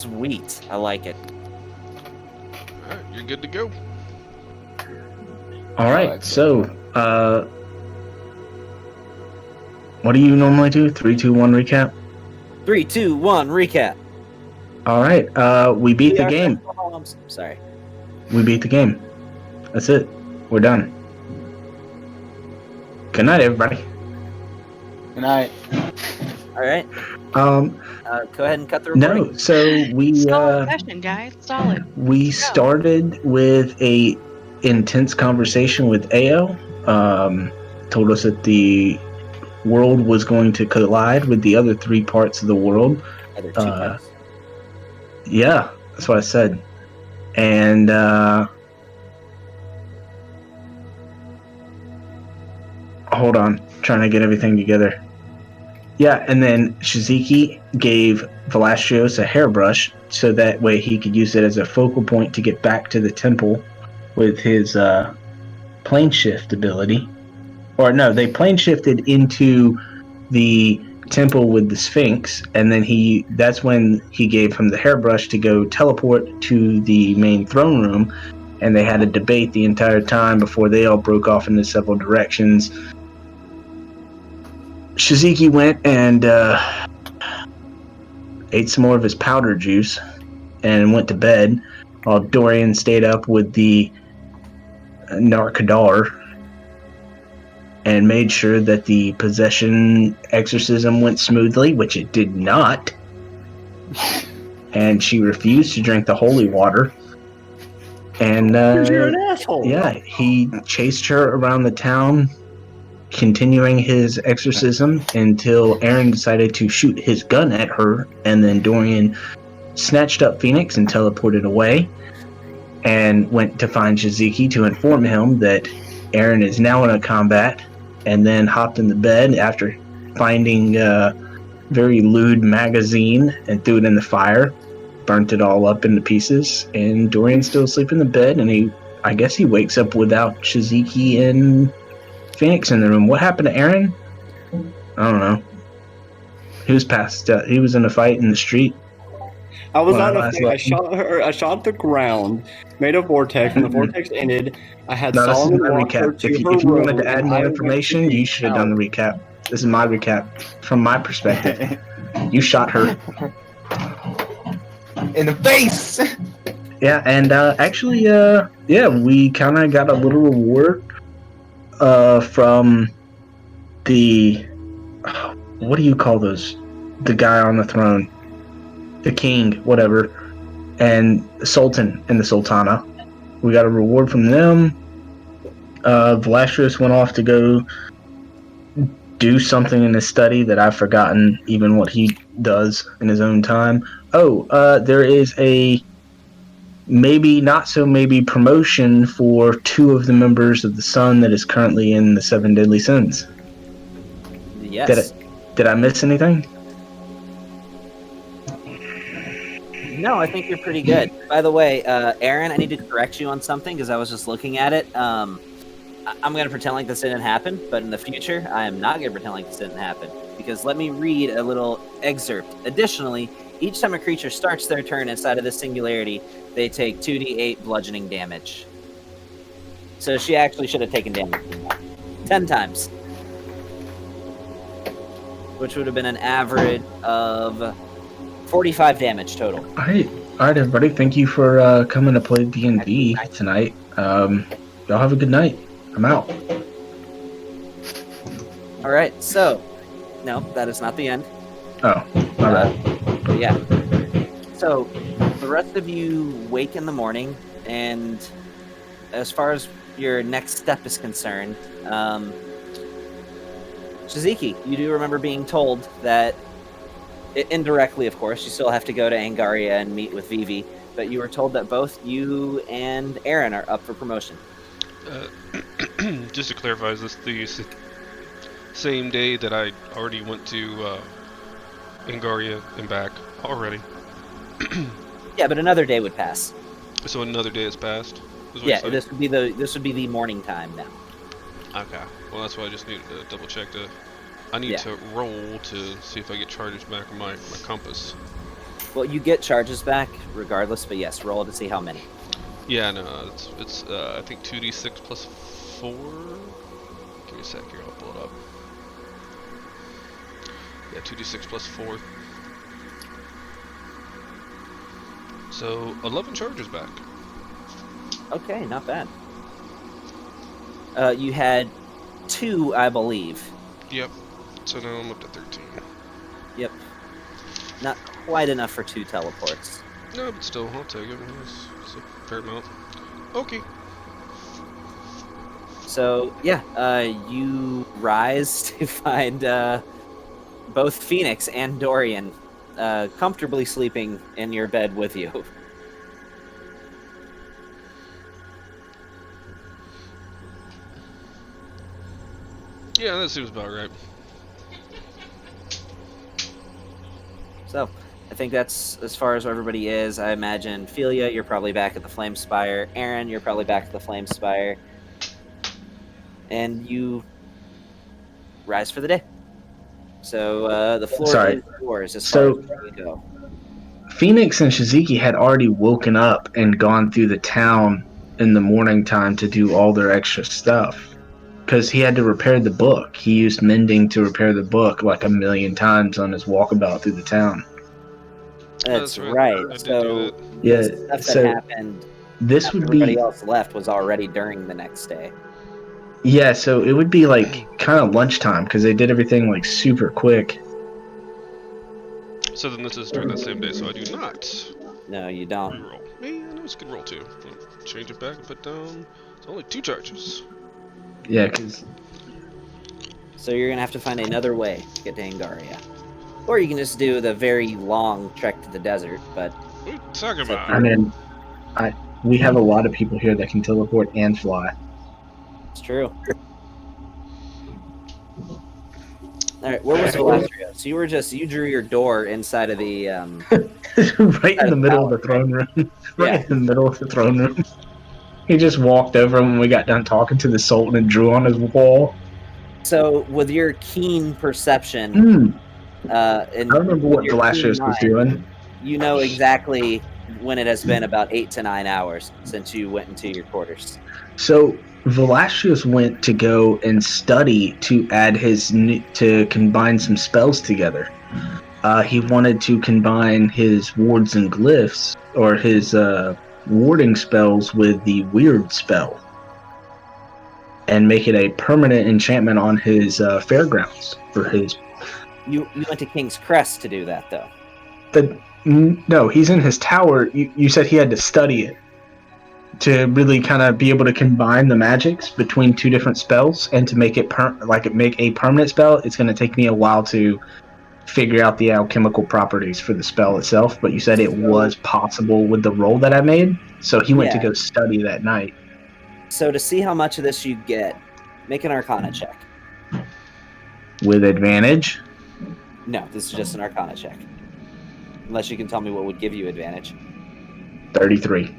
Sweet. I like it. All right, you're good to go. All right. So, what do you normally do? 3, 2, 1 recap. 3, 2, 1, recap. All right. We beat the game. I'm sorry. We beat the game. That's it. We're done. Good night, everybody. Good night. All right. Go ahead and cut the recording. No. So we Solid session, guys. Solid. we started with a intense conversation with Ao. Told us that the world was going to collide with the other 3 parts of the world. Other 2 parts. Yeah, that's what I said. And hold on, trying to get everything together. Yeah, and then Shiziki gave Valastrios a hairbrush so that way he could use it as a focal point to get back to the temple with his plane shift ability. Or no, they plane shifted into the temple with the Sphinx, and then that's when he gave him the hairbrush to go teleport to the main throne room, and they had a debate the entire time before they all broke off into several directions. Shiziki went and ate some more of his powder juice and went to bed, while Dorian stayed up with the Narkadar and made sure that the possession exorcism went smoothly, which it did not. And she refused to drink the holy water. And You're an asshole. Yeah, he chased her around the town, continuing his exorcism until Aaron decided to shoot his gun at her, and then Dorian snatched up Phoenix and teleported away and went to find Shiziki to inform him that Aaron is now in a combat, and then hopped in the bed after finding a very lewd magazine and threw it in the fire, burnt it all up into pieces, and Dorian's still asleep in the bed, and I guess he wakes up without Shiziki and Phoenix in the room. What happened to Aaron? I don't know. He was passed out. He was in a fight in the street. I was on a fight. I shot her. I shot the ground, made a vortex, and the vortex ended. I had Solomon walk her to her room. If you wanted to add more information, you should have done the recap. This is my recap from my perspective. You shot her in the face. Yeah, and actually, we kind of got a little reward from the what do you call those? The guy on the throne. The king, whatever, and the sultan and the sultana. We got a reward from them. Valastrios went off to go do something in his study that I've forgotten even what he does in his own time. There is a maybe not so maybe promotion for 2 of the members of the Sun that is currently in the 7 Deadly Sins. Yes. Did I miss anything? No, I think you're pretty good. By the way, Aaron, I need to correct you on something because I was just looking at it. I'm going to pretend like this didn't happen, but in the future, I am not going to pretend like this didn't happen. Because let me read a little excerpt. Additionally, each time a creature starts their turn inside of the singularity, they take 2d8 bludgeoning damage. So she actually should have taken damage 10 times. Which would have been an average of 45 damage total. All right, everybody. Thank you for coming to play D&D tonight. Y'all have a good night. I'm out. All right, so no, that is not the end. Oh, my bad. Yeah. So the rest of you wake in the morning, and as far as your next step is concerned, Shiziki, you do remember being told that. Indirectly, of course, you still have to go to Angaria and meet with Vivi, but you were told that both you and Aaron are up for promotion. Just to clarify, is this the same day that I already went to Angaria and back already? Yeah, but another day would pass. So another day has passed? Yeah, this would be the morning time now. Okay. Well, that's why I just needed to double check I need to roll to see if I get charges back on my compass. Well, you get charges back regardless, but yes, roll to see how many. Yeah, no, it's I think 2d6 plus 4. Give me a sec here, I'll pull it up. Yeah, 2d6 plus 4. So 11 charges back. Okay, not bad. You had 2, I believe. Yep. So now I'm up to 13. Yep. Not quite enough for 2 teleports. No, but still, I'll take it. It's a fair amount. Okay. So, yeah, you rise to find both Phoenix and Dorian comfortably sleeping in your bed with you. Yeah, that seems about right. So, I think that's as far as everybody is. I imagine Philia, you're probably back at the Flame Spire. Aaron, you're probably back at the Flame Spire. And you rise for the day. So, the floor is yours as far as where you go. Phoenix and Shiziki had already woken up and gone through the town in the morning time to do all their extra stuff. Because he had to repair the book. He used mending to repair the book like 1,000,000 times on his walkabout through the town. That's right. So yeah, the stuff that happened this would everybody be else left was already during the next day. Yeah, so it would be like kind of lunchtime because they did everything like super quick. So then this is during that same day, so I do not. No, you don't. Reroll. Man, that was a good roll too. I'll change it back and put down. It's only 2 charges. Yeah, because. So you're gonna have to find another way to get to Angaria, or you can just do the very long trek to the desert. But what are you talking about? I mean, we have a lot of people here that can teleport and fly. It's true. All right, where was Velastria? So you drew your door inside of the right in the middle of the throne room. Right in the middle of the throne room. He just walked over when we got done talking to the Sultan and drew on his wall. So with your keen perception, and I remember what Velastria was doing. You know exactly when it has been about 8 to 9 hours since you went into your quarters. So Velastria went to go and study to add to combine some spells together. He wanted to combine his wards and glyphs, or his warding spells, with the weird spell, and make it a permanent enchantment on his fairgrounds for his. You went to King's Crest to do that, though. No, he's in his tower. You said he had to study it to really kind of be able to combine the magics between 2 different spells and to make it make a permanent spell. It's going to take me a while to figure out the alchemical properties for the spell itself, but you said it was possible with the roll that I made, so he went to go study that night. So to see how much of this you get, make an Arcana check. With advantage? No, this is just an Arcana check. Unless you can tell me what would give you advantage. 33.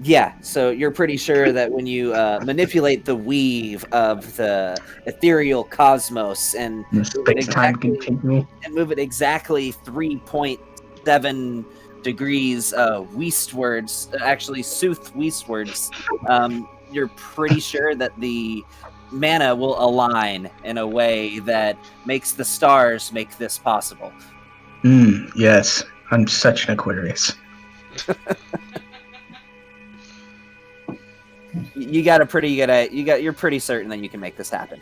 Yeah, so you're pretty sure that when you manipulate the weave of the ethereal cosmos and move it exactly 3.7 degrees westwards, actually westwards, you're pretty sure that the mana will align in a way that makes the stars make this possible. Yes, I'm such an Aquarius. You're pretty certain that you can make this happen.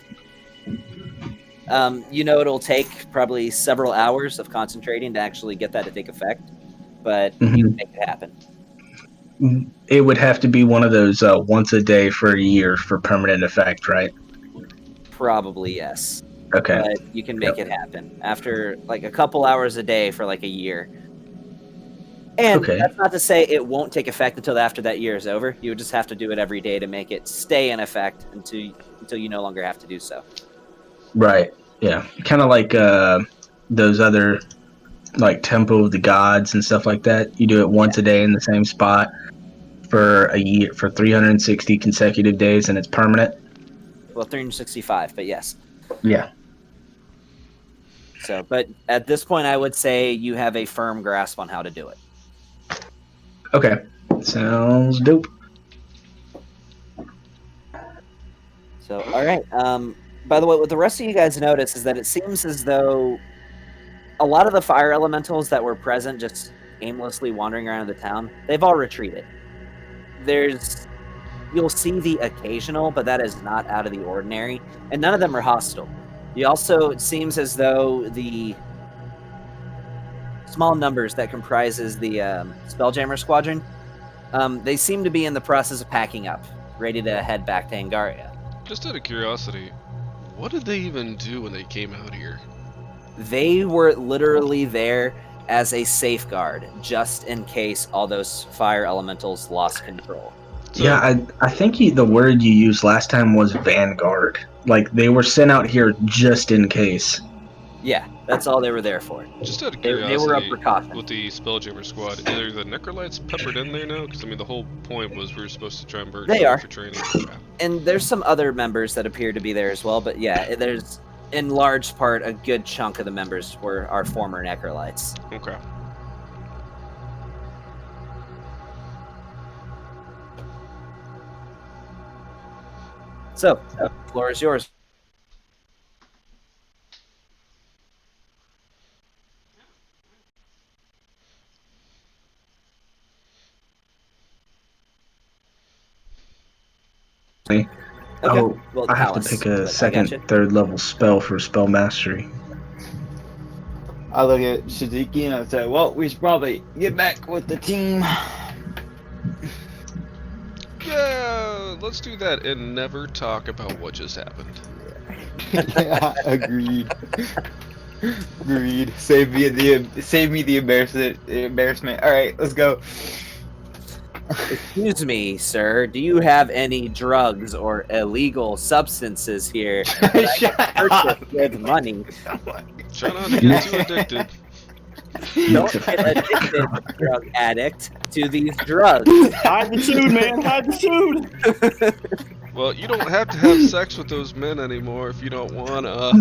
It'll take probably several hours of concentrating to actually get that to take effect, but you can make it happen. It would have to be one of those once a day for a year for permanent effect, right? Probably, yes. Okay. But you can make it happen after like a couple hours a day for like a year. And that's not to say it won't take effect until after that year is over. You would just have to do it every day to make it stay in effect until you no longer have to do so. Right. Yeah. Kind of like those other like Temple of the Gods and stuff like that. You do it once a day in the same spot for a year, for 360 consecutive days, and it's permanent. Well, 365, but yes. Yeah. So, but at this point, I would say you have a firm grasp on how to do it. Okay, sounds dope. So, all right. By the way, what the rest of you guys notice is that it seems as though a lot of the fire elementals that were present, just aimlessly wandering around the town, they've all retreated. You'll see the occasional, but that is not out of the ordinary, and none of them are hostile. It seems as though the small numbers that comprises the Spelljammer Squadron, they seem to be in the process of packing up, ready to head back to Angaria. Just out of curiosity, what did they even do when they came out here? They were literally there as a safeguard, just in case all those fire elementals lost control. So, yeah, I think the word you used last time was vanguard. Like, they were sent out here just in case. Yeah, that's all they were there for. Just out of curiosity, they were a precaution. With the Spelljammer squad, are the Necrolites peppered in there now? Because, I mean, the whole point was we were supposed to try and burn them for training. Yeah. And there's some other members that appear to be there as well, but yeah, there's, in large part, a good chunk of the members were our former Necrolites. Okay. So, the floor is yours. Okay. Oh, well, I have to pick a second, third level spell for spell mastery. I look at Shiziki and I say, well, we should probably get back with the team. Yeah, let's do that and never talk about what just happened. Yeah, agreed. Agreed. Save me the embarrassment. All right, let's go. Excuse me, sir. Do you have any drugs or illegal substances here Shut up. With money? Try not to get too addicted. Don't get addicted, drug addict, to these drugs. Hide the suit, man. Hide the suit. Well, you don't have to have sex with those men anymore if you don't wanna.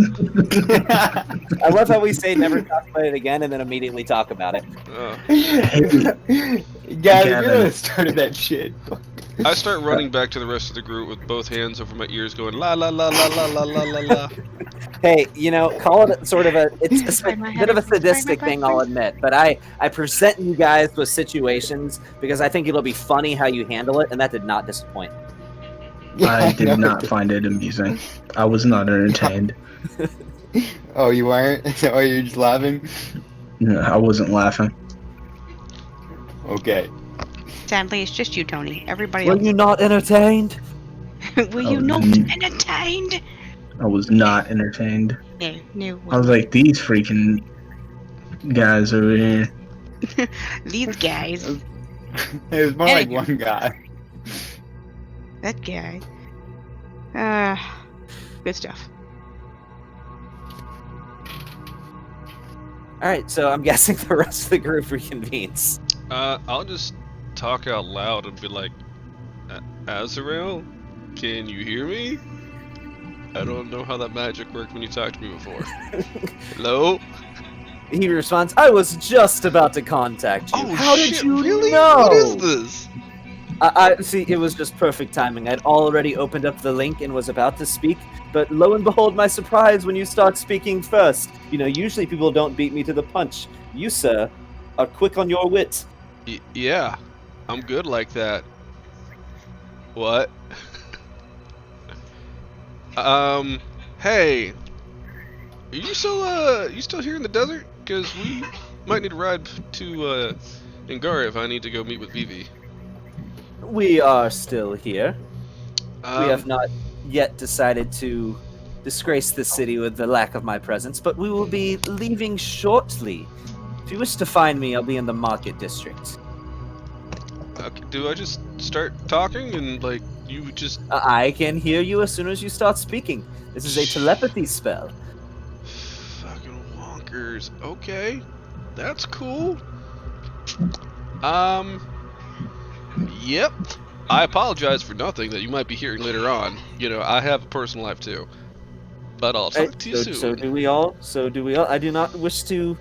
I love how we say never talk about it again and then immediately talk about it. Gavin, you really started that shit. I start running back to the rest of the group with both hands over my ears going la la la la la la la la la. Hey, call it sort of it's a bit of a sadistic thing, I'll admit, but I present you guys with situations because I think it'll be funny how you handle it, and that did not disappoint. I did not find it amusing. I was not entertained. Oh, you weren't? Oh, you're just laughing? No, I wasn't laughing. Okay. Sadly, it's just you, Tony. Everybody Were else. you not entertained? Were you not entertained? I was not entertained. No. I was like, these freaking guys over here. These guys. It was more like one guy. That guy. Good stuff. Alright, so I'm guessing the rest of the group reconvenes. I'll just talk out loud and be like, Azrael, can you hear me? I don't know how that magic worked when you talked to me before. Hello? He responds, I was just about to contact you. Oh, how shit, did you really? know? What is this? I see, it was just perfect timing. I'd already opened up the link and was about to speak, but lo and behold, my surprise when you start speaking first. Usually people don't beat me to the punch. You, sir, are quick on your wit. Yeah, I'm good like that. What? Hey, are you still here in the desert? Because we might need a ride to Angaria if I need to go meet with Vivi. We are still here. We have not yet decided to disgrace the city with the lack of my presence, but we will be leaving shortly. If you wish to find me, I'll be in the market district. Okay, do I just start talking and you just... I can hear you as soon as you start speaking. This is a telepathy spell. Fucking wonkers. Okay, that's cool. Yep. I apologize for nothing that you might be hearing later on. I have a personal life too. But I'll talk to you soon. So do we all. I do not wish to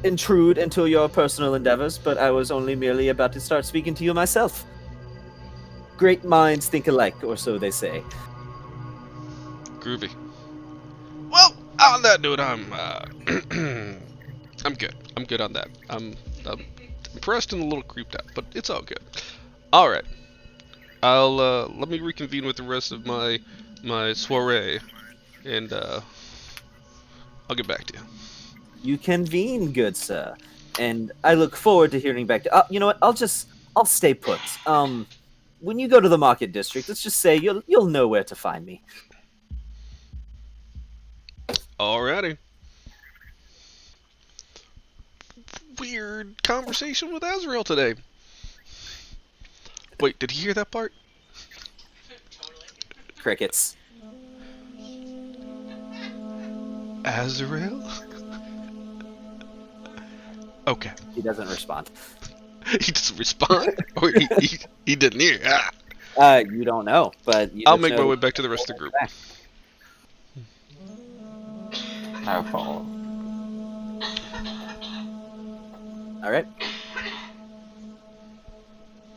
intrude into your personal endeavors, but I was only merely about to start speaking to you myself. Great minds think alike, or so they say. Groovy. Well, on that note, I'm I'm good. I'm good on that. I'm impressed and a little creeped out, but it's all good. All right. I'll let me reconvene with the rest of my soiree, and I'll get back to you. You convene, good sir, and I look forward to hearing back to. You know what? I'll stay put. When you go to the market district, let's just say you'll know where to find me. Alrighty. Weird conversation with Azrael today. Wait, did he hear that part? Crickets. Azrael? Okay. He doesn't respond. He doesn't respond? Or he didn't hear? Ah. You don't know, but I'll make my way back to the rest of the group. I follow. All right.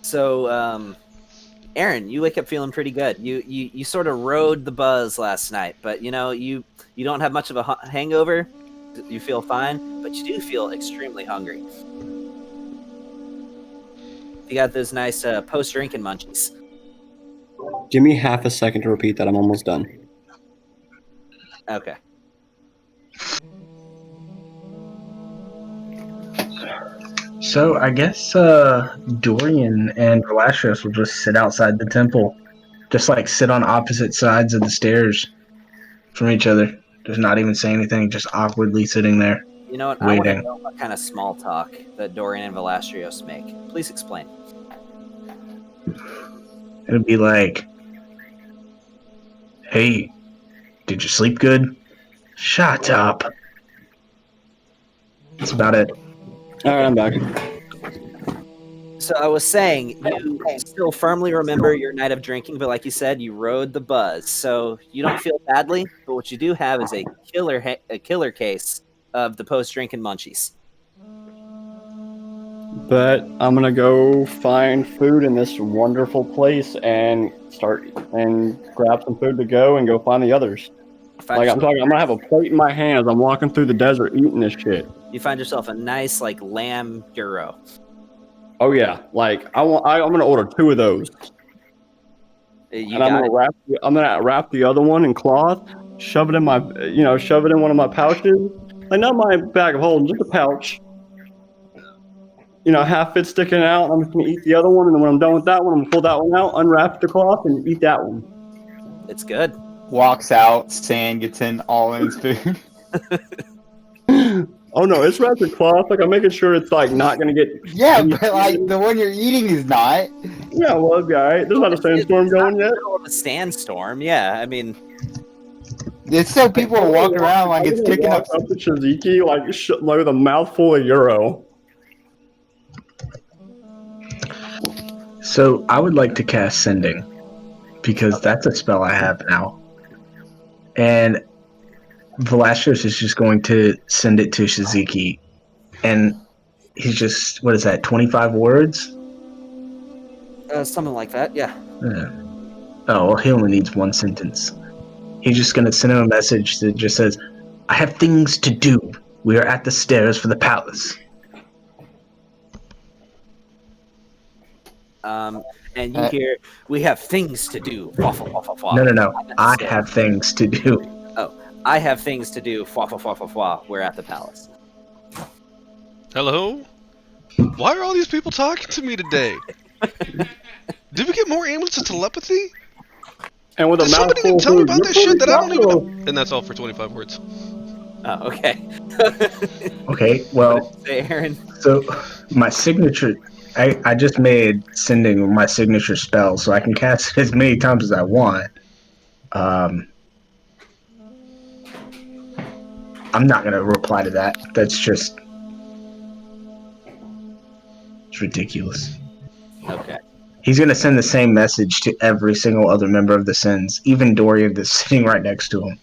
So, Aaron, you wake up feeling pretty good. You sort of rode the buzz last night, but you don't have much of a hangover. You feel fine, but you do feel extremely hungry. You got those nice post-drinking munchies. Give me half a second to repeat that. I'm almost done. Okay. So I guess Dorian and Velasquez will just sit outside the temple. Just like sit on opposite sides of the stairs from each other. Just not even say anything, just awkwardly sitting there. You know what? Waiting. I want to know what kind of small talk that Dorian and Velasquez make. Please explain. It'd be like, hey, did you sleep good? Shut up. That's about it. All right, I'm back. So I was saying, you still firmly remember your night of drinking, but like you said, you rode the buzz. So you don't feel badly, but what you do have is a killer case of the post-drinking munchies. But I'm gonna go find food in this wonderful place and grab some food to go and go find the others. I'm gonna have a plate in my hand as I'm walking through the desert eating this shit. You find yourself a nice lamb gyro. Oh yeah, I'm gonna order 2 of those. I'm gonna wrap the other one in cloth, shove it in one of my pouches. Like not my bag of holding, just a pouch. Half it sticking out. I'm just gonna eat the other one, and then when I'm done with that one, I'm gonna pull that one out, unwrap the cloth, and eat that one. It's good. Walks out, sand gets in all in his food. Oh no, it's wrapped in cloth. I'm making sure it's not gonna get. Yeah, but the one you're eating is not. Yeah, well, it'll be alright. There's not a sandstorm going yet. A sandstorm, yeah. I mean, it's so people are walking around like it's kicking up. Up to Shiziki with a mouthful of euro. So I would like to cast Sending, because that's a spell I have now. And Velasquez is just going to send it to Shiziki. And he's just, what is that, 25 words? Something like that, yeah. Oh, well, he only needs 1 sentence. He's just going to send him a message that just says, I have things to do. We are at the stairs for the palace. And you hear, we have things to do. No. I have things to do. Oh, I have things to do. We're at the palace. Hello? Why are all these people talking to me today? Did we get more amulets of telepathy? And with Did somebody even tell me about that shit that I don't even know? And that's all for 25 words. Oh, okay. Okay, well, say, Aaron. So my signature, I just made Sending my signature spell, so I can cast it as many times as I want. I'm not going to reply to that. That's just... It's ridiculous. Okay. He's going to send the same message to every single other member of the Sins, even Dorian that's sitting right next to him.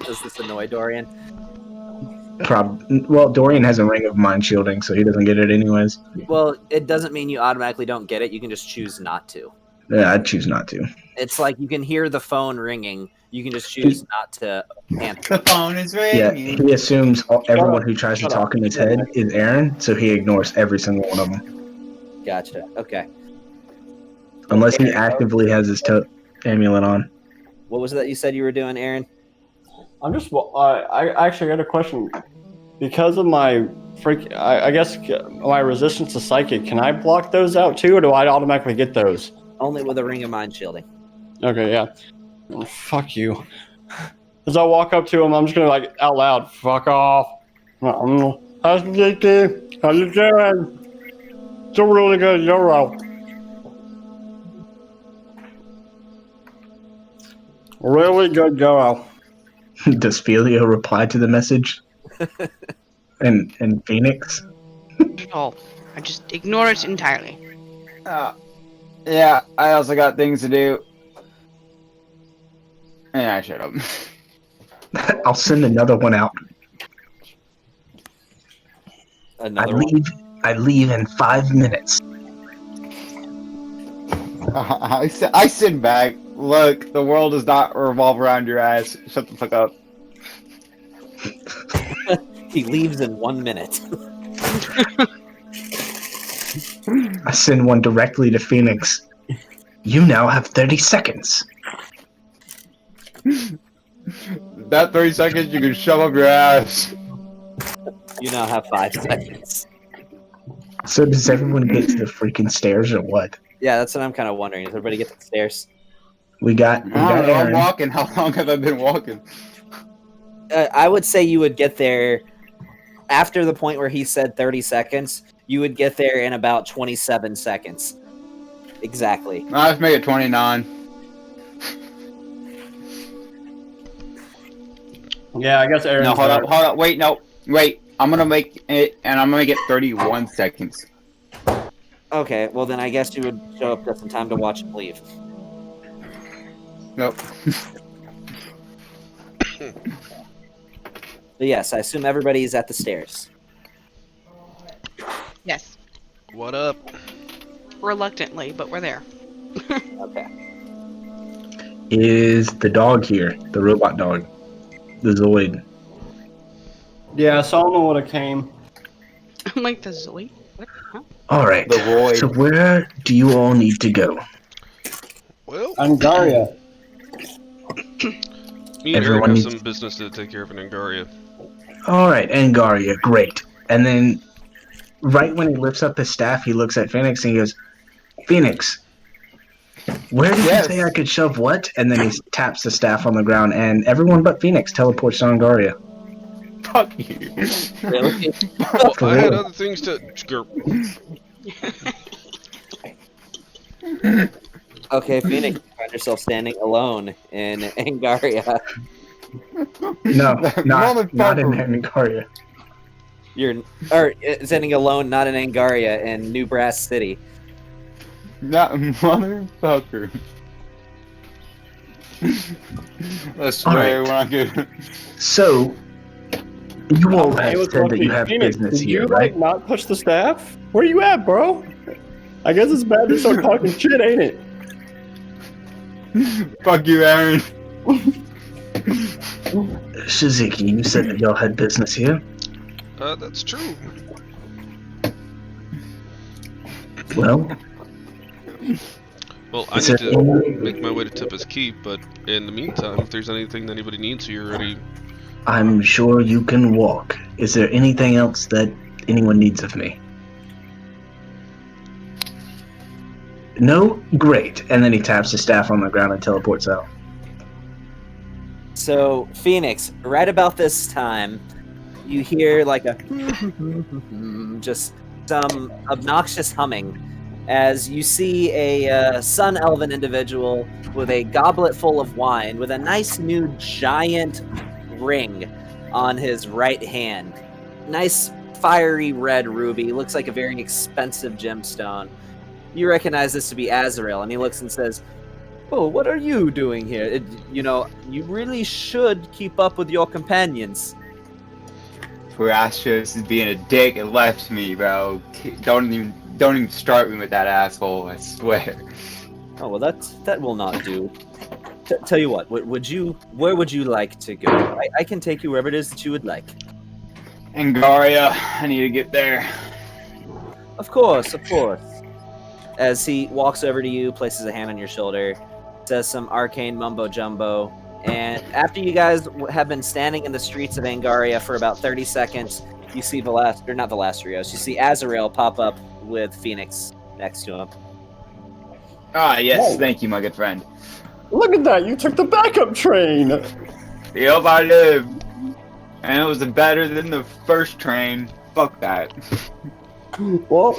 Does this annoy Dorian? Well, Dorian has a ring of mind shielding, so he doesn't get it anyways. Well, it doesn't mean you automatically don't get it. You can just choose not to. Yeah, I'd choose not to. It's like you can hear the phone ringing. You can just choose not to answer. The phone is Yeah, ringing. he assumes everyone who tries to talk in his head is Aaron, so he ignores every single one of them. Gotcha. Okay. Unless he actively has his amulet on. What was it that you said you were doing, Aaron? I'm just. I actually got a question. Because of my I guess my resistance to psychic, can I block those out too, or do I automatically get those? Only with a ring of mind shielding. Okay, yeah. Oh, fuck you. As I walk up to him, I'm just gonna like out loud, fuck off. How's it? How you doing? It's a really good euro. Really good euro. Does Felio reply to the message? and Phoenix? Oh, I just ignore it entirely. Yeah, I also got things to do. Yeah, shut up. I'll send another one out. Another one. I leave in 5 minutes. I sit back. Look, the world does not revolve around your ass. Shut the fuck up. He leaves in 1 minute. I send one directly to Phoenix. You now have 30 seconds. That 30 seconds, you can shove up your ass. You now have 5 seconds. So does everyone get to the freaking stairs or what? Yeah, that's what I'm kind of wondering. Does everybody get to the stairs? We got I don't know, I'm Aaron. walking. How long have I been walking? I would say you would get there after the point where he said 30 seconds. You would get there in about 27 seconds. Exactly. Let's make it 29. Yeah, I guess Aaron. No, hold up. Wait, no. Wait. I'm gonna make it, and I'm gonna make it 31 seconds. Okay, well then I guess you would show up just in time to watch him leave. Nope. But yes, I assume everybody's at the stairs. Yes, What up? reluctantly, but we're there. Okay. Is the dog here? The robot dog. The Zoid. Yeah, so I don't know what it came. I'm like the Zoe. What? Huh? Alright. The void. So where do you all need to go? Well, Angaria. me and Eric Everyone have needs- some business to take care of in Angaria. Alright, Angaria, great. And then right when he lifts up his staff, he looks at Phoenix and he goes, Phoenix, where did Yes. you say I could shove what? And then he taps the staff on the ground, and everyone but Phoenix teleports to Angaria. Fuck you. Really? Well, For I had real. other things to. Okay, Phoenix, you find yourself standing alone in Angaria. No, not in Motherfucker. Angaria. Standing alone, not in Angaria, in New Brass City. That motherfucker. I swear when I get. So, you all Hey, have what's said up, that you have Phoenix? business Did here, you right? like not touch the staff? Where you at, bro? I guess it's bad to start talking shit, ain't it? Fuck you, Aaron. Shizuki, you said that y'all had business here. That's true. Well, Well, I Is need there to any- make my way to Tippa's Keep, but in the meantime, if there's anything that anybody needs here already, I'm sure you can walk. Is there anything else that anyone needs of me? No? Great. And then he taps his staff on the ground and teleports out. So, Phoenix, right about this time, you hear like a just some obnoxious humming as you see a sun elven individual with a goblet full of wine with a nice new giant ring on his right hand. Nice fiery red ruby, looks like a very expensive gemstone. You recognize this to be Azrael, and he looks and says, Oh, what are you doing here? You really should keep up with your companions. Horatio's is being a dick and left me, bro. Don't even start me with that asshole. I swear. Oh well, that will not do. Tell you what, where would you like to go? I can take you wherever it is that you would like. Angaria, I need to get there. Of course. As he walks over to you, places a hand on your shoulder, says some arcane mumbo jumbo, and after you guys have been standing in the streets of Angaria for about 30 seconds, you see not Velastrios, you see Azrael pop up with Phoenix next to him. Ah, yes, thank you, my good friend. Look at that! You took the backup train. Yep, I did. And it was better than the first train. Fuck that. Well,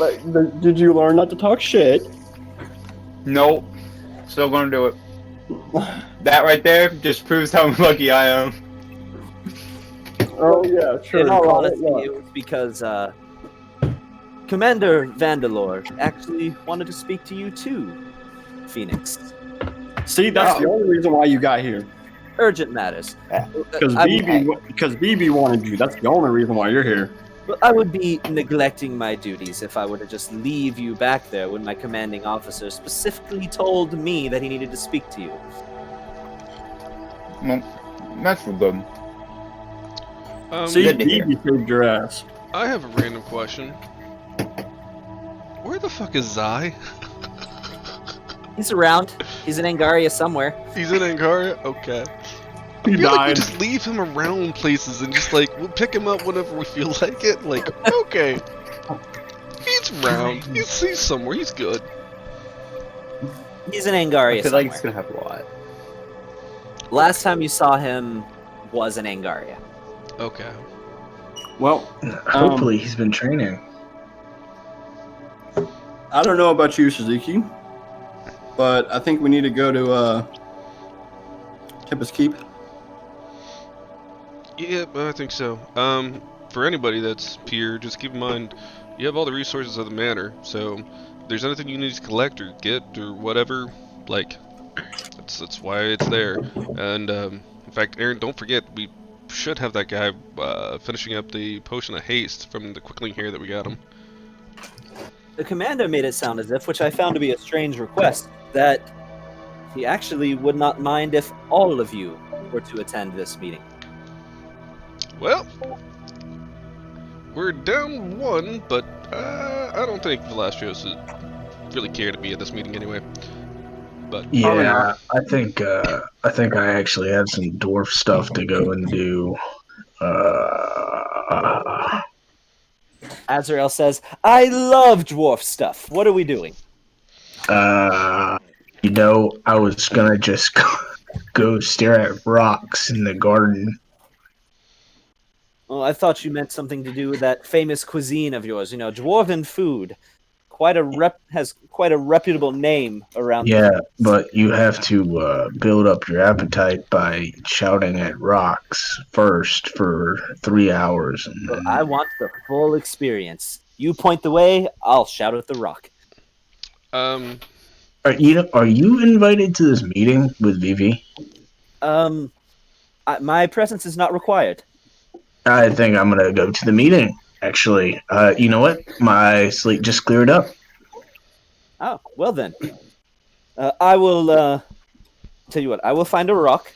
did you learn not to talk shit? Nope. Still gonna do it. That right there just proves how lucky I am. Oh yeah, sure. In all honesty, it was because Commander Vandalore actually wanted to speak to you too, Phoenix. See, that's the only reason why you got here. Urgent matters. Because BB wanted you. That's the only reason why you're here. Well, I would be neglecting my duties if I were to just leave you back there when my commanding officer specifically told me that he needed to speak to you. Well, that's for good. See, good to hear. BB saved your ass. I have a random question. Where the fuck is Zai? He's around. He's in Angaria somewhere. He's in Angaria? Okay. He I feel like we died. just leave him around places and just like we'll pick him up whenever we feel like it. Like, okay. He's around. He's somewhere. He's good. He's in Angaria I feel somewhere. like it's gonna have a lot. Last time you saw him was in Angaria. Okay. Well, Hopefully he's been training. I don't know about you, Suzuki, but I think we need to go to Tempest Keep. Yeah, I think so. For anybody that's here, just keep in mind you have all the resources of the manor. So, if there's anything you need to collect or get or whatever, like that's why it's there. And in fact, Aaron, don't forget we should have that guy finishing up the potion of haste from the quickling here that we got him. The commander made it sound as if, which I found to be a strange request, that he actually would not mind if all of you were to attend this meeting. Well, we're down one, but I don't think Velastrios would really care to be at this meeting anyway. But Yeah, I think I actually have some dwarf stuff to go and do. Azrael says, I love dwarf stuff. What are we doing? I was gonna just go stare at rocks in the garden. Well, I thought you meant something to do with that famous cuisine of yours. You know, dwarven food. Has quite a reputable name around. Yeah, but you have to build up your appetite by shouting at rocks first for 3 hours. And then... I want the full experience. You point the way, I'll shout at the rock. Are you invited to this meeting with Vivi? My presence is not required. I think I'm gonna go to the meeting. Actually, you know what? My slate just cleared up. Oh, well then. I will tell you what. I will find a rock.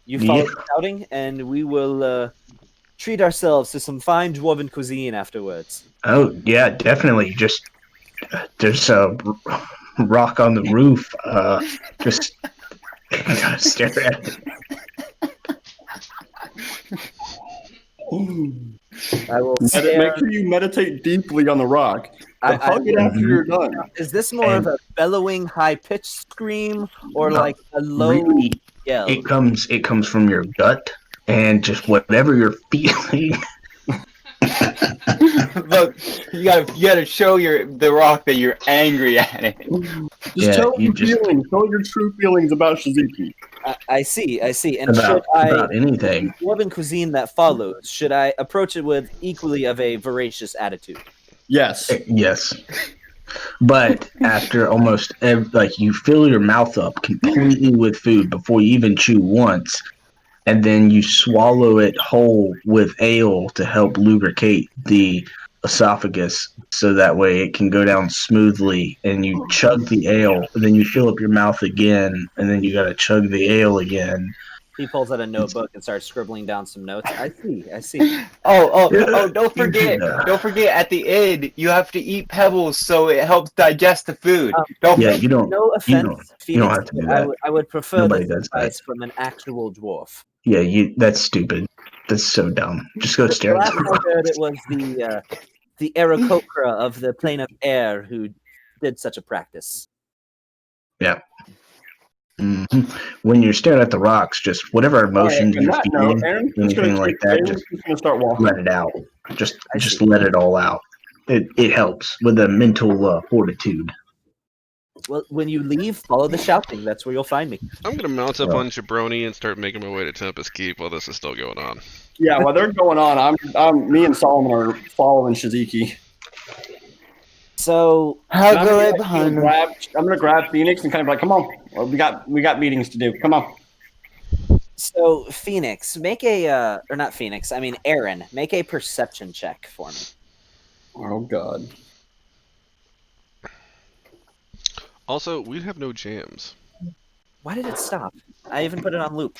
You follow the shouting, and we will treat ourselves to some fine dwarven cuisine afterwards. Oh yeah, definitely. Just there's a rock on the roof. Just stare at it. I will Make sure you meditate deeply on the rock. Hug it after you're done. Is this more of a bellowing, high-pitched scream, or like a low yell? It comes from your gut, and just whatever you're feeling. Look, you gotta show the rock that you're angry at it. Just tell your feelings. Tell your true feelings about Shizuki. I see. And about anything. Dwarven cuisine that follows, should I approach it with equally of a voracious attitude? Yes. Yes. But after almost you fill your mouth up completely with food before you even chew once, and then you swallow it whole with ale to help lubricate the esophagus so that way it can go down smoothly, and you chug the ale, and then you fill up your mouth again, and then you got to chug the ale again. He pulls out a notebook and starts scribbling down some notes. I see. Don't forget at the end you have to eat pebbles so it helps digest the food. You don't. No offense, You don't Phoenix, have to do that. I would prefer Nobody this does that. advice from an actual dwarf. Yeah, that's stupid. That's so dumb. Just go stare at Last the I heard, it was the Aarakocra of the plane of air who did such a practice. Yeah. Mm-hmm. When you're staring at the rocks, just whatever emotions you're feeling, anything like that, just start walking. let it out. Just let it all out. It helps with the mental fortitude. Well, when you leave, follow the shouting. That's where you'll find me. I'm gonna mount up on Jabroni and start making my way to Tempest Keep while this is still going on. Yeah, while they're going on, me and Solomon are following Shiziki. So I'll go right behind him. I'm gonna grab Phoenix and kind of like, come on, we got meetings to do. Come on. So Phoenix, make a or not Phoenix. I mean Aaron, make a perception check for me. Oh God. Also, we have no jams. Why did it stop? I even put it on loop.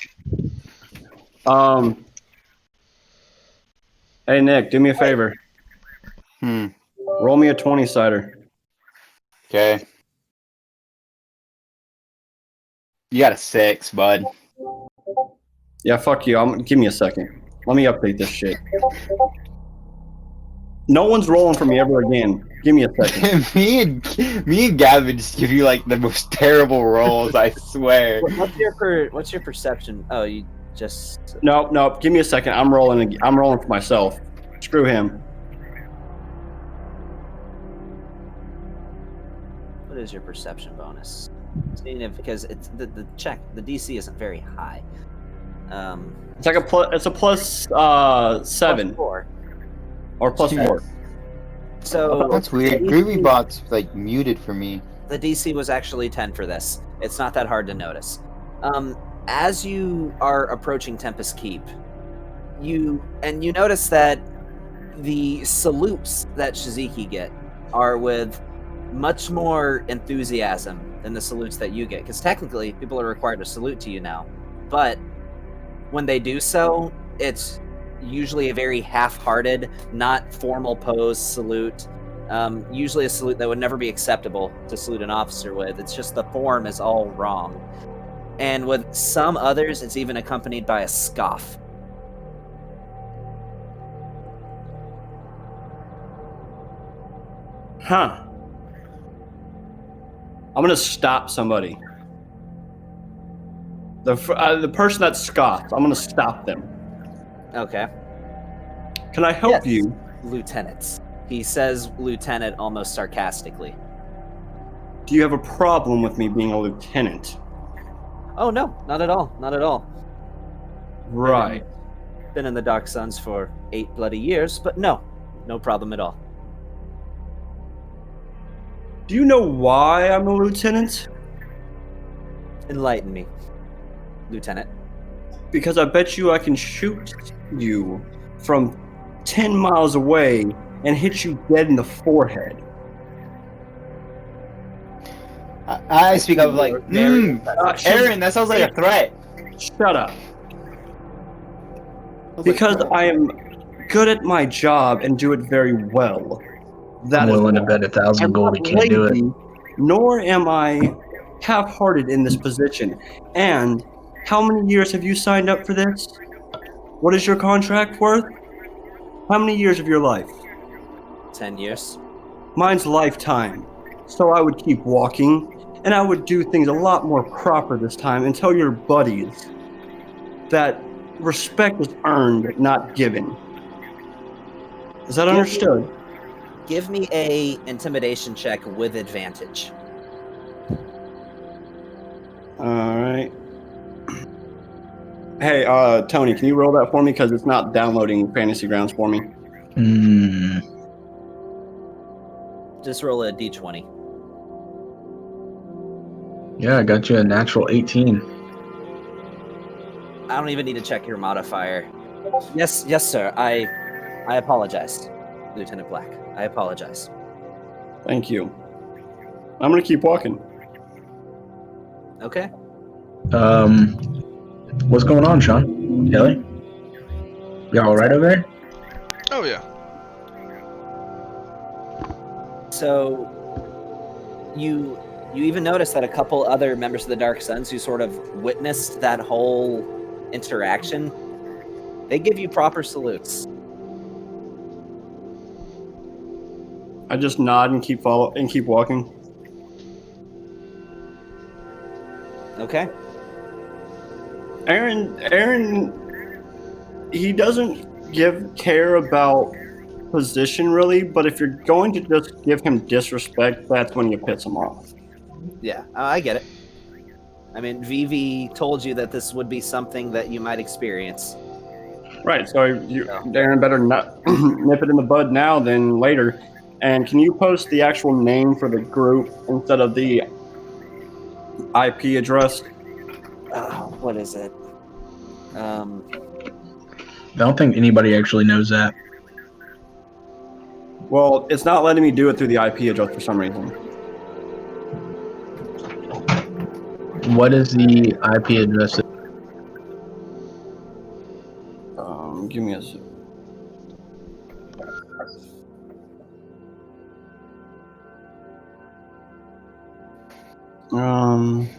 Hey Nick, do me a favor. Roll me a 20-sider. Okay. You got a 6, bud. Yeah, fuck you. Give me a second. Let me update this shit. No one's rolling for me ever again. Give me a second. me and Gavin just give you like the most terrible rolls, I swear. What's your perception? Oh, you just Nope. Give me a second. I'm rolling for myself. Screw him. What is your perception bonus? Because it's the DC isn't very high. It's like it's a plus 7 +4. or plus 4. So that's weird. GroovyBot's like muted for me. The DC was actually 10 for this. It's not that hard to notice. As you are approaching Tempest Keep, you notice that the salutes that Shiziki get are with much more enthusiasm than the salutes that you get. Because technically, people are required to salute to you now. But when they do so, it's usually a very half-hearted, not formal pose salute. Usually a salute that would never be acceptable to salute an officer with. It's just the form is all wrong. And with some others, it's even accompanied by a scoff. Huh. I'm gonna stop somebody. The person that scoffs, I'm gonna stop them. Okay. Can I help you? Lieutenants. He says lieutenant almost sarcastically. Do you have a problem with me being a lieutenant? Oh, no, not at all. Not at all. Right. Been in the Dark Suns for 8 bloody years, but no problem at all. Do you know why I'm a lieutenant? Enlighten me, Lieutenant. Because I bet you I can shoot you from 10 miles away and hit you dead in the forehead. I speak of like, Aaron, that sounds like a threat. Shut up. Because I am good at my job and do it very well. I'm willing to bet 1,000 gold he can't do it. Nor am I half-hearted in this position. And how many years have you signed up for this? What is your contract worth? How many years of your life? 10 years. Mine's lifetime. So I would keep walking, and I would do things a lot more proper this time and tell your buddies that respect is earned, not given. Is that understood? Give me a intimidation check with advantage. Alright. Hey, Tony, can you roll that for me? Because it's not downloading Fantasy Grounds for me. Just roll a d20. Yeah, I got you a natural 18. I don't even need to check your modifier. Yes, sir. I apologize, Lieutenant Black. I apologize. Thank you. I'm gonna keep walking. Okay. What's going on, Sean? Kelly? You all right over there? Oh yeah. So, you even notice that a couple other members of the Dark Sons who sort of witnessed that whole interaction, they give you proper salutes. I just nod and keep walking. Okay. Aaron, he doesn't care about position really, but if you're going to just give him disrespect, that's when you piss him off. Yeah, I get it. I mean, Vivi told you that this would be something that you might experience. Right, so Aaron better not nip it in the bud now than later. And can you post the actual name for the group instead of the IP address? What is it? I don't think anybody actually knows that. Well, it's not letting me do it through the IP address for some reason. What is the IP address? Give me a sec. Um,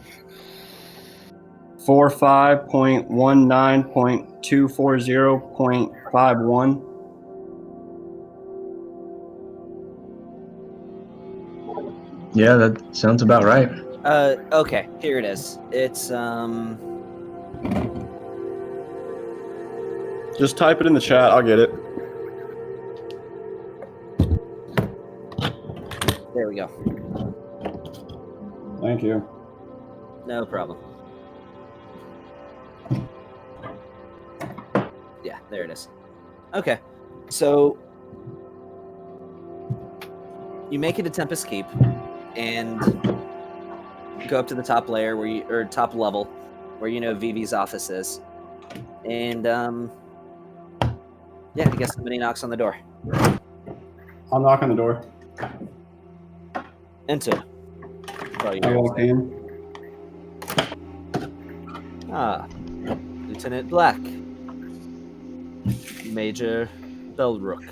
45.19.240.51. Yeah, that sounds about right. Okay, here it is. It's Just type it in the chat. I'll get it. There we go. Thank you. No problem. Yeah, there it is. Okay, so you make it to Tempest Keep and go up to the top layer or top level where you know Vivi's office is, and yeah, I guess somebody knocks on the door. I'll knock on the door. Enter. I walk in. Lieutenant Black. Major Belrook.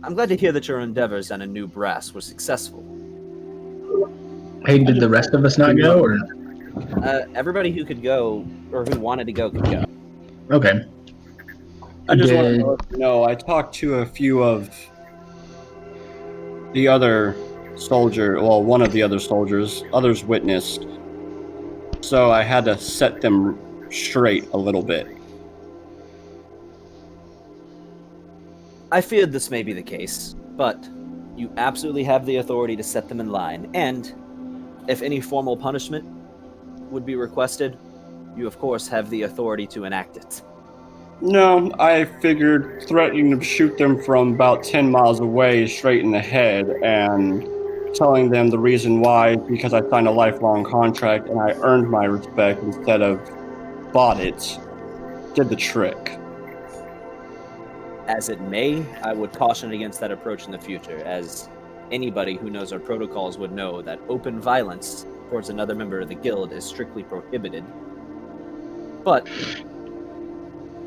I'm glad to hear that your endeavors on a new brass were successful. Hey, did the rest of us not go, or? Everybody who could go, or who wanted to go, could go. Okay. I just want to let you know, I talked to a few of the other one of the other soldiers, others witnessed. So I had to set them straight a little bit. I feared this may be the case, but you absolutely have the authority to set them in line, and if any formal punishment would be requested, you of course have the authority to enact it. No, I figured threatening to shoot them from about 10 miles away straight in the head and telling them the reason why is because I signed a lifelong contract and I earned my respect instead of bought it did the trick. As it may, I would caution against that approach in the future, as anybody who knows our protocols would know that open violence towards another member of the guild is strictly prohibited. But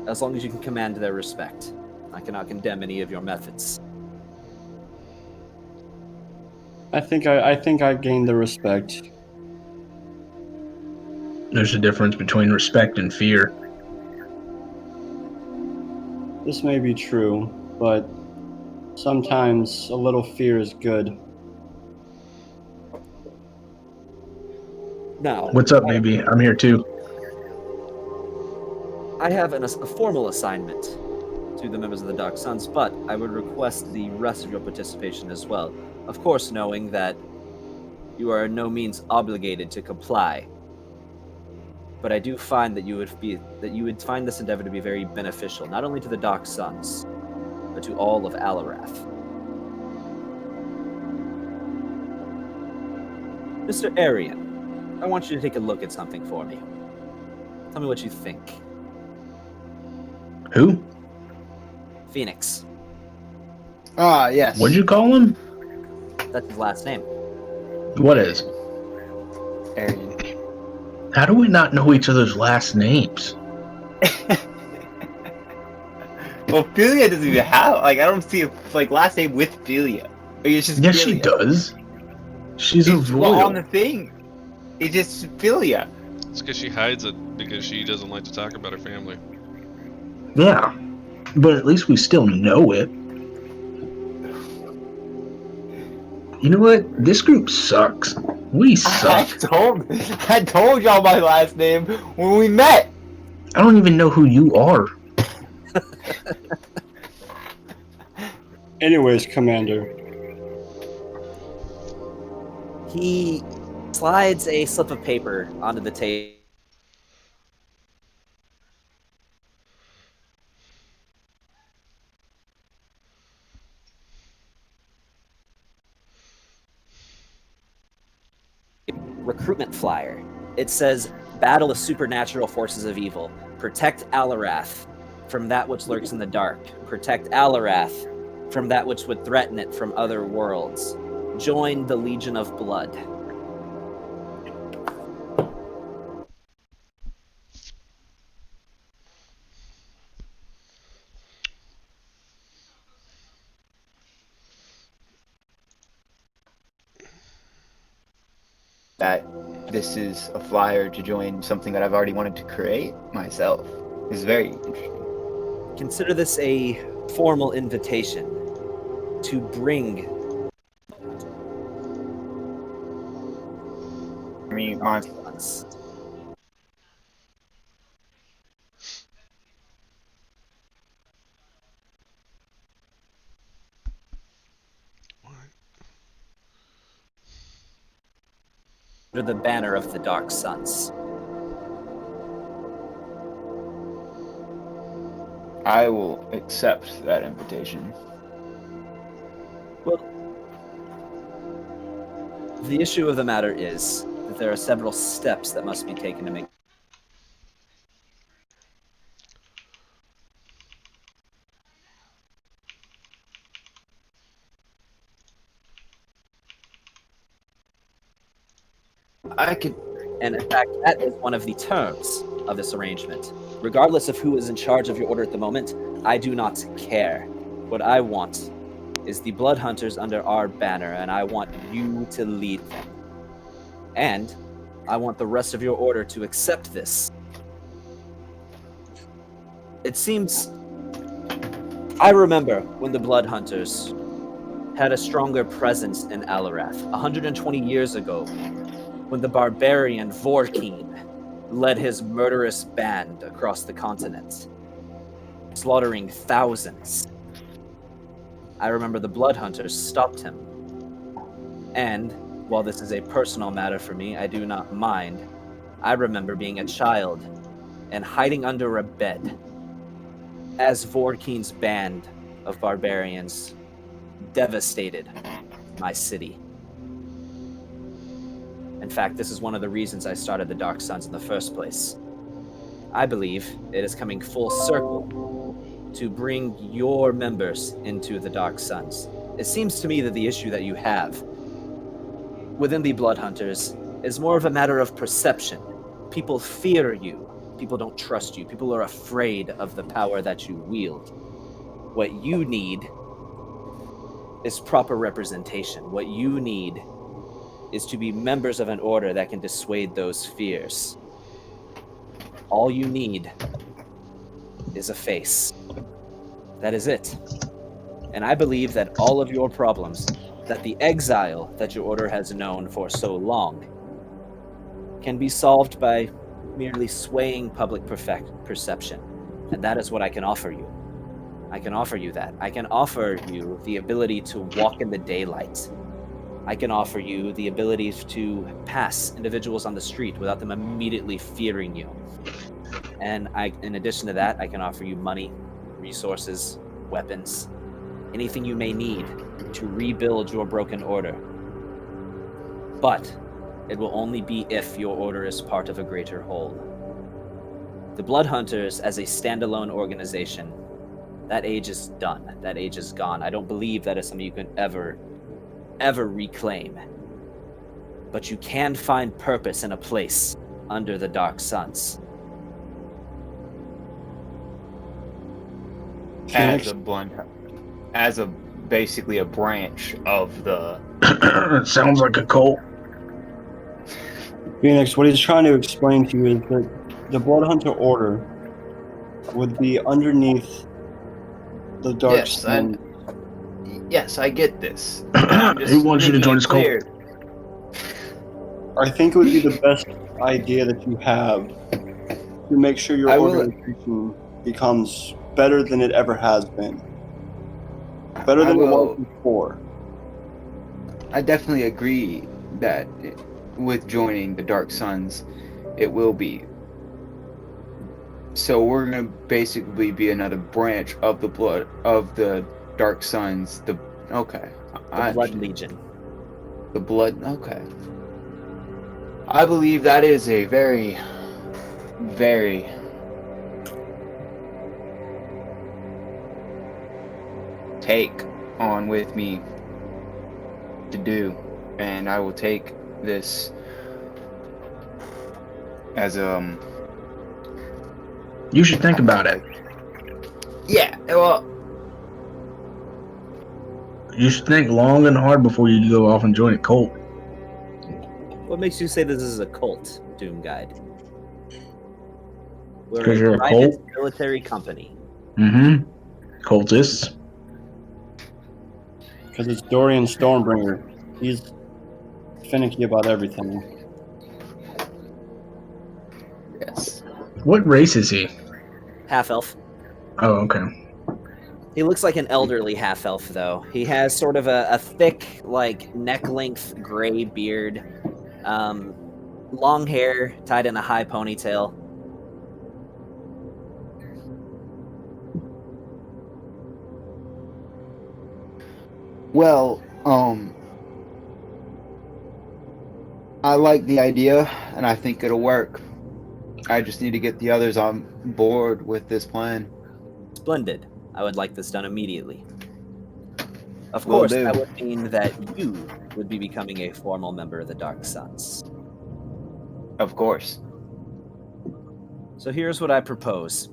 as long as you can command their respect, I cannot condemn any of your methods. I think I gained the respect. There's a difference between respect and fear. This may be true, but sometimes a little fear is good. Now, What's up, baby? I'm here too. I have a formal assignment to the members of the Dark Sons, but I would request the rest of your participation as well. Of course, knowing that you are in no means obligated to comply. But I do find that you would find this endeavor to be very beneficial, not only to the Dark Sons, but to all of Alarath. Mr. Arian, I want you to take a look at something for me. Tell me what you think. Who? Phoenix. Ah, yes. What'd you call him? That's his last name. What is? Arian. How do we not know each other's last names? Well, Philia doesn't even have, like, I don't see a, like, last name with Philia. It's just Yes, Philia. she does. She's a It's royal. on the thing. It's just Philia. It's because she hides it because she doesn't like to talk about her family. Yeah, but at least we still know it. You know what? This group sucks. We I suck. told y'all my last name when we met. I don't even know who you are. Anyways, Commander. He slides a slip of paper onto the table. Recruitment flyer. It says, battle the supernatural forces of evil. Protect Alarath from that which lurks in the dark. Protect Alarath from that which would threaten it from other worlds. Join the Legion of Blood. That this is a flyer to join something that I've already wanted to create myself is very interesting. Consider this a formal invitation to bring I mean, on us. Under the banner of the Dark Suns. I will accept that invitation. Well, the issue of the matter is that there are several steps that must be taken to make. I could. And in fact, that is one of the terms of this arrangement. Regardless of who is in charge of your order at the moment, I do not care. What I want is the Blood Hunters under our banner, and I want you to lead them. And I want the rest of your order to accept this. It seems... I remember when the Blood Hunters had a stronger presence in Alarath 120 years ago, when the barbarian Vorkeen led his murderous band across the continent, slaughtering thousands. I remember the Blood Hunters stopped him. And, while this is a personal matter for me, I do not mind. I remember being a child and hiding under a bed as Vorkeen's band of barbarians devastated my city. In fact, this is one of the reasons I started the Dark Suns in the first place. I believe it is coming full circle to bring your members into the Dark Suns. It seems to me that the issue that you have within the Blood Hunters is more of a matter of perception. People fear you. People don't trust you. People are afraid of the power that you wield. What you need is proper representation. What you need is to be members of an order that can dissuade those fears. All you need is a face. That is it. And I believe that all of your problems, that the exile that your order has known for so long, can be solved by merely swaying public perception. And that is what I can offer you. I can offer you that. I can offer you the ability to walk in the daylight. I can offer you the ability to pass individuals on the street without them immediately fearing you. And in addition to that, I can offer you money, resources, weapons, anything you may need to rebuild your broken order. But It will only be if your order is part of a greater whole. The Blood Hunters, as a standalone organization, that age is done. That age is gone. I don't believe that is something you can ever reclaim. But you can find purpose in a place under the Dark Suns. As basically a branch of the... Sounds like a cult. Phoenix, what he's trying to explain to you is that the Blood Hunter Order would be underneath the Dark Sun. Yes, I get this. He wants you to join his cult. I think it would be the best idea that you have to make sure your organization becomes better than it ever has been. Better than it was before. I definitely agree that with joining the Dark Suns, it will be. So we're going to basically be another branch of the Dark Suns. The Blood Legion. The Blood, okay. I believe that is a very, very take on with me to do, and I will take this as You should think about it. Yeah, well, you should think long and hard before you go off and join a cult. What makes you say this is a cult, Doom Guide? Because you're a cult? Military company. Mm-hmm. Cultists. Because it's Dorian Stormbringer. He's finicky about everything. Yes. What race is he? Half-elf. Oh, okay. He looks like an elderly half-elf, though. He has sort of a thick, like, neck-length gray beard. Long hair tied in a high ponytail. Well, I like the idea, and I think it'll work. I just need to get the others on board with this plan. Splendid. I would like this done immediately. Of course, that would mean that you would be becoming a formal member of the Dark Suns. Of course. So here's what I propose.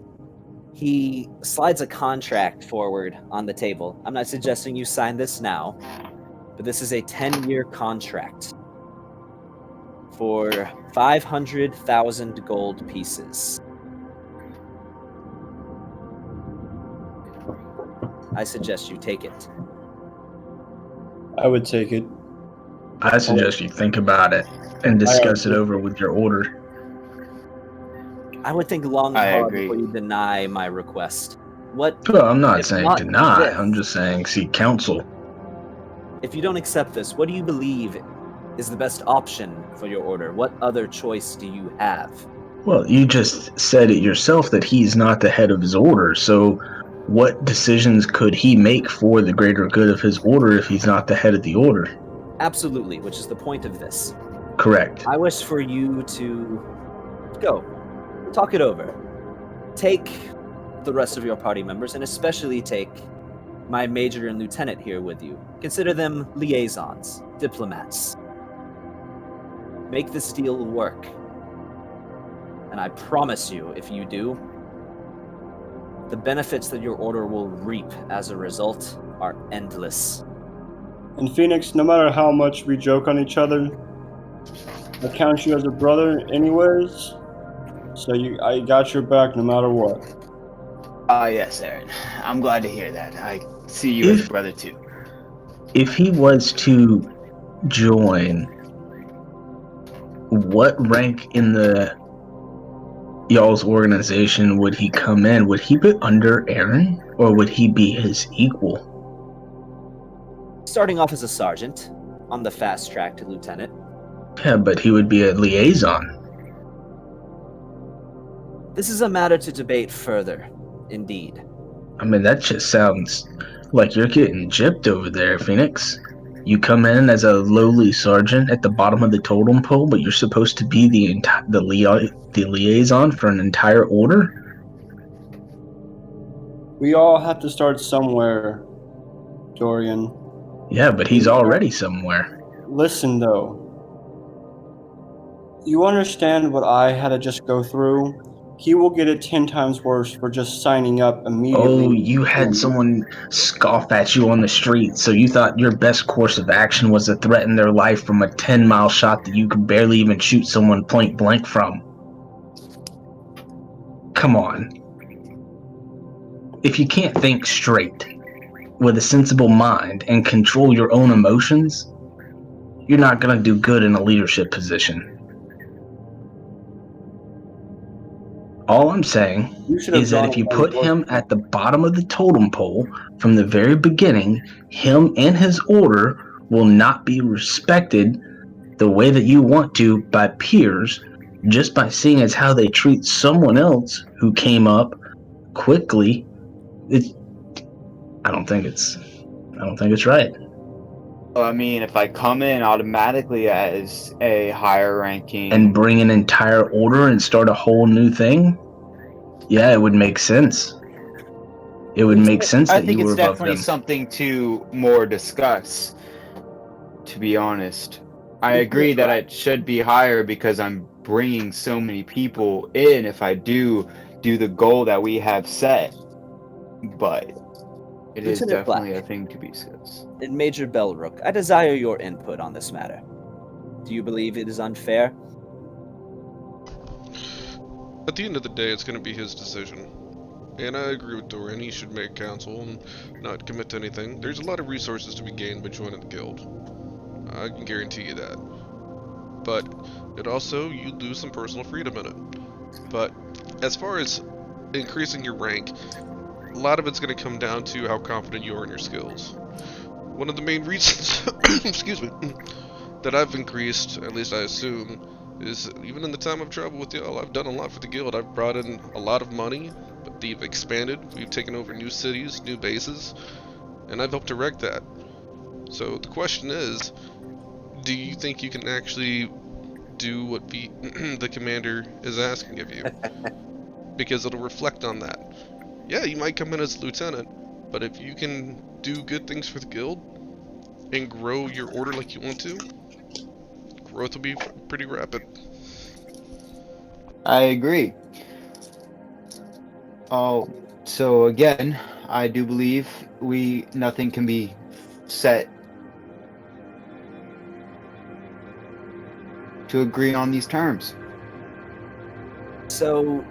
He slides a contract forward on the table. I'm not suggesting you sign this now, but this is a 10-year contract for 500,000 gold pieces. I suggest you take it. I would take it. I suggest you think about it and discuss it over with your order. I would think long and hard before you deny my request. Well, I'm not saying deny. I'm just saying seek counsel. If you don't accept this, what do you believe is the best option for your order? What other choice do you have? Well, you just said it yourself that he's not the head of his order, so what decisions could he make for the greater good of his order if he's not the head of the order? Absolutely, which is the point of this. Correct. I wish for you to go. Talk it over. Take the rest of your party members, and especially take my major and lieutenant here with you. Consider them liaisons, diplomats. Make this deal work. And I promise you, if you do, the benefits that your order will reap as a result are endless. And Phoenix, no matter how much we joke on each other, I count you as a brother anyways. So I got your back no matter what. Yes, Aaron. I'm glad to hear that. I see you as a brother too. If he was to join, what rank in the y'all's organization would he come in? Would he be under Aaron, or would he be his equal? Starting off as a sergeant, on the fast track to lieutenant. Yeah, but he would be a liaison. This is a matter to debate further, indeed. I mean, that just sounds like you're getting gypped over there, Phoenix. You come in as a lowly sergeant at the bottom of the totem pole, but you're supposed to be the liaison for an entire order? We all have to start somewhere, Dorian. Yeah, but he's already somewhere. Listen, though. You understand what I had to just go through? He will get it 10 times worse for just signing up immediately. Oh, you had someone scoff at you on the street, so you thought your best course of action was to threaten their life from a 10-mile shot that you could barely even shoot someone point blank from. Come on. If you can't think straight with a sensible mind and control your own emotions, you're not going to do good in a leadership position. All I'm saying is that if you put him at the bottom of the totem pole from the very beginning, him and his order will not be respected the way that you want to by peers just by seeing as how they treat someone else who came up quickly. I don't think it's right. Well, I mean, if I come in automatically as a higher ranking and bring an entire order and start a whole new thing, yeah, it would make sense. It would make sense that you were above them. I think it's definitely something to more discuss, to be honest. I agree that it should be higher because I'm bringing so many people in if I do the goal that we have set. But it is definitely a thing to be discussed. And Major Belrook, I desire your input on this matter. Do you believe it is unfair? At the end of the day, it's going to be his decision. And I agree with Dorian, he should make counsel and not commit to anything. There's a lot of resources to be gained by joining the guild. I can guarantee you that. But it also, you lose some personal freedom in it. But as far as increasing your rank, a lot of it's going to come down to how confident you are in your skills. One of the main reasons, excuse me, that I've increased, at least I assume, is even in the time of trouble with y'all, I've done a lot for the guild. I've brought in a lot of money, but we've expanded, we've taken over new cities, new bases, and I've helped direct that. So the question is, do you think you can actually do what the commander is asking of you? Because it'll reflect on that. Yeah, you might come in as lieutenant, but if you can do good things for the guild and grow your order like you want to, growth will be pretty rapid. I agree. Oh, so again, I do believe nothing can be set to agree on these terms. So,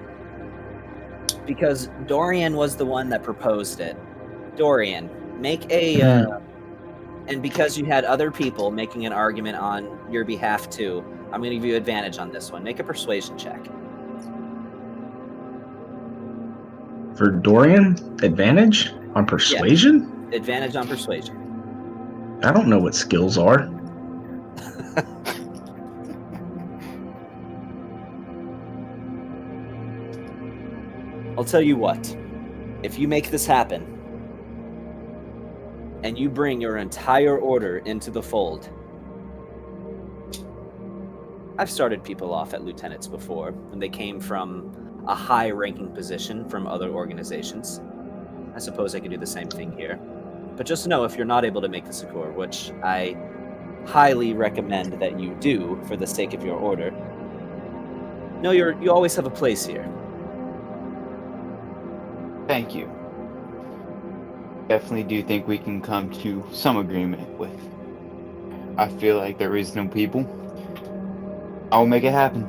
because Dorian was the one that proposed it, Dorian, make a, and because you had other people making an argument on your behalf too, I'm going to give you advantage on this one. Make a persuasion check. For Dorian, advantage on persuasion? Yeah. Advantage on persuasion. I don't know what skills are. I'll tell you what. If you make this happen, and you bring your entire order into the fold, I've started people off at lieutenants before when they came from a high-ranking position from other organizations. I suppose I could do the same thing here. But just know if you're not able to make the Sakura, which I highly recommend that you do for the sake of your order, know you always have a place here. Thank you. Definitely do think we can come to some agreement with. I feel like they're reasonable people. I'll make it happen.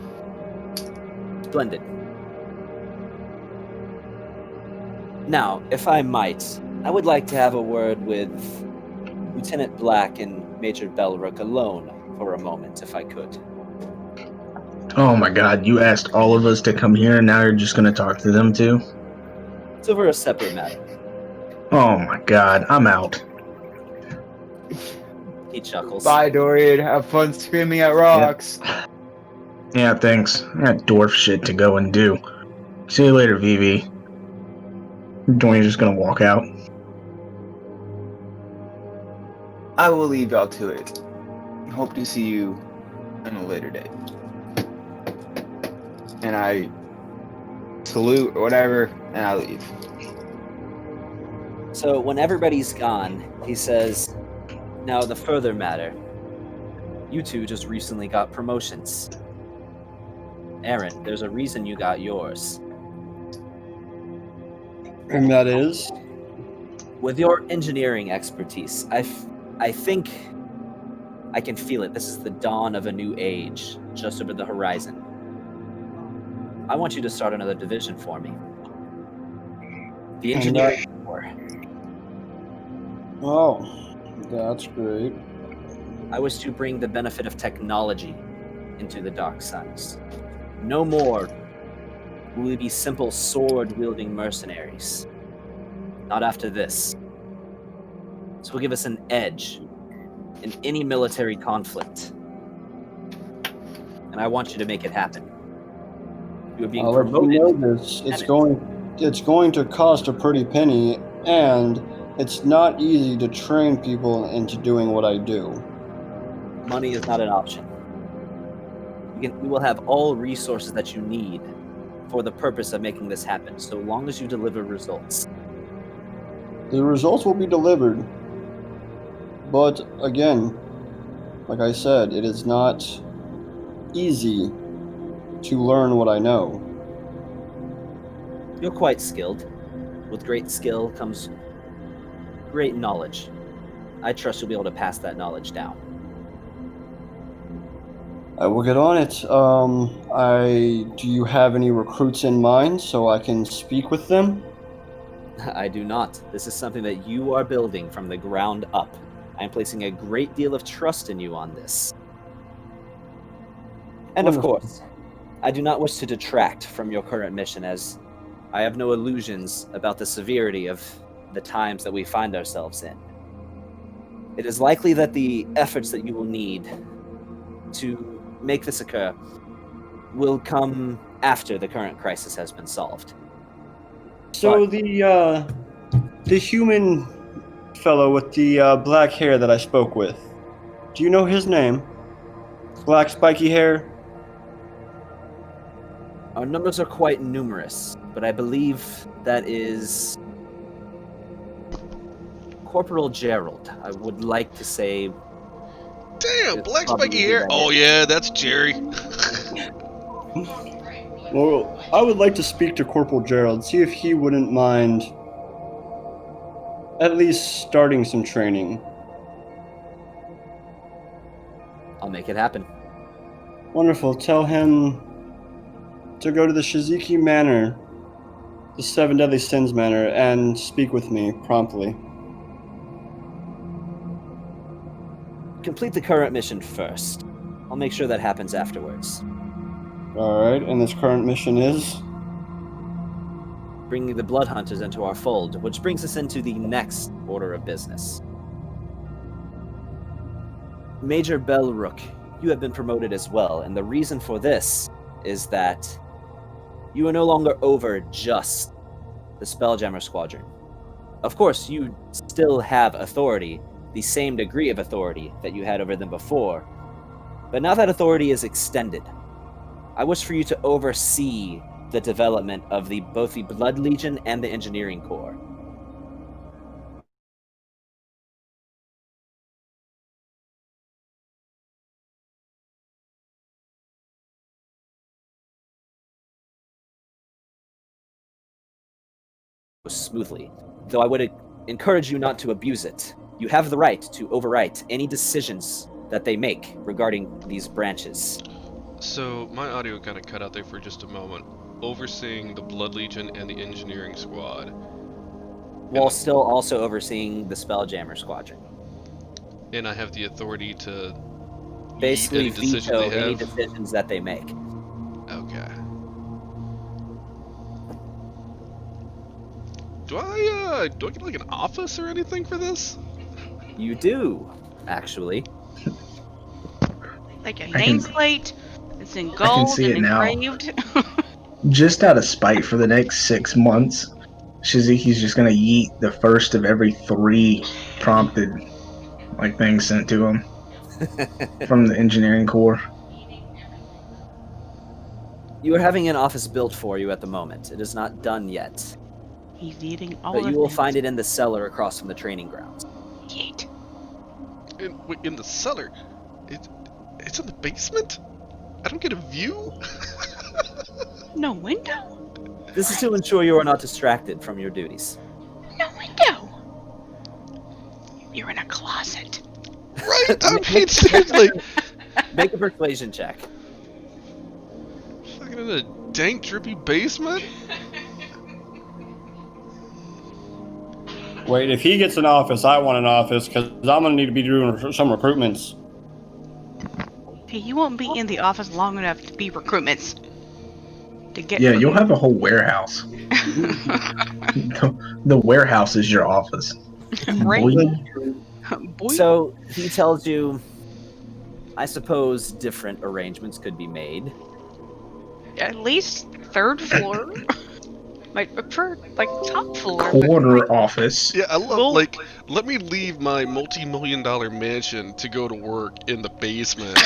Splendid. Now, if I might, I would like to have a word with Lieutenant Black and Major Belrook alone for a moment, if I could. Oh my god, you asked all of us to come here and now you're just going to talk to them too? It's over a separate matter. Oh my god, I'm out. He chuckles. Bye, Dorian. Have fun screaming at rocks. Yeah, thanks. I got dwarf shit to go and do. See you later, Vivi. Dorian's just gonna walk out. I will leave y'all to it. Hope to see you on a later date. And I salute or whatever, and I leave. So when everybody's gone, he says, now the further matter. You two just recently got promotions. Aaron, there's a reason you got yours. And that is? With your engineering expertise, I think I can feel it. This is the dawn of a new age just over the horizon. I want you to start another division for me. The engineering corps. Oh, that's great. I wish to bring the benefit of technology into the Dark Suns. No more will we be simple sword-wielding mercenaries. Not after this. This will give us an edge in any military conflict. And I want you to make it happen. You are being promoted. You know this. It's going to cost a pretty penny, and it's not easy to train people into doing what I do. Money is not an option. We will have all resources that you need for the purpose of making this happen, so long as you deliver results. The results will be delivered. But again, like I said, it is not easy to learn what I know. You're quite skilled. With great skill comes great knowledge. I trust you'll be able to pass that knowledge down. I will get on it. Do you have any recruits in mind so I can speak with them? I do not. This is something that you are building from the ground up. I am placing a great deal of trust in you on this. And Wonderful. of course, I do not wish to detract from your current mission, as I have no illusions about the severity of the times that we find ourselves in. It is likely that the efforts that you will need to make this occur will come after the current crisis has been solved. So the human fellow with the black hair that I spoke with, do you know his name? Black spiky hair? Our numbers are quite numerous, but I believe that is Corporal Gerald. I would like to say... Damn, black spiky hair. Oh yeah, that's Jerry. Well, I would like to speak to Corporal Gerald, see if he wouldn't mind at least starting some training. I'll make it happen. Wonderful. Tell him to go to the Shiziki Manor, the Seven Deadly Sins Manor, and speak with me promptly. Complete the current mission first. I'll make sure that happens afterwards. Alright, and this current mission is? Bringing the Blood Hunters into our fold, which brings us into the next order of business. Major Belrook, you have been promoted as well, and the reason for this is that you are no longer over just the Spelljammer Squadron. Of course, you still have authority, the same degree of authority that you had over them before, but now that authority is extended, I wish for you to oversee the development of both the Blood Legion and the Engineering Corps. Smoothly, though I would encourage you not to abuse it. You have the right to overwrite any decisions that they make regarding these branches. So my audio kind of cut out there for just a moment. Overseeing the Blood Legion and the Engineering Squad, while still also overseeing the Spelljammer Squadron. And I have the authority to basically veto any decisions that they make. Okay. Do I get like an office or anything for this? You do, actually. Like a nameplate. It's in gold and engraved. Just out of spite, for the next 6 months, Shizuki's just gonna yeet the first of every 3 prompted like things sent to him from the engineering corps. You are having an office built for you at the moment. It is not done yet, He's eating all but the you will things. find it in the cellar across from the training grounds. Yeet. In the cellar? It's in the basement? I don't get a view? No window? This is to ensure you are not distracted from your duties. No window. You're in a closet. Right? I mean, seriously. Make a persuasion check. Fucking in a dank, drippy basement? Wait, if he gets an office, I want an office because I'm gonna need to be doing some recruitments. Hey, you won't be in the office long enough to be recruitments. To get Yeah, you'll have a whole warehouse. The warehouse is your office. right. Boy. Boy. So he tells you, I suppose different arrangements could be made. At least third floor. Might prefer like top floor. Quarter office. Yeah, I love, Well- like, let me leave my multi-million-dollar mansion to go to work in the basement.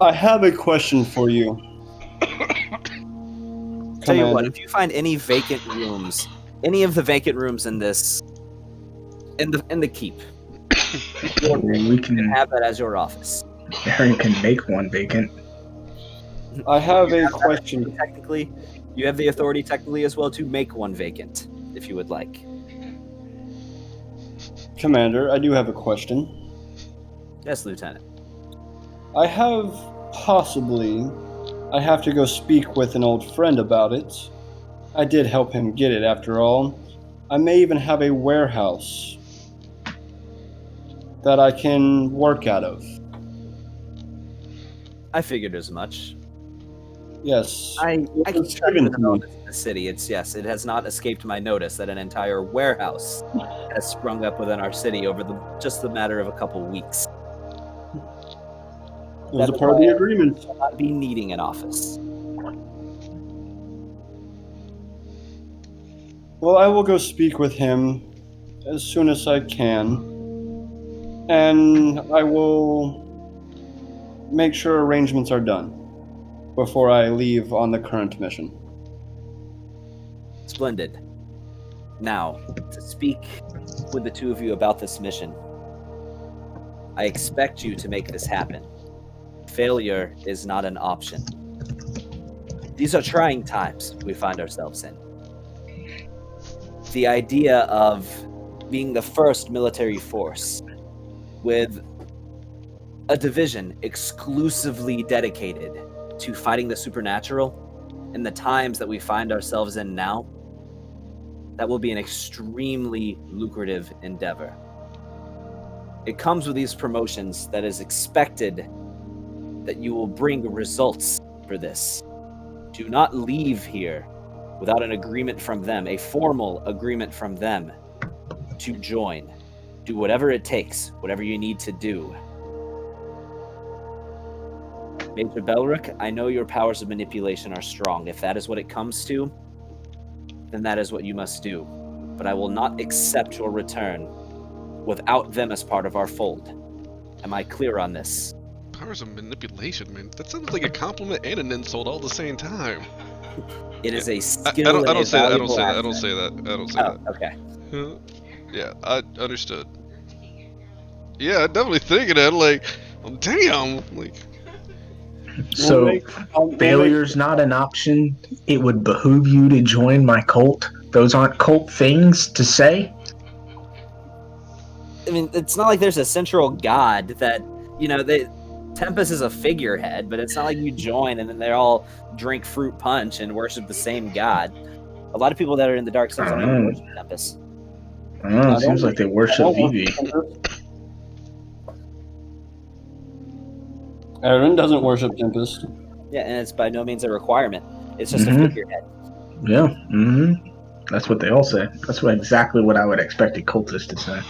I have a question for you. Tell you what, Commander. if you find any vacant rooms, any of the vacant rooms in this, in the keep, We you can can have that as your office. Aaron can make one vacant. I have a You have that question. Technically, you have the authority technically as well to make one vacant, if you would like. Commander, I do have a question. Yes, Lieutenant. I have to go speak with an old friend about it. I did help him get it after all. I may even have a warehouse that I can work out of. I figured as much. Yes. I It keep was track given of the to me. developments in the city. It has not escaped my notice that an entire warehouse has sprung up within our city over just the matter of a couple weeks. It was That a is part of why the I agreement. will not be needing an office. Well, I will go speak with him as soon as I can. And I will make sure arrangements are done before I leave on the current mission. Splendid. Now, to speak with the two of you about this mission, I expect you to make this happen. Failure is not an option. These are trying times we find ourselves in. The idea of being the first military force with a division exclusively dedicated to fighting the supernatural in the times that we find ourselves in now, that will be an extremely lucrative endeavor. It comes with these promotions that is expected that you will bring results for this. Do not leave here without an agreement from them, a formal agreement from them to join. Do whatever it takes, whatever you need to do. Major Belric, I know your powers of manipulation are strong. If that is what it comes to, then that is what you must do. But I will not accept your return without them as part of our fold. Am I clear on this? Powers of manipulation, man. That sounds like a compliment and an insult all at the same time. It is a I skill don't, I and a don't say that. I don't valuable say that. I asset. don't say that. I don't say Oh, that. okay. Huh? Yeah, I understood. Yeah, I definitely thinking that. Like, well, damn. Like, So failure's not an option. It would behoove you to join my cult. Those aren't cult things to say. I mean, it's not like there's a central god that, Tempest is a figurehead, but it's not like you join and then they all drink fruit punch and worship the same god. A lot of people that are in the Dark Souls don't even worship Tempest. I don't know. It seems like they worship Vivi. Aaron doesn't worship Tempest. Yeah, and it's by no means a requirement. It's just a figurehead. Yeah. That's what they all say. That's exactly what I would expect a cultist to say.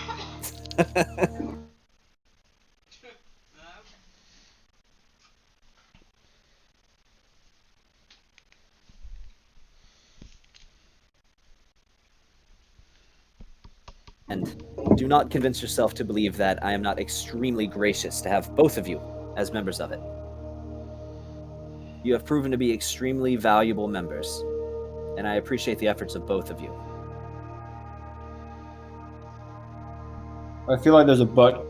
And do not convince yourself to believe that I am not extremely gracious to have both of you as members of it. You have proven to be extremely valuable members, and I appreciate the efforts of both of you. I feel like there's a but.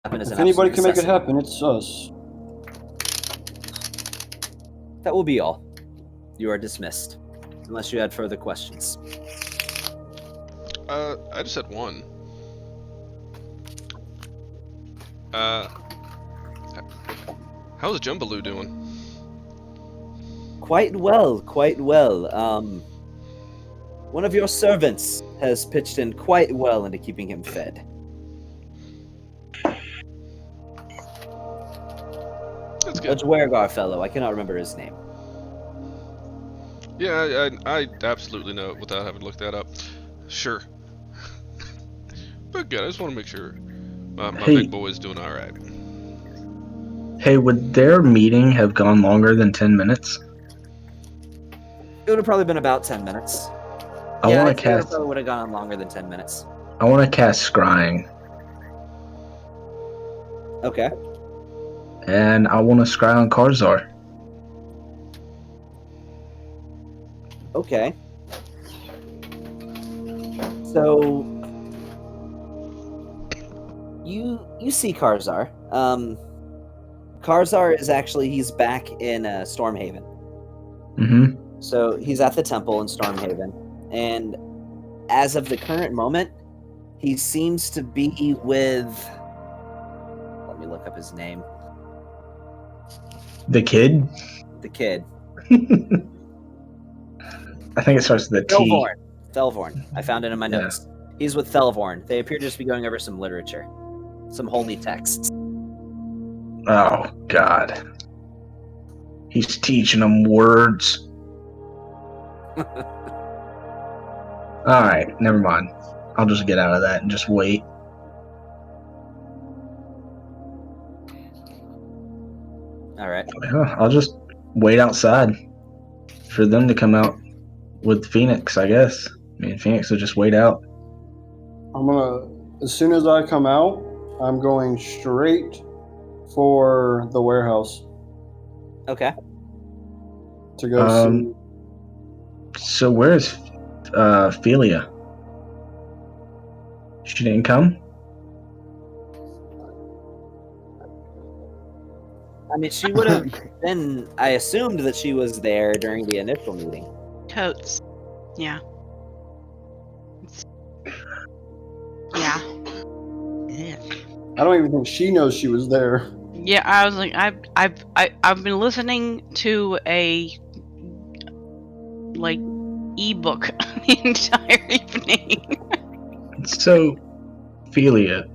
If anybody can make it happen, it's us. That will be all. You are dismissed, unless you had further questions. I just had one. How's Jumbaloo doing? Quite well, quite well. One of your servants has pitched in quite well into keeping him fed. That's A good. Dwergar fellow, I cannot remember his name. Yeah, I absolutely know it without having to look that up. Sure. But good, I just want to make sure my big boy is doing alright. Hey, would their meeting have gone longer than 10 minutes? It would have probably been about 10 minutes. I want It to cast. probably would have gone on longer than 10 minutes. I want to cast Scrying, Okay. and I want to scry on Karzar. Okay. So you see Karzar. Karzar is actually he's back in Stormhaven. Mm-hmm. So he's at the temple in Stormhaven, and as of the current moment, he seems to be with. Let me look up his name. The kid? The kid. I think it starts with a T. Thelvorn. Thelvorn. I found it in my Yeah. notes. He's with Thelvorn. They appear to just be going over some literature, some holy texts. Oh, God. He's teaching them words. Alright, never mind. I'll just get out of that and just wait. Alright. Yeah, I'll just wait outside for them to come out with Phoenix, I guess. I mean, Phoenix will just wait out. As soon as I come out, I'm going straight for the warehouse Okay. to go see. So where's Philia? She didn't come? I mean, she would have been. I assumed that she was there during the initial meeting. Totes. Yeah. Yeah. Yeah. I don't even think she knows she was there. Yeah, I was like, I've been listening to a ebook the entire evening. So, Philia,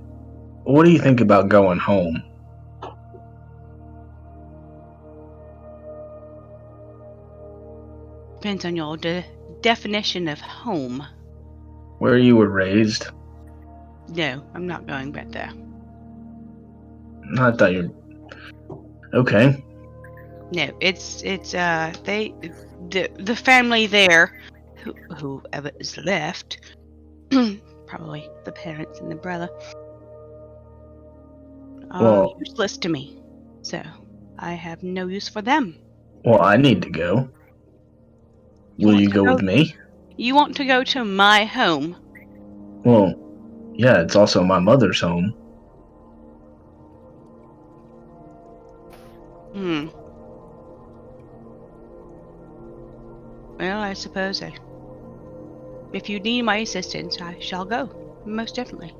what do you think about going home? Depends on your definition of home. Where you were raised? No, I'm not going back there. I thought you were... Okay. No, it's the family there, whoever is left, probably the parents and the brother, are Well- useless to me. So I have no use for them. Well, I need to go. Will want you to go go? with me? You want to go to my home? Well, yeah, it's also my mother's home. Well, I suppose if you need my assistance, I shall go. Most definitely.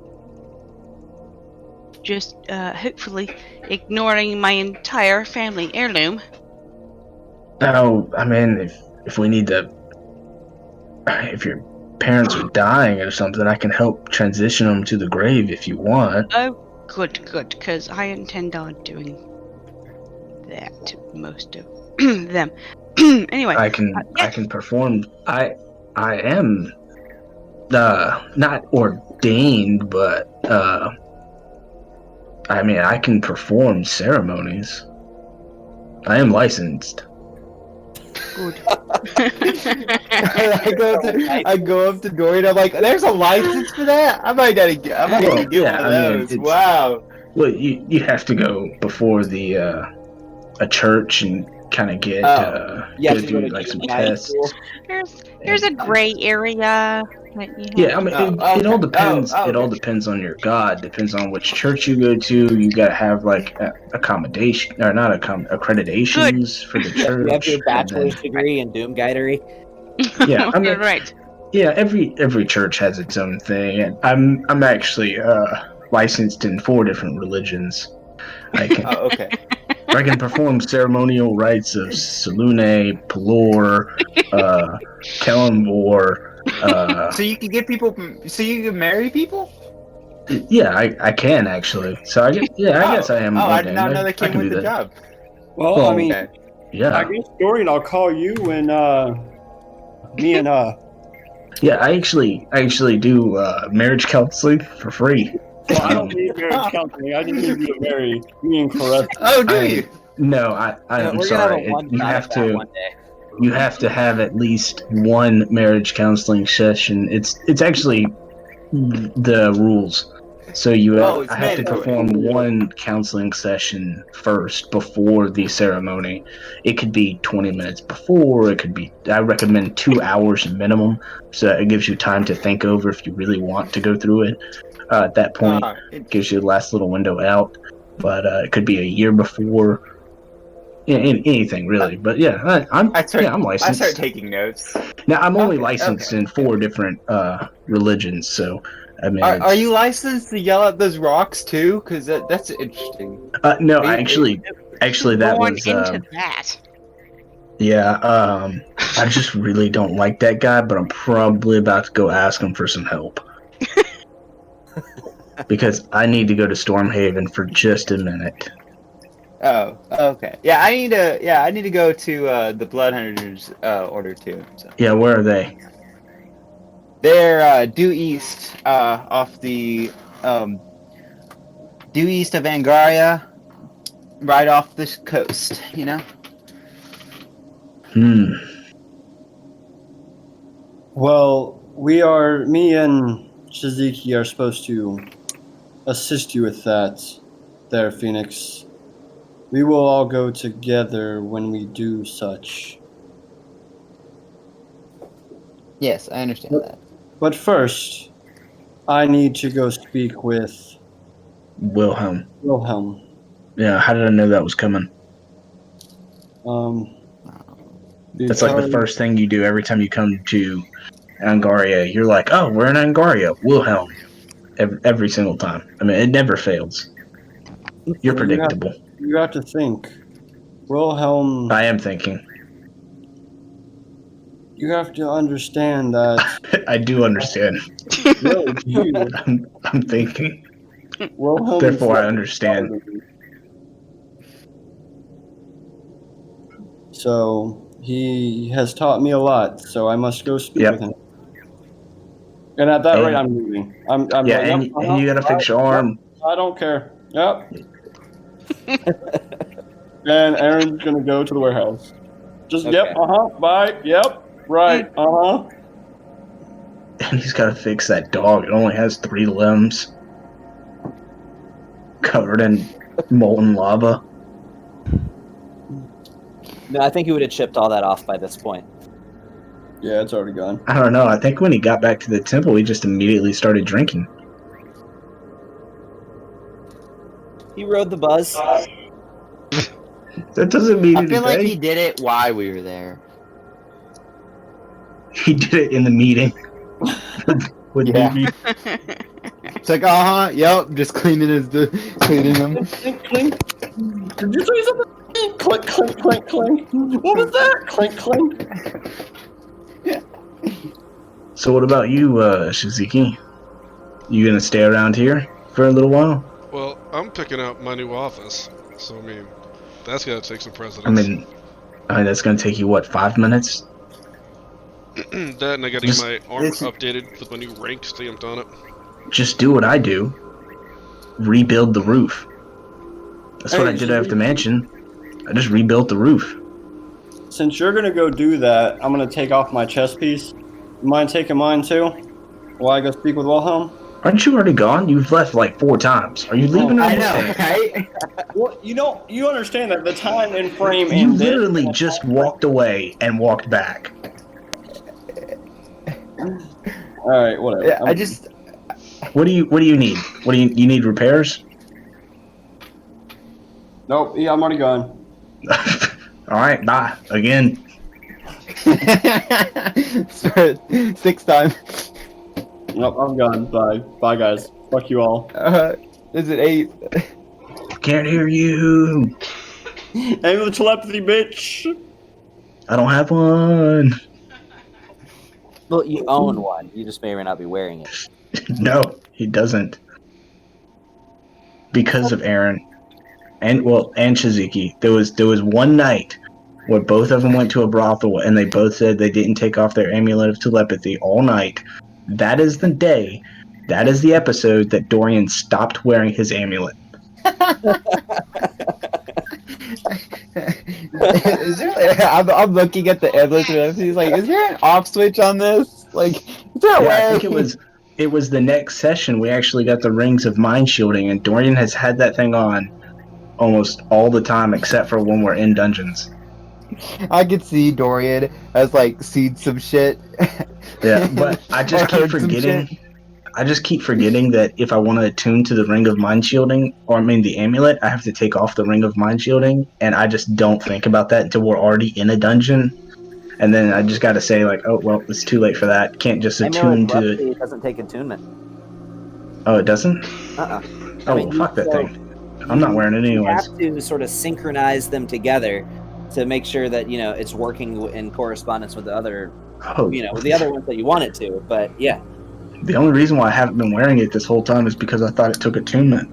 Just hopefully ignoring my entire family heirloom. Oh, I mean, if we need to... If your parents are dying or something, I can help transition them to the grave if you want. Oh, good, because I intend on doing that to most of them. Anyway, I can perform. I am not ordained, but I mean, I can perform ceremonies. I am licensed. Good. I go up to Dory and I'm like, there's a license for that? I might gotta get one of those. Wow. Well, you have to go before the a church and kind of get to do go to like some junior high tests. school. There's a gray area that you have. Yeah, I mean, it all depends. Oh, It all okay. depends on your god. Depends on which church you go to. You gotta have like accommodation or not accreditations for the church. You have your and bachelor's then- degree in Doom Guidery. Yeah, I mean, right. yeah. Every church has its own thing, and I'm actually licensed in 4 different religions. I can Oh, okay. I can perform ceremonial rites of Salune, Pelor, Kellenvor. So you can get people. So you can marry people. Yeah, I can actually. So I guess I am. Oh, I did ordained. not know that I came can with do the that. job. Well, I mean, Okay. Yeah, I guess Dorian, I'll call you when me and yeah. I actually do marriage counseling for free. Well, I don't need marriage counseling. I just need you to marry me and Caressa. Oh, do you? No, I'm We're sorry. gonna have a one You shot have at that to. one day. You have to have at least 1 marriage counseling session. It's actually the rules. So It's I have to mandatory. perform 1 counseling session first before the ceremony. It could be 20 minutes before. It could be. I recommend 2 hours minimum, so it gives you time to think over if you really want to go through it. At that point, it gives you the last little window out. But it could be a year before. Yeah, anything really. But yeah, I'm I licensed. start taking notes. Now I'm only Okay, licensed okay. in 4 different religions, so I mean, Are you licensed to yell at those rocks too? Because that's interesting. no, Are you- actually that Born was into that. yeah. I just really don't like that guy, but I'm probably about to go ask him for some help because I need to go to Stormhaven for just a minute. Oh, okay. Yeah, I need to go to the Blood Hunters order too. So. Yeah, where are they? They're due east, off the due east of Angaria, right off this coast. You know. Well, me and Shiziki are supposed to assist you with that there, Phoenix. We will all go together when we do such. Yes, I understand that. But first, I need to go speak with Wilhelm. Wilhelm. Yeah, how did I know that was coming? That's like the Because- first thing you do every time you come to Angaria. You're like, oh, we're in Angaria. Wilhelm. Every single time. I mean, it never fails. You're predictable. You have to think. Wilhelm, I am thinking. you have to understand that. I do understand. Really, you, I'm thinking. Wilhelm. Therefore, I understand. So he has taught me a lot. So I must go speak with him. And at that rate, I'm leaving. I'm yeah, like, and you gotta fix your arm. I don't care. Yep. And Aaron's gonna go to the warehouse. Just Okay. yep. Bye. Yep. Right. And he's gotta fix that dog. It only has 3 limbs, covered in molten lava. No, I think he would have chipped all that off by this point. Yeah, it's already gone. I don't know. I think when he got back to the temple, he just immediately started drinking. He rode the buzz. That doesn't mean I feel anything. like he did it while we were there. He did it in the meeting. with Yeah. BB. It's like, yep, just cleaning them. Clink, clink. Did you say something? Clink, clink, clink, clink. What was that? Clink, clink. So what about you, Shiziki? You gonna stay around here for a little while? Well, I'm picking out my new office, so I mean, that's gotta take some precedence. I mean, that's gonna take you what, 5 minutes? That, and I gotta get my armor updated with my new rank stamped on it. Just do what I do. Rebuild the roof. That's what I did at the mansion. I just rebuilt the roof. Since you're gonna go do that, I'm gonna take off my chest piece. You mind taking mine too? While I go speak with Wilhelm? Aren't you already gone? You've left like 4 times. Are you leaving? I know, right? Well, you understand that the time and frame You in this. literally just walked away and walked back. All right, whatever. Yeah, I just. What do you need? What do you need repairs? Nope. Yeah, I'm already gone. All right, bye again. 6th time. Nope, I'm gone. Bye. Bye, guys. Fuck you all. Is it 8? Can't hear you. Aim the telepathy, bitch. I don't have one. Well, you own one. You just may or may not be wearing it. No, he doesn't. Because of Aaron. And Shiziki. There was one night where both of them went to a brothel and they both said they didn't take off their amulet of telepathy all night. That is the day, that is the episode that Dorian stopped wearing his amulet. I'm looking at the amulet. He's like, is there an off switch on this? Like, is there a way? I think it was the next session we actually got the rings of mind shielding, and Dorian has had that thing on almost all the time except for when we're in dungeons. I could see Dorian has like seen some shit. Yeah, but I just keep forgetting. I just keep forgetting that if I want to attune to the ring of mind shielding, or I mean the amulet, I have to take off the ring of mind shielding, and I just don't think about that until we're already in a dungeon. And then I just got to say, like, oh, well, it's too late for that. Can't just attune to it. It doesn't take attunement. Oh, it doesn't? Uh-uh. Oh, well, fuck that thing. I'm not wearing it anyways. You have to sort of synchronize them together to make sure that, it's working in correspondence with the other, with the other ones that you want it to. But, yeah. The only reason why I haven't been wearing it this whole time is because I thought it took attunement.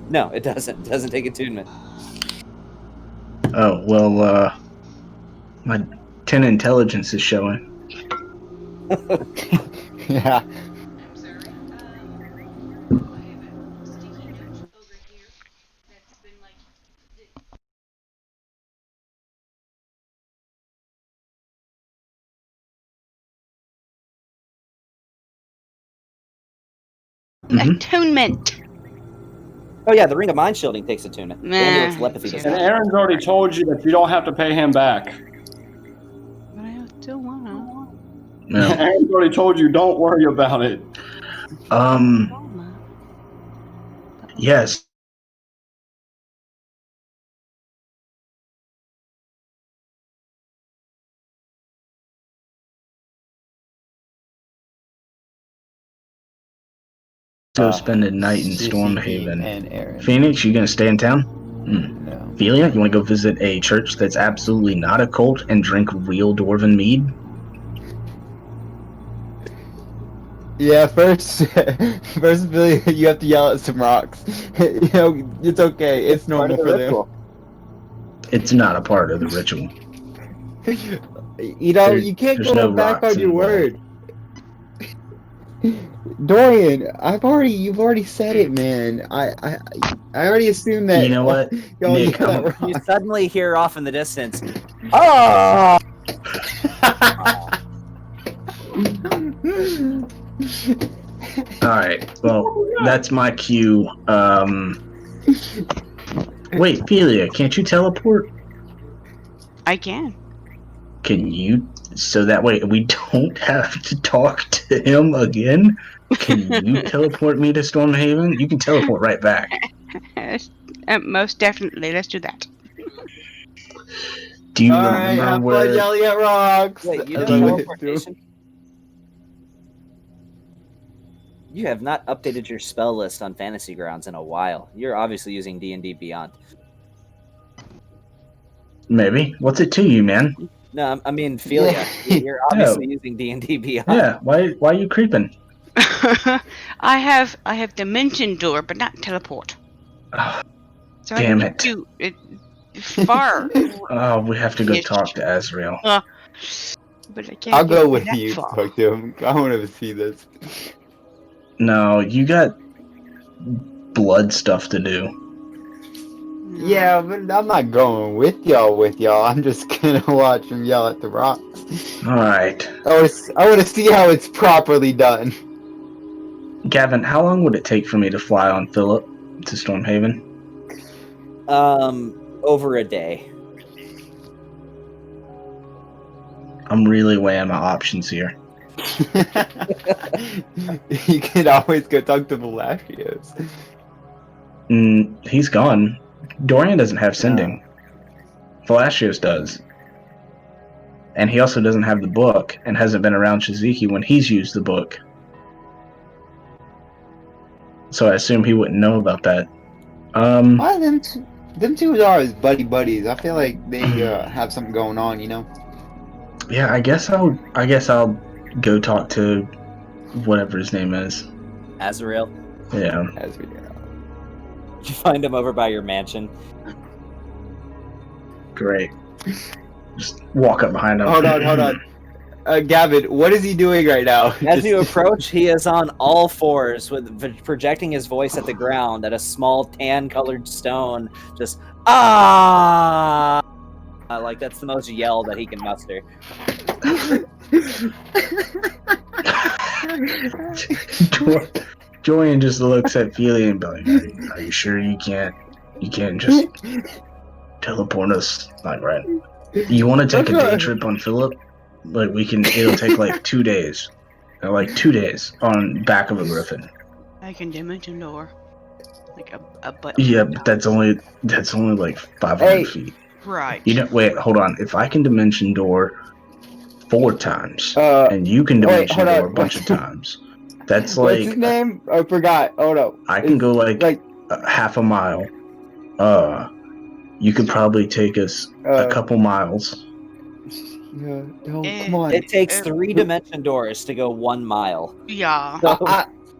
No, it doesn't. It doesn't take attunement. Oh, well, my 10 intelligence is showing. Yeah. Attunement. Oh yeah, the ring of mind shielding takes attunement. The amulet's telepathy does And not. Aaron's already told you that you don't have to pay him back. But I still wanna. No. Aaron's already told you, don't worry about it. Yes. Go spend a night in Stormhaven. And Aaron. Phoenix, you gonna stay in town? No. Ophelia, you wanna go visit a church that's absolutely not a cult and drink real Dwarven mead? Yeah, first, Billy, you have to yell at some rocks. It's okay. It's normal for them. It's not a part of the ritual. You can't go no back rocks on your involved. word. Dorian, you've already said it, man. I already assumed that. You know what, Nick, You suddenly hear off in the distance. Oh! Alright, well, that's my cue. Wait, Ophelia, can't you teleport? I can. Can you? So that way we don't have to talk to him again? Can you teleport me to Stormhaven? You can teleport right back. Most definitely. Let's do that. Do you Alright, remember have where... fun yelling at rocks. Wait, you know Do you- teleportation? You have not updated your spell list on Fantasy Grounds in a while. You're obviously using D&D Beyond. Maybe. What's it to you, man? No, I mean, Philia, you're obviously using D&D Beyond. Yeah, why are you creeping? I have dimension door, but not teleport. Oh, So damn I can do it far. oh, we have to go Yes. talk to Azrael. But I can't I'll get go with that you to far. talk to him. I want to see this. No, you got blood stuff to do. Yeah, but I'm not going with y'all. I'm just gonna watch him yell at the rocks. All right. I want to see how it's properly done. Gavin, how long would it take for me to fly on Philip to Stormhaven? Over a day. I'm really weighing my options here. You can always go talk to Velasquez. He's gone. Dorian doesn't have sending. Velasquez does. And he also doesn't have the book and hasn't been around Shiziki when he's used the book. So I assume he wouldn't know about that. Why them two are his buddies. I feel like they have something going on, you know? Yeah, I guess I'll go talk to whatever his name is. Azrael. Yeah. Did you find him over by your mansion? Great. Just walk up behind him. Hold on. Gavin, what is he doing right now? As you approach, he is on all fours, with projecting his voice at the ground at a small tan-colored stone. Just like that's the most yell that he can muster. Julian just looks at Feely and be like, "Are you sure you can't just teleport us? Like, right? You want to take a day trip on Philip? Like, it'll take like 2 days. Like 2 days on back of a griffin. I can dimension door. Like a butt. Yeah, but that's only like 500 feet. Right. Wait, hold on. If I can dimension door 4 times, and you can dimension door a bunch of times, that's like... What's his name? I forgot. Hold up. I can go like half a mile. You could probably take us a couple miles. Come on. It takes 3 dimension doors to go 1 mile. Yeah.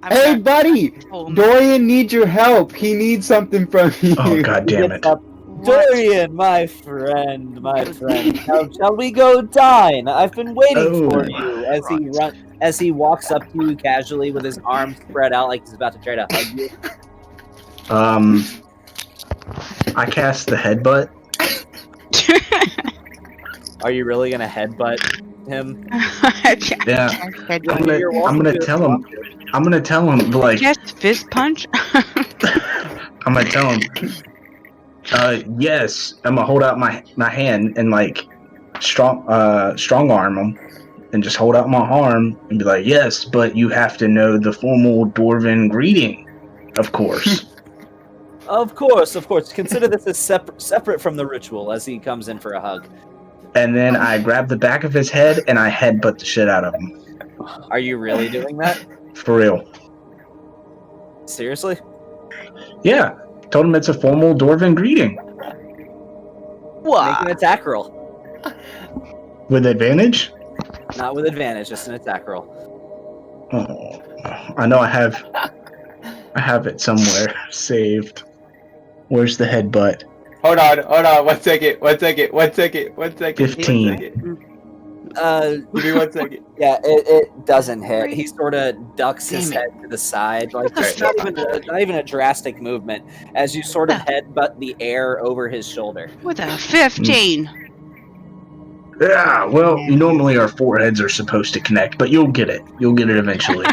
Hey, buddy! Dorian needs your help. He needs something from you. Oh, god damn it. Dorian, my friend. Now, shall we go dine? I've been waiting for you. As he walks up to you casually with his arms spread out like he's about to try to hug you. I cast the headbutt. Are you really gonna headbutt him? Yeah. I'm gonna tell him like. Cast fist punch. I'm gonna tell him. Yes. I'm gonna hold out my hand and like strong arm him, and just hold out my arm and be like, yes, but you have to know the formal Dwarven greeting, of course. Of course. Consider this as separate from the ritual as he comes in for a hug. And then I grab the back of his head and I headbutt the shit out of him. Are you really doing that? For real. Seriously? Yeah. Told him it's a formal Dwarven greeting. What? Make an attack roll. With advantage? Not with advantage, just an attack roll. Oh, I know I have it somewhere saved. Where's the headbutt? Hold on. 1 second. 15. Give me 1 second. Yeah, it doesn't hit. He sort of ducks his head to the side, like just not even a drastic movement, as you sort of headbutt the air over his shoulder. With a 15. Yeah, well, normally our foreheads are supposed to connect, but you'll get it. You'll get it eventually.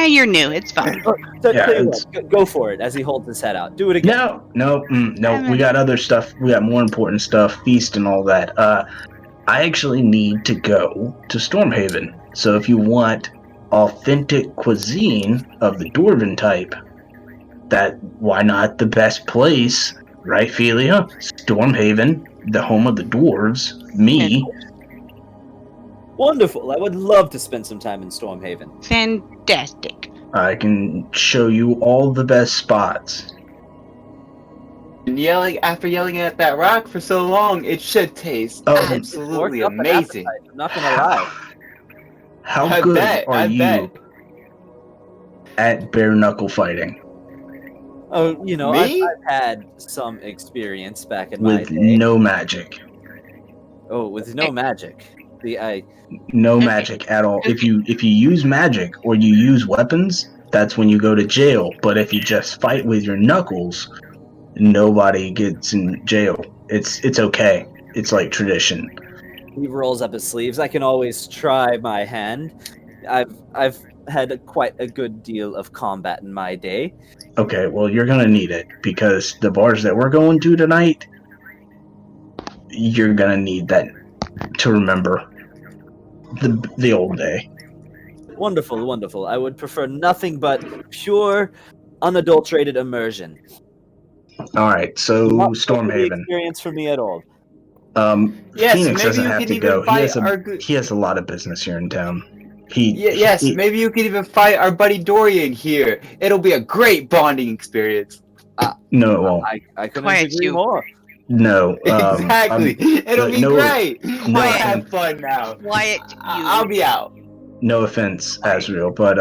You're new. It's fine. Go for it, as he holds his head out. Do it again. No. We got other stuff. We got more important stuff, feast and all that. I actually need to go to Stormhaven. So if you want authentic cuisine of the Dwarven type, why not the best place, right, Felia? Stormhaven, the home of the dwarves, me. Wonderful. I would love to spend some time in Stormhaven. Fantastic. I can show you all the best spots. After yelling at that rock for so long, it should taste absolutely amazing. I'm not gonna lie. How good are you at bare knuckle fighting? Oh, Me? I've had some experience back in my with day. no magic. Oh, with no magic. No magic at all. If you use magic or you use weapons, that's when you go to jail. But if you just fight with your knuckles, nobody gets in jail. It's okay. It's like tradition. He rolls up his sleeves. I can always try my hand. I've had quite a good deal of combat in my day. Okay, well, you're gonna need it because the bars that we're going to tonight, you're gonna need that to remember the old day. Wonderful, wonderful. I would prefer nothing but pure, unadulterated immersion. All right, so Not much of the Stormhaven. experience for me at all. Yes, Phoenix maybe doesn't you have could to even go. fight our He has a lot of business here in town. Yes, maybe you could even fight our buddy Dorian here. It'll be a great bonding experience. No, it won't. I couldn't Quiet agree you. more. No, Exactly. It'll be no- great. no I'll offense. have fun now. Quiet you. I'll be out. No offense, Azrael, but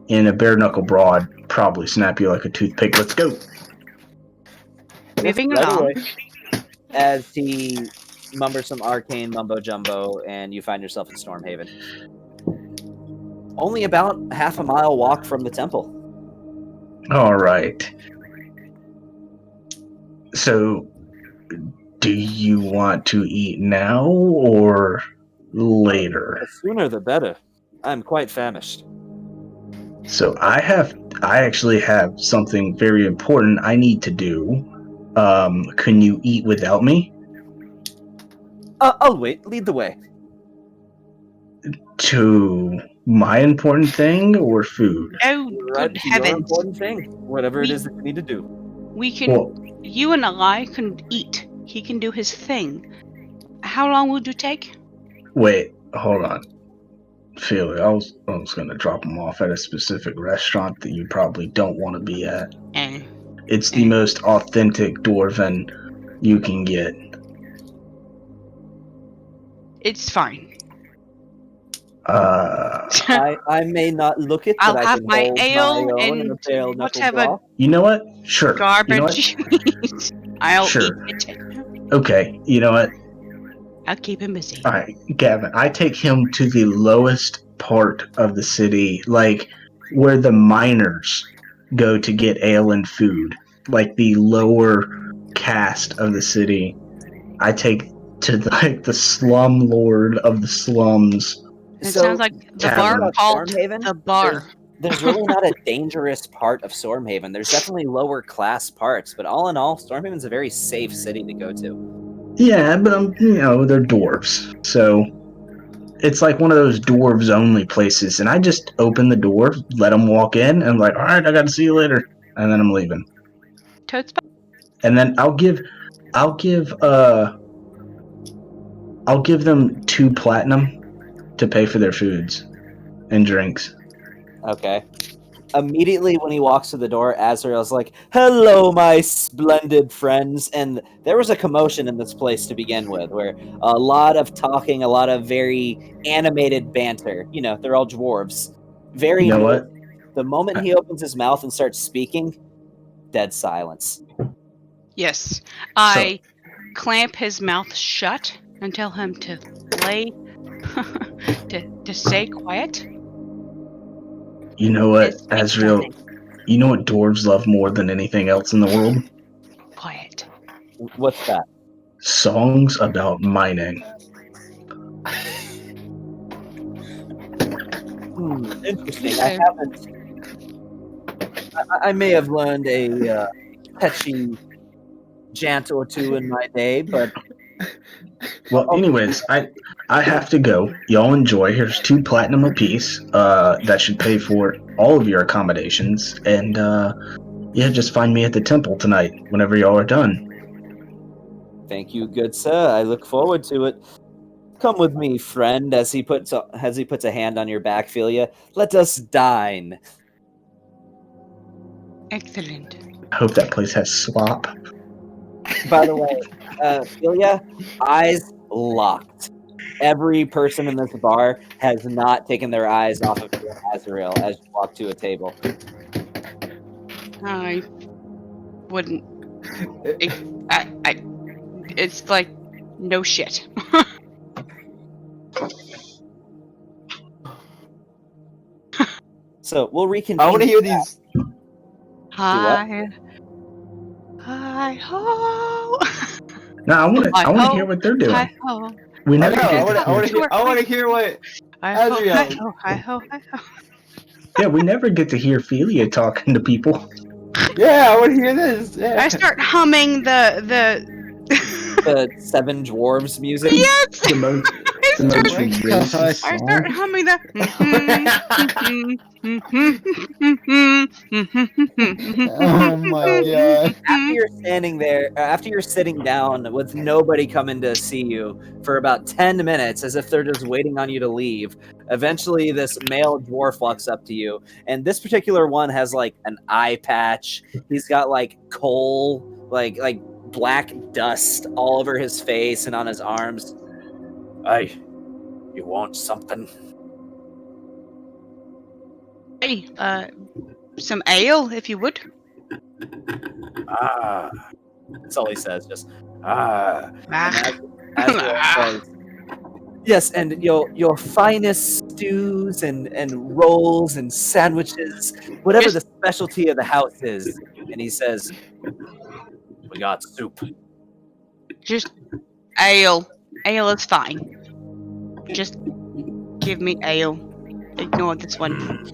in a bare knuckle brawl, probably snap you like a toothpick. Let's go. Moving Right along. away. As he mumbers some arcane mumbo jumbo, and you find yourself in Stormhaven. Only about half a mile walk from the temple. All right. So, do you want to eat now or later? The sooner the better. I'm quite famished. So I actually have something very important I need to do. Can you eat without me? I'll wait. Lead the way. To my important thing or food? Oh, Right good to your heavens. important thing. Whatever it is that you need to do. We can. Well, You and I can eat. He can do his thing. How long would you take? wait, hold on. Philly, I was going to drop him off at a specific restaurant that you probably don't want to be at. It's the most authentic dwarven you can get. It's fine. I may not look it, but I'll I have can my hold ale my own and in a pale knuckle whatever brawl. You know what? Sure. garbage You know you eat. I'll Sure. eat it. Okay, you know what? I'll keep him busy. All right, Gavin, I take him to the lowest part of the city, like where the miners go to get ale and food, like the lower caste of the city. I take to the slum lord of the slums. It sounds like the Tavern. bar called Stormhaven? the bar. There's really not a dangerous part of Stormhaven. There's definitely lower class parts, but all in all, Stormhaven's a very safe city to go to. Yeah, but they're dwarves, so it's like one of those dwarves only places. And I just open the door, let them walk in, and I'm like, all right, I got to see you later, and then I'm leaving. Totes. And then I'll give them 2 platinum to pay for their foods and drinks. Okay. Immediately when he walks through the door, Azrael's like, "Hello, my splendid friends." And there was a commotion in this place to begin with, where a lot of talking, a lot of very animated banter. You know, they're all dwarves. Very. You know what? The moment he opens his mouth and starts speaking, dead silence. Yes. I clamp his mouth shut and tell him to lay to stay quiet. You know what, It's Azrael? nothing. You know what dwarves love more than anything else in the world? Quiet. What's that? Songs about mining. Interesting. I haven't. I may have learned a catchy jant or two in my day, but Well, anyways, I have to go. Y'all enjoy. Here's 2 platinum apiece. That should pay for all of your accommodations. And yeah, just find me at the temple tonight whenever y'all are done. thank you, good sir. I look forward to it. Come with me, friend. As he puts a hand on your back, Philia. Let us dine. Excellent. I hope that place has slop. By the way, Philia, eyes locked. Every person in this bar has not taken their eyes off of you, Azrael, as you walk to a table. I wouldn't. It's like no shit. So we'll reconvene. I want to hear these. Hi. Hi ho. No, I want to hear what they're doing. Hi ho. We I never know. get I want to hear what. Hi ho. Hi Azriel. ho. Hi ho. Hi ho. Yeah, we never get to hear Ophelia talking to people. Yeah, I want to hear this. Yeah. I start humming the The Seven Dwarves music. yes. The most I start racist I start song. humming the. Oh my god. After you're standing there, after you're sitting down with nobody coming to see you for about 10 minutes, as if they're just waiting on you to leave, eventually this male dwarf walks up to you, and this particular one has like an eye patch. He's got like coal, like black dust all over his face and on his arms. Hey, you want something? Hey, some ale, if you would. Ah, that's all he says. Just ah. Ah. As says, yes, and your finest stews and rolls and sandwiches, whatever the specialty of the house is. And he says, we got soup. Just ale. Ale is fine. Just give me ale. Ignore this one.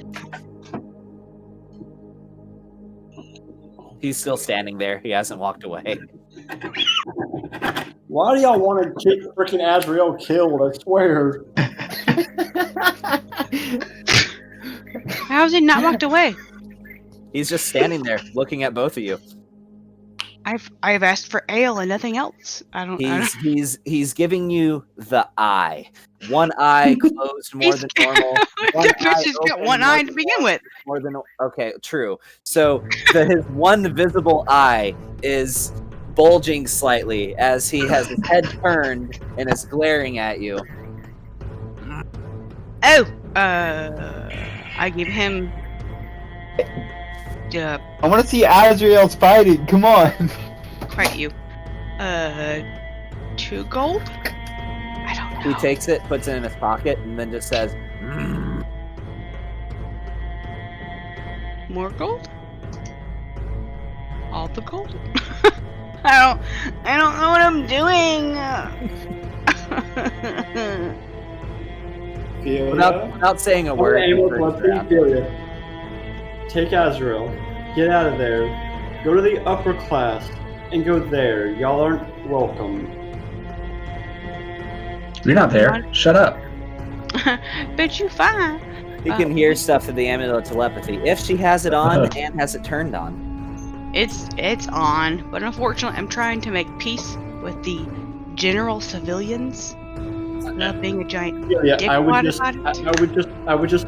He's still standing there. He hasn't walked away. Why do y'all want to get freaking Azrael killed? I swear. How has he not walked away? He's just standing there looking at both of you. I've asked for ale and nothing else. I don't. He's giving you the eye. One eye closed more than normal. She's got one eye to begin with. More than okay, true. So his one visible eye is bulging slightly as he has his head turned and is glaring at you. Oh, I give him. I want to see Azrael's fighting. Come on. Quite you. 2 gold? I don't know. He takes it, puts it in his pocket, and then just says, More gold? All the gold? I don't know what I'm doing. without saying a word. Take Azrael, get out of there, go to the upper class, and go there. Y'all aren't welcome. You're not there. Shut up. Bet you fine. You can hear stuff through the amulet of telepathy if she has it on and has it turned on. It's on, but unfortunately, I'm trying to make peace with the general civilians. Not being a giant dick I would just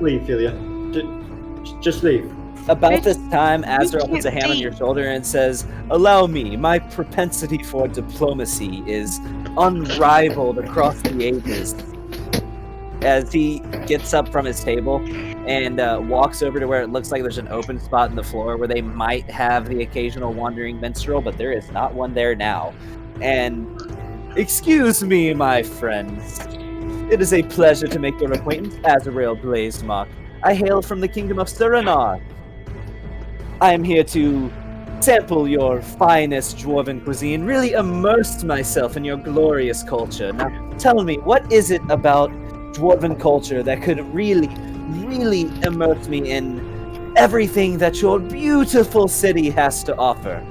leave, Philia. Just leave. About this time, Azrael puts a hand on your shoulder and says, allow me, my propensity for diplomacy is unrivaled across the ages. As he gets up from his table and walks over to where it looks like there's an open spot in the floor where they might have the occasional wandering minstrel, but there is not one there now. And, excuse me, my friends. It is a pleasure to make your acquaintance, Azrael Blazemock. I hail from the kingdom of Surenar. I am here to sample your finest dwarven cuisine, really immerse myself in your glorious culture. Now, tell me, what is it about dwarven culture that could really, really immerse me in everything that your beautiful city has to offer?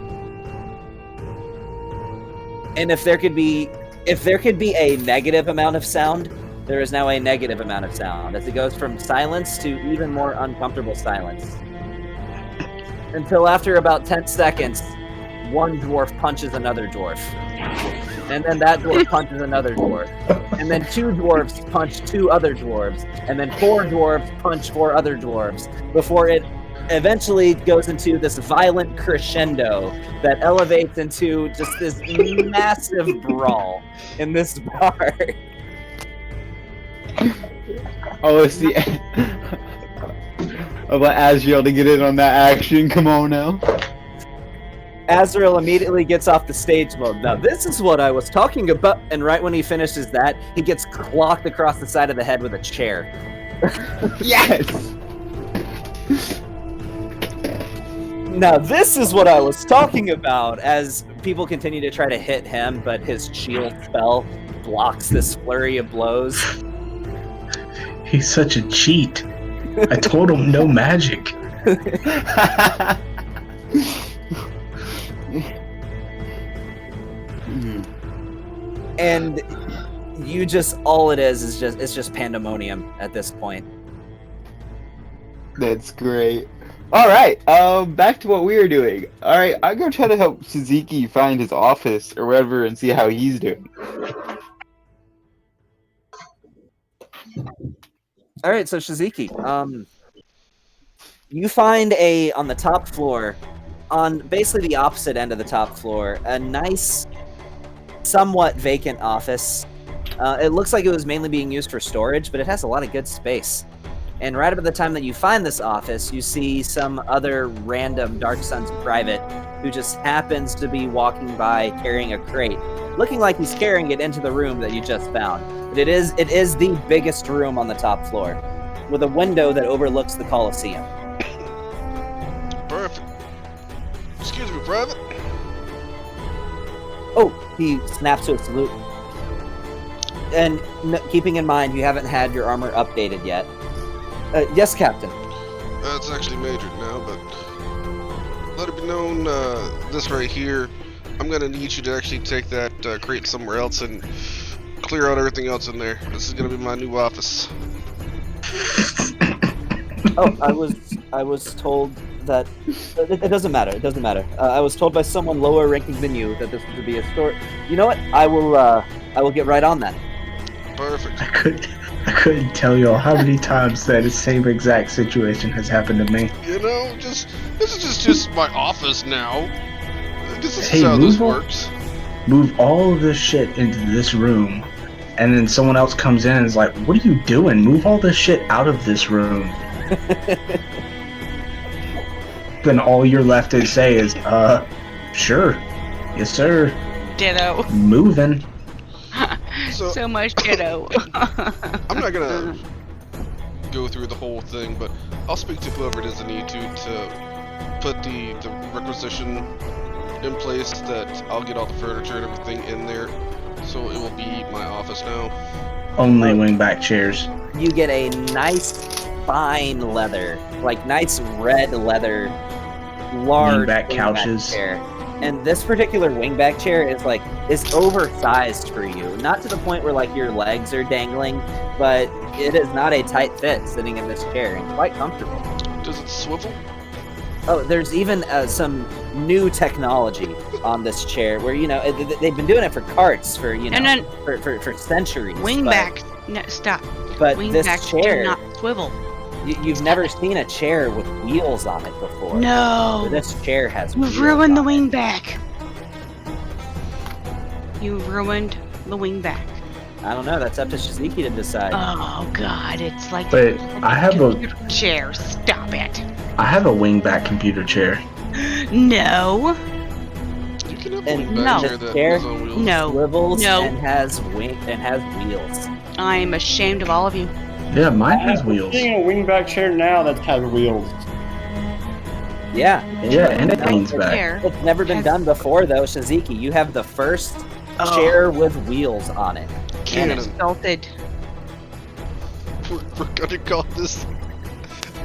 And if there could be a negative amount of sound, there is now a negative amount of sound, as it goes from silence to even more uncomfortable silence. Until after about 10 seconds, one dwarf punches another dwarf. And then that dwarf punches another dwarf. And then 2 dwarves punch 2 other dwarves. And then 4 dwarves punch 4 other dwarves. Before it eventually goes into this violent crescendo that elevates into just this massive brawl in this bar. Oh, it's the I want Azrael to get in on that action. Come on now. Azrael immediately gets off the stage mode. Now, this is what I was talking about. And right when he finishes that, he gets clocked across the side of the head with a chair. Yes! Now this is what I was talking about. As people continue to try to hit him, but his shield spell blocks this flurry of blows. He's such a cheat. I told him no magic. And you just, all it is just pandemonium at this point. That's great. All right, back to what we were doing. All right, I'm gonna try to help Suzuki find his office or whatever and see how he's doing. All right, so Shizuki, you find on the top floor, on basically the opposite end of the top floor, a nice, somewhat vacant office. It looks like it was mainly being used for storage, but it has a lot of good space. And right about the time that you find this office, you see some other random Dark Suns private who just happens to be walking by carrying a crate, looking like he's carrying it into the room that you just found. But it is the biggest room on the top floor, with a window that overlooks the Coliseum. Perfect. Excuse me, Private. Oh, he snaps to a salute. And keeping in mind you haven't had your armor updated yet. Yes, Captain. It's actually majored now, but let it be known, this right here, I'm gonna need you to actually take that crate somewhere else and clear out everything else in there. This is gonna be my new office. Oh, I was told that it doesn't matter. It doesn't matter. I was told by someone lower ranking than you that this would be a store. You know what? I will get right on that. Perfect. I couldn't tell y'all how many times that same exact situation has happened to me. You know, this is just my office now. This is Hey, how this works. Move all of this shit into this room, and then someone else comes in and is like, "What are you doing? Move all this shit out of this room." Then all you're left to say is, sure. Yes, sir. Ditto. Moving. So much ditto. I'm not gonna go through the whole thing, but I'll speak to whoever it is I need to put the requisition in place that I'll get all the furniture and everything in there, so it will be my office now. Only wingback chairs. You get a nice fine leather, like nice red leather, large Wingback couches. chair. And this particular wingback chair is oversized for you. Not to the point where like your legs are dangling, but it is not a tight fit sitting in this chair and quite comfortable. Does it swivel? Oh, there's even some new technology on this chair where, you know, they've been doing it for carts for, you know, for centuries. Wingback. No, stop. But Wingback this chair, do not swivel. you've never seen a chair with wheels on it before. No. This chair has You've wheels ruined the on it. wingback. You ruined the wingback. I don't know. That's up to Shizuki to decide. Oh God, it's like But I have a computer chair. Stop it. wingback computer chair. No. You can have And one back no. chair that Chair? goes on wheels. No. Swivels No. and has wheels. I'm ashamed of all of you. Yeah, mine has wheels. Seeing a wingback chair now that has wheels. Yeah. Yeah, and it leans The back. chair It's never been has- done before, though, Shizuki. You have the first chair with wheels on it. And Cannon. insulted. We're gonna call this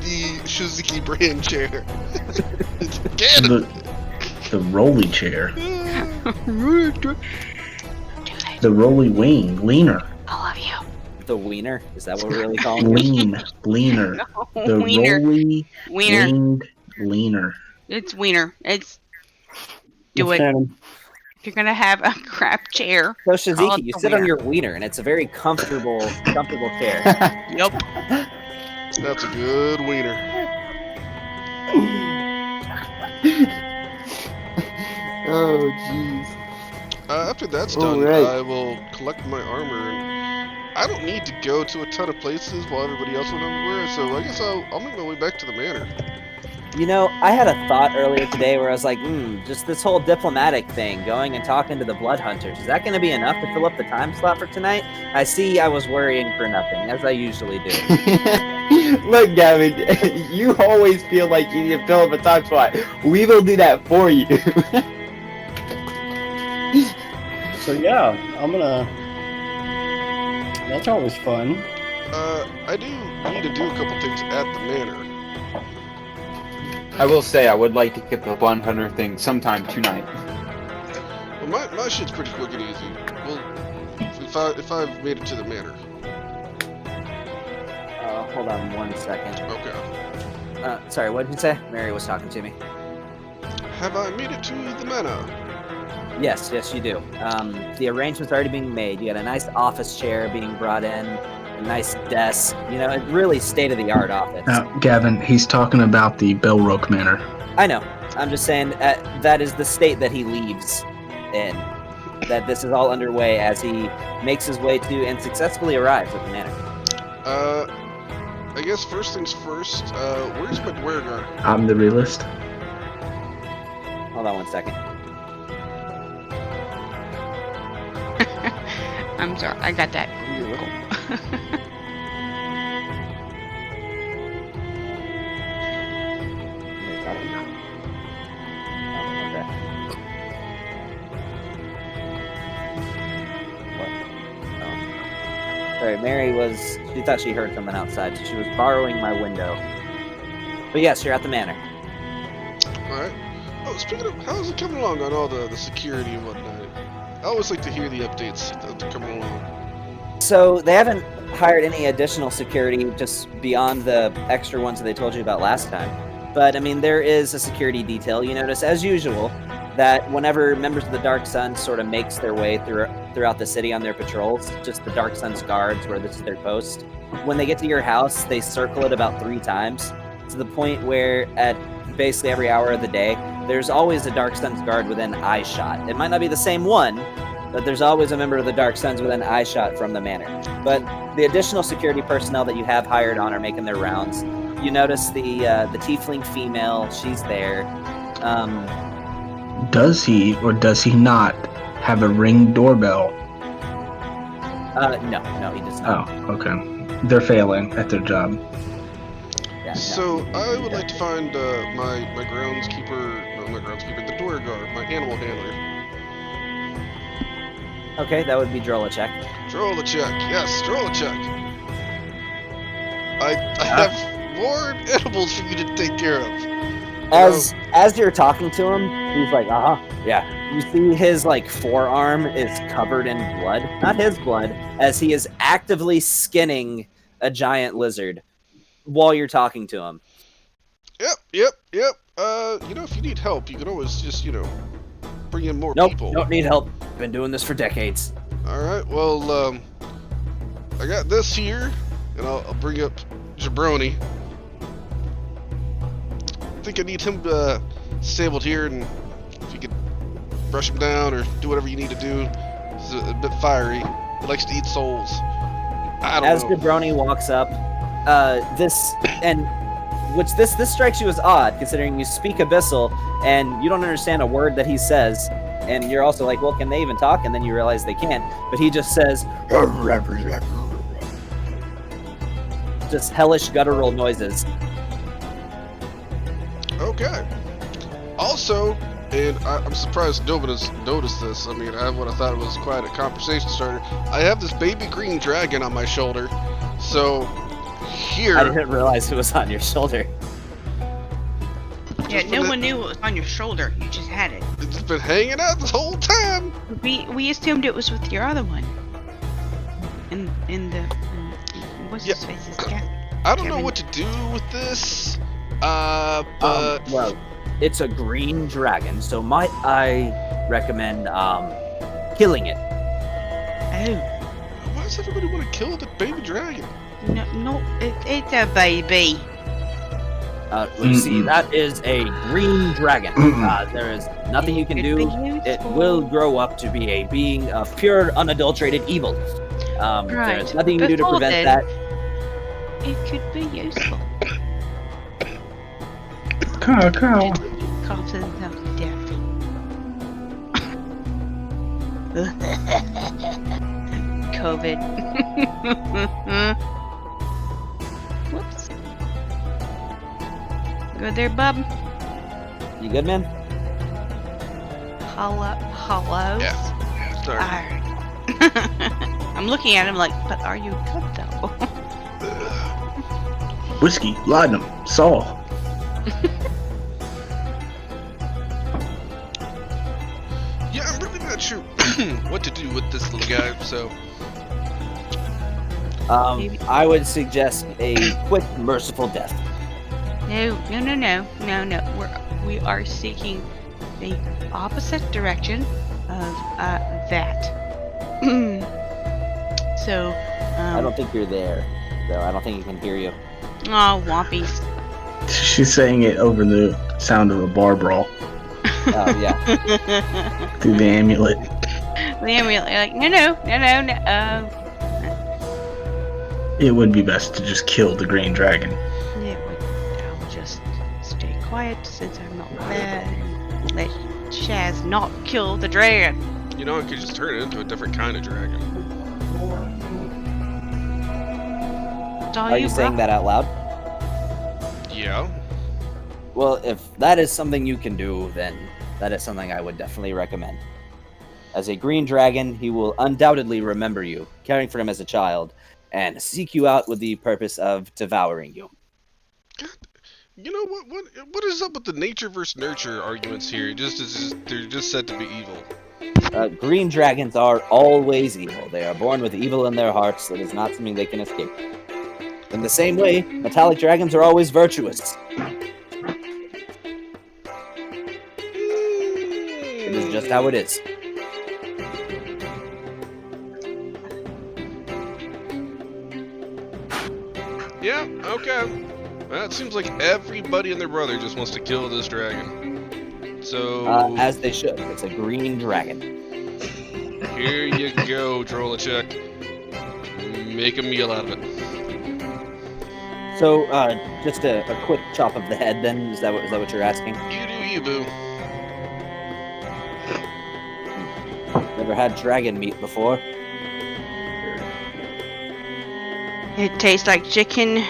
the Shizuki brand chair. It's Cannon. The rolly chair. Do The rolly wing. Leaner. all of you. The wiener? Is that what we're really calling it? Leaner. The Wiener. rolly Wiener. winged leaner. It's wiener. It's. Do It's it. canon. If you're gonna have a crap chair. So, Call Shizuki, it you the sit on wiener. your wiener, and it's a very comfortable chair. Yep. That's a good wiener. Oh, jeez. After that's done, Alright. I will collect my armor. And I don't need to go to a ton of places while everybody else went everywhere, so I guess I'll make my way back to the manor. You know, I had a thought earlier today where I was like, just this whole diplomatic thing, going and talking to the blood hunters, is that going to be enough to fill up the time slot for tonight? I see I was worrying for nothing, as I usually do. Look, Gavin, you always feel like you need to fill up a time spot. We will do that for you. So yeah, I'm gonna. That's always fun. I do need to do a couple things at the manor. I will say I would like to get the Blunt Hunter thing sometime tonight. Well, my shit's pretty quick and easy. Well, if I've made it to the manor. Hold on 1 second. Okay. Sorry, what did you say? Mary was talking to me. Have I made it to the manor? Yes, you do. The arrangement's already being made. You got a nice office chair being brought in, a nice desk. You know, a really state-of-the-art office. Gavin, he's talking about the Belroke Manor. I know. I'm just saying that is the state that he leaves in. That this is all underway as he makes his way to and successfully arrives at the manor. I guess first things first, where's my Dwergar? I'm the realist. Hold on 1 second. I'm sorry, I got that. Sorry, Mary she thought she heard someone outside, so she was borrowing my window. But yes, you're at the manor. Alright. Oh, speaking of, how's it coming along on all the security and whatnot? I always like to hear the updates that are coming along. So, they haven't hired any additional security just beyond the extra ones that they told you about last time. But, I mean, there is a security detail. You notice, as usual, that whenever members of the Dark Sun sort of makes their way throughout the city on their patrols, just the Dark Sun's guards, where this is their post, when they get to your house, they circle it about 3 times, to the point where at basically every hour of the day, there's always a Dark Sun's guard within eye shot. It might not be the same one, but there's always a member of the Dark Suns within eye shot from the manor. But the additional security personnel that you have hired on are making their rounds. You notice the tiefling female, she's there. Does he or does he not have a Ring doorbell? No, he does not. Oh, okay. They're failing at their job. Yeah, So, I would like to find my the Dwergar, my animal handler. Okay, that would be Drolachek. Drolachek, yes, Drolachek. I have more animals for you to take care of. As you're talking to him, he's like, yeah. You see his forearm is covered in blood. Not his blood, as he is actively skinning a giant lizard while you're talking to him. Yep. If you need help, you can always just, bring in more people. Don't need help. Been doing this for decades. Alright, well, I got this here, and I'll bring up Jabroni. I think I need him disabled here, and if you could brush him down or do whatever you need to do. He's a bit fiery. He likes to eat souls. I don't know. As Jabroni walks up, this strikes you as odd, considering you speak Abyssal and you don't understand a word that he says, and you're also like, well, can they even talk? And then you realize they can't. But he just says, just hellish guttural noises. Okay. Also, and I'm surprised no one has noticed this. I mean, I have what I thought was quite a conversation starter. I have this baby green dragon on my shoulder. So, here... I didn't realize it was on your shoulder. Yeah, no one knew it was on your shoulder. You just had it. It's just been hanging out this whole time. We assumed it was with your other one. In the what's his face? I don't know what to do with this. Well, it's a green dragon, so might I recommend killing it? Oh. Why does everybody want to kill the baby dragon? No, it's a baby. See, that is a green dragon. There is nothing you can do. It will grow up to be a being of pure, unadulterated evil. There's nothing you can do to prevent that. It could be useful. Cow. Coughs himself to death. COVID. Whoops. Good there, bub? You good, man? Hello? Yeah. Sorry. Alright. I'm looking at him like, but are you good though? Whiskey, laudanum, Saul. Yeah, I'm really not sure what to do with this little guy, so... I would suggest a quick, merciful death. No. We are seeking the opposite direction of that. So, I don't think you're there, though. I don't think he can hear you. Oh, wompies. She's saying it over the sound of a bar brawl Oh, yeah. through the amulet. The amulet, like, no. It would be best to just kill the green dragon. I'll just stay quiet since I'm not there and let Shaz not kill the dragon. You know, it could just turn it into a different kind of dragon. Are you saying that out loud? Yeah. Well, if that is something you can do, then that is something I would definitely recommend. As a green dragon, he will undoubtedly remember you, caring for him as a child, and seek you out with the purpose of devouring you. You know what is up with the nature versus nurture arguments here? They're just said to be evil. Green dragons are always evil. They are born with evil in their hearts. It is not something they can escape. In the same way, metallic dragons are always virtuous. It is just how it is. Yeah, okay. Well, it seems like everybody and their brother just wants to kill this dragon. So... as they should. It's a green dragon. Here you go, Drolachek. Make a meal out of it. So, just a quick chop of the head then? Is that what you're asking? You do you, boo. Never had dragon meat before? It tastes like chicken.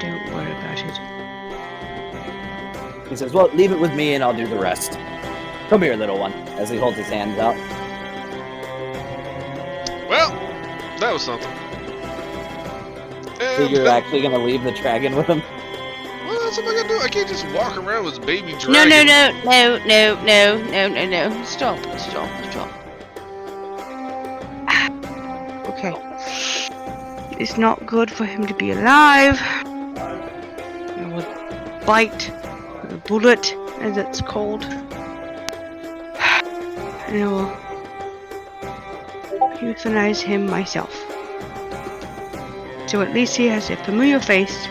Don't worry about it. He says, well, leave it with me and I'll do the rest. Come here, little one, as he holds his hands out. Well, that was something. So you're actually going to leave the dragon with him? Well, that's what I'm gonna do. I can't just walk around with this baby dragon. No. Stop. Okay. It's not good for him to be alive. I will bite the bullet, as it's called. And I will euthanize him myself. So at least he has a familiar face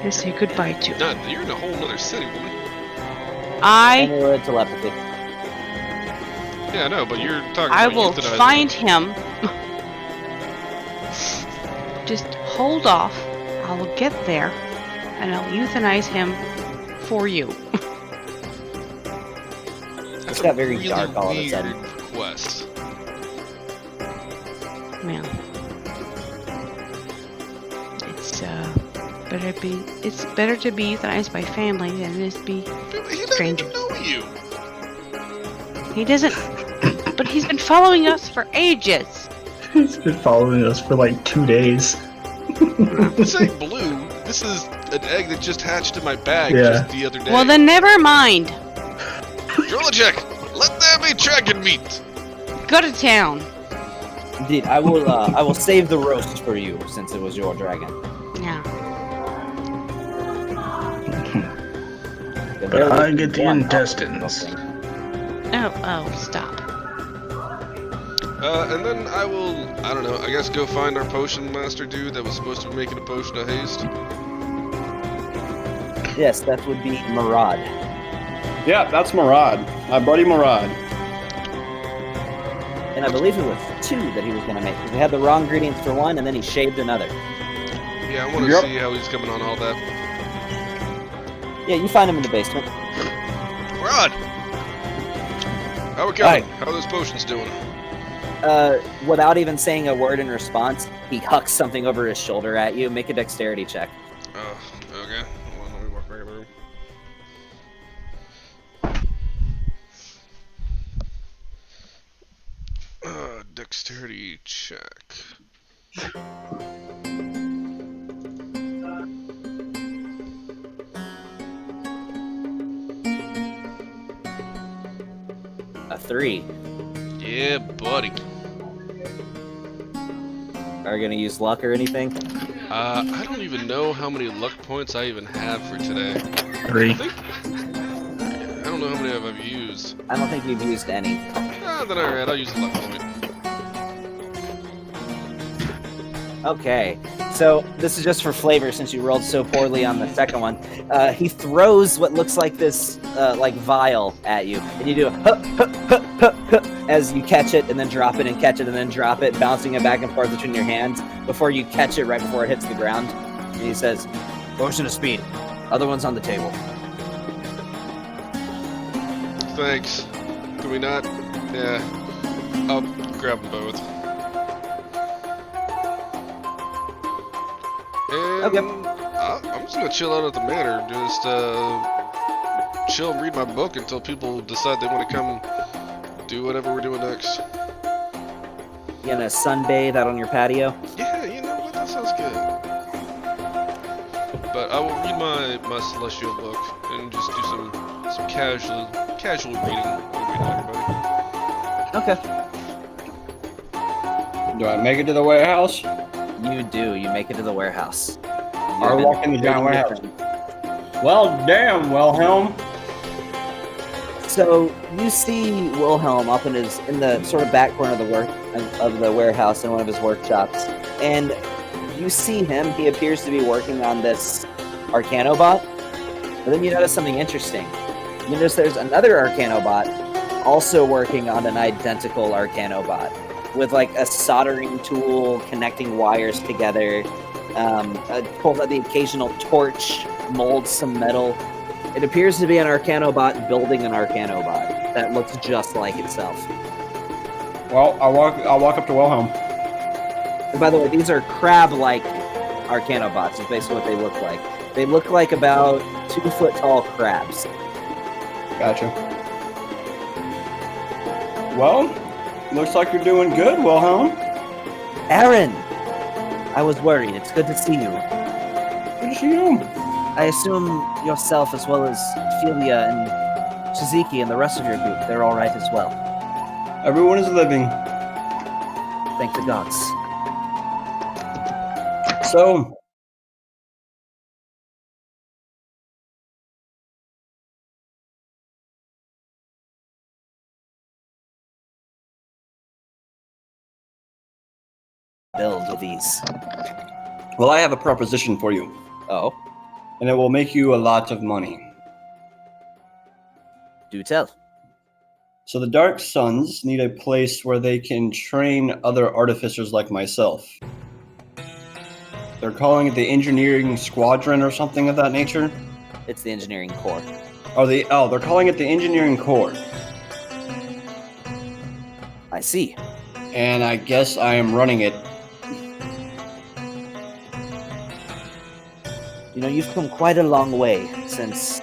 to say goodbye to. Nah, you're in a whole other city, woman. Anywhere telepathy. Yeah, I know, but you're talking I about will euthanizing. find him. Just hold off. I will get there, and I'll euthanize him for you. It's got very really dark all of a sudden. weird request. Man. It's better to be euthanized by family than it is to be He doesn't stranger. even know you. He doesn't, but he's been following us for ages. He's been following us for like 2 days. This ain't blue. This is an egg that just hatched in my bag Yeah. just the other day. Well, then never mind. Drolachek, let there be dragon meat. Go to town. Indeed, I will save the roast for you, since it was your dragon. Yeah. But I get the intestines. Oh, stop. And then I don't know, I guess go find our potion master dude that was supposed to be making a potion of haste. Yes, that would be Murad. Yeah, that's Murad. My buddy Murad. And I believe it was 2 that he was going to make, because we had the raw ingredients for one, and then he shaved another. Yeah, I want to Yep. see how he's coming on all that. Yeah, you find him in the basement. Rod! How we going? How are those potions doing? Without even saying a word in response, he hucks something over his shoulder at you. Make a dexterity check. Oh, okay. Hold on, let me walk dexterity check. A 3. Yeah, buddy. Are you gonna use luck or anything? I don't even know how many luck points I even have for today. 3. I don't know how many I've used. I don't think you've used any. Then alright, I'll use a luck point. Okay, so this is just for flavor since you rolled so poorly on the second one. He throws what looks like this like vial at you, and you do a hup, hup, hup, hup, hup, as you catch it and then drop it and catch it and then drop it, bouncing it back and forth between your hands before you catch it right before it hits the ground. And he says, "Potion of speed. Other one's on the table." Thanks. Can we not? Yeah. I'll grab them both. And Okay. I'm just gonna chill out at the manor. Just chill and read my book until people decide they want to come do whatever we're doing next. You gonna sunbathe out on your patio? Yeah, you know what? That sounds good. But I will read my celestial book and just do some casual reading. Everybody. Okay. Do I make it to the warehouse? You do. You make it to the warehouse. Or walk in the giant warehouse? Well, damn, Wilhelm. So you see Wilhelm up in the sort of back corner of the warehouse in one of his workshops, and you see him. He appears to be working on this Arcanobot, but then you notice something interesting. You notice there's another Arcanobot also working on an identical Arcanobot with like a soldering tool connecting wires together. Pulls out the occasional torch, molds some metal. It appears to be an Arcanobot building an Arcanobot that looks just like itself. Well, I'll walk up to Wilhelm. And by the way, these are crab-like Arcanobots, is basically what they look like. They look like about 2-foot tall crabs. Gotcha. Well, looks like you're doing good, Wilhelm. Aaron! I was worried. It's good to see you. Good to see you. I assume yourself as well as Philia and Shiziki and the rest of your group, they're alright as well. Everyone is living. Thank the gods. So, Build with these. well, I have a proposition for you, Oh, and it will make you a lot of money. do tell. So the Dark Sons need a place where they can train other artificers like myself. They're calling it the Engineering Squadron or something of that nature. It's the engineering core. They're calling it the Engineering Corps. I see. And I guess I am running it. You know, you've come quite a long way since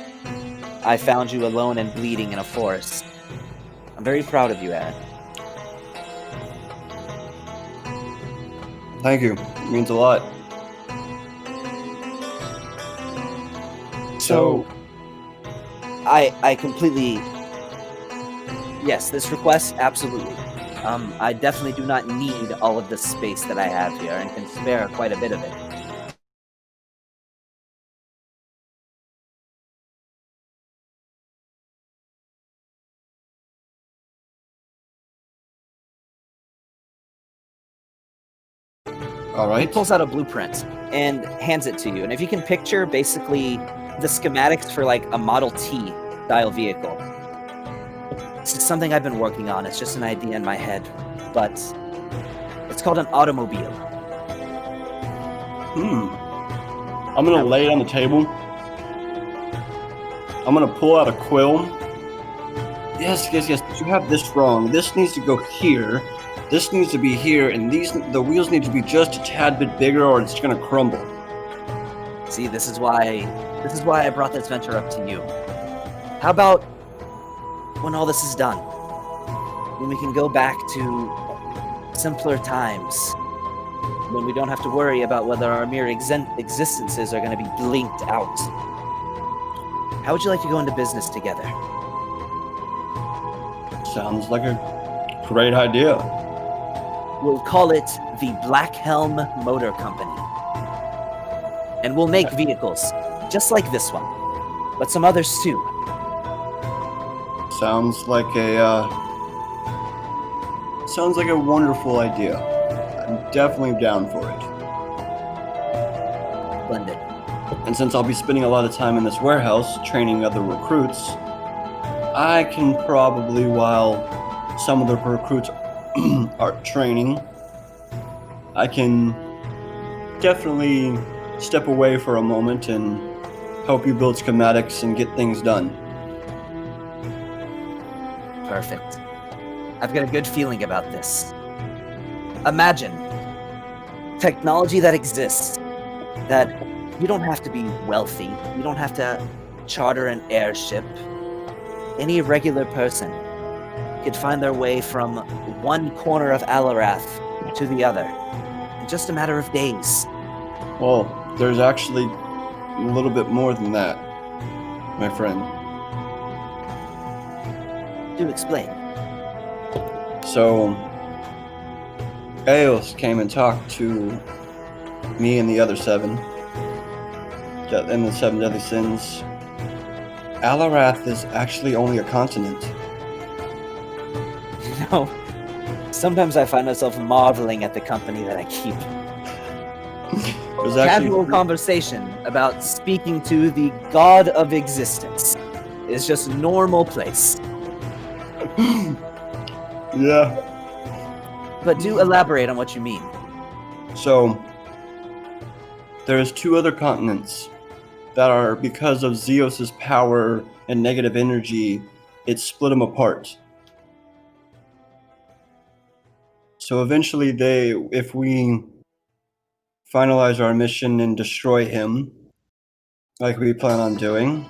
I found you alone and bleeding in a forest. I'm very proud of you, Aaron. Thank you. It means a lot. So, I completely... Yes, this request, absolutely. I definitely do not need all of the space that I have here and can spare quite a bit of it. all He right. pulls out a blueprint and hands it to you. And if you can picture basically the schematics for like a Model T style vehicle. This is something I've been working on. It's just an idea in my head. But it's called an automobile. I'm gonna lay it on the table. I'm gonna pull out a quill. Yes. You have this wrong. This needs to go here. This needs to be here, and the wheels need to be just a tad bit bigger, or it's gonna crumble. See, this is why I brought this venture up to you. How about when all this is done, when we can go back to simpler times, when we don't have to worry about whether our mere existences are going to be blinked out. How would you like to go into business together? Sounds like a great idea. We'll call it the Black Helm Motor Company. And we'll make vehicles just like this one, but some others too. Sounds like a wonderful idea. I'm definitely down for it. Splendid. And since I'll be spending a lot of time in this warehouse training other recruits, I can probably, while some of the recruits are training, I can definitely step away for a moment and help you build schematics and get things done. Perfect. I've got a good feeling about this. Imagine technology that exists, that you don't have to be wealthy, you don't have to charter an airship. Any regular person could find their way from one corner of Alarath to the other in just a matter of days. Well, there's actually a little bit more than that, my friend. Do explain. So, Eos came and talked to me and the other seven, and the seven deadly sins. Alarath is actually only a continent. You know, sometimes I find myself marveling at the company that I keep. There's actually Casual conversation about speaking to the god of existence is just normal place. Yeah. But do elaborate on what you mean. So, there's two other continents that are, because of Zeus's power and negative energy, it split them apart. So eventually if we finalize our mission and destroy him, like we plan on doing,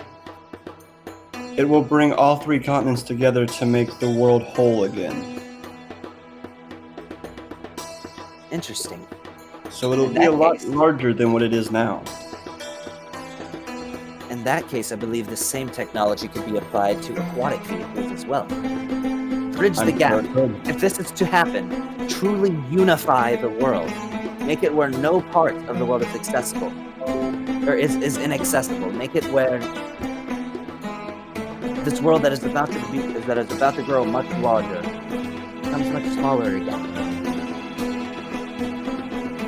it will bring all three continents together to make the world whole again. Interesting. So it'll be a lot larger than what it is now. In that case, I believe the same technology could be applied to aquatic vehicles as well. Bridge the gap. If this is to happen, truly unify the world. Make it where no part of the world is accessible, or is inaccessible. Make it where this world that is about to grow much larger becomes much smaller again.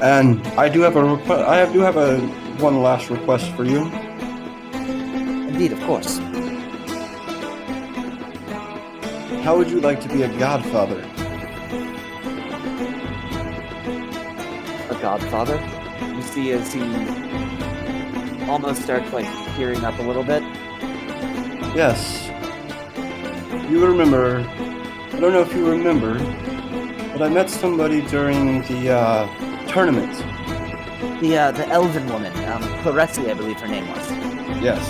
And I do have a request. I do have one last request for you. Indeed, of course. How would you like to be a godfather? A godfather? You see as he almost starts tearing up a little bit. Yes. You remember, I don't know if you remember, but I met somebody during the tournament. The elven woman, Claresi, I believe her name was. Yes.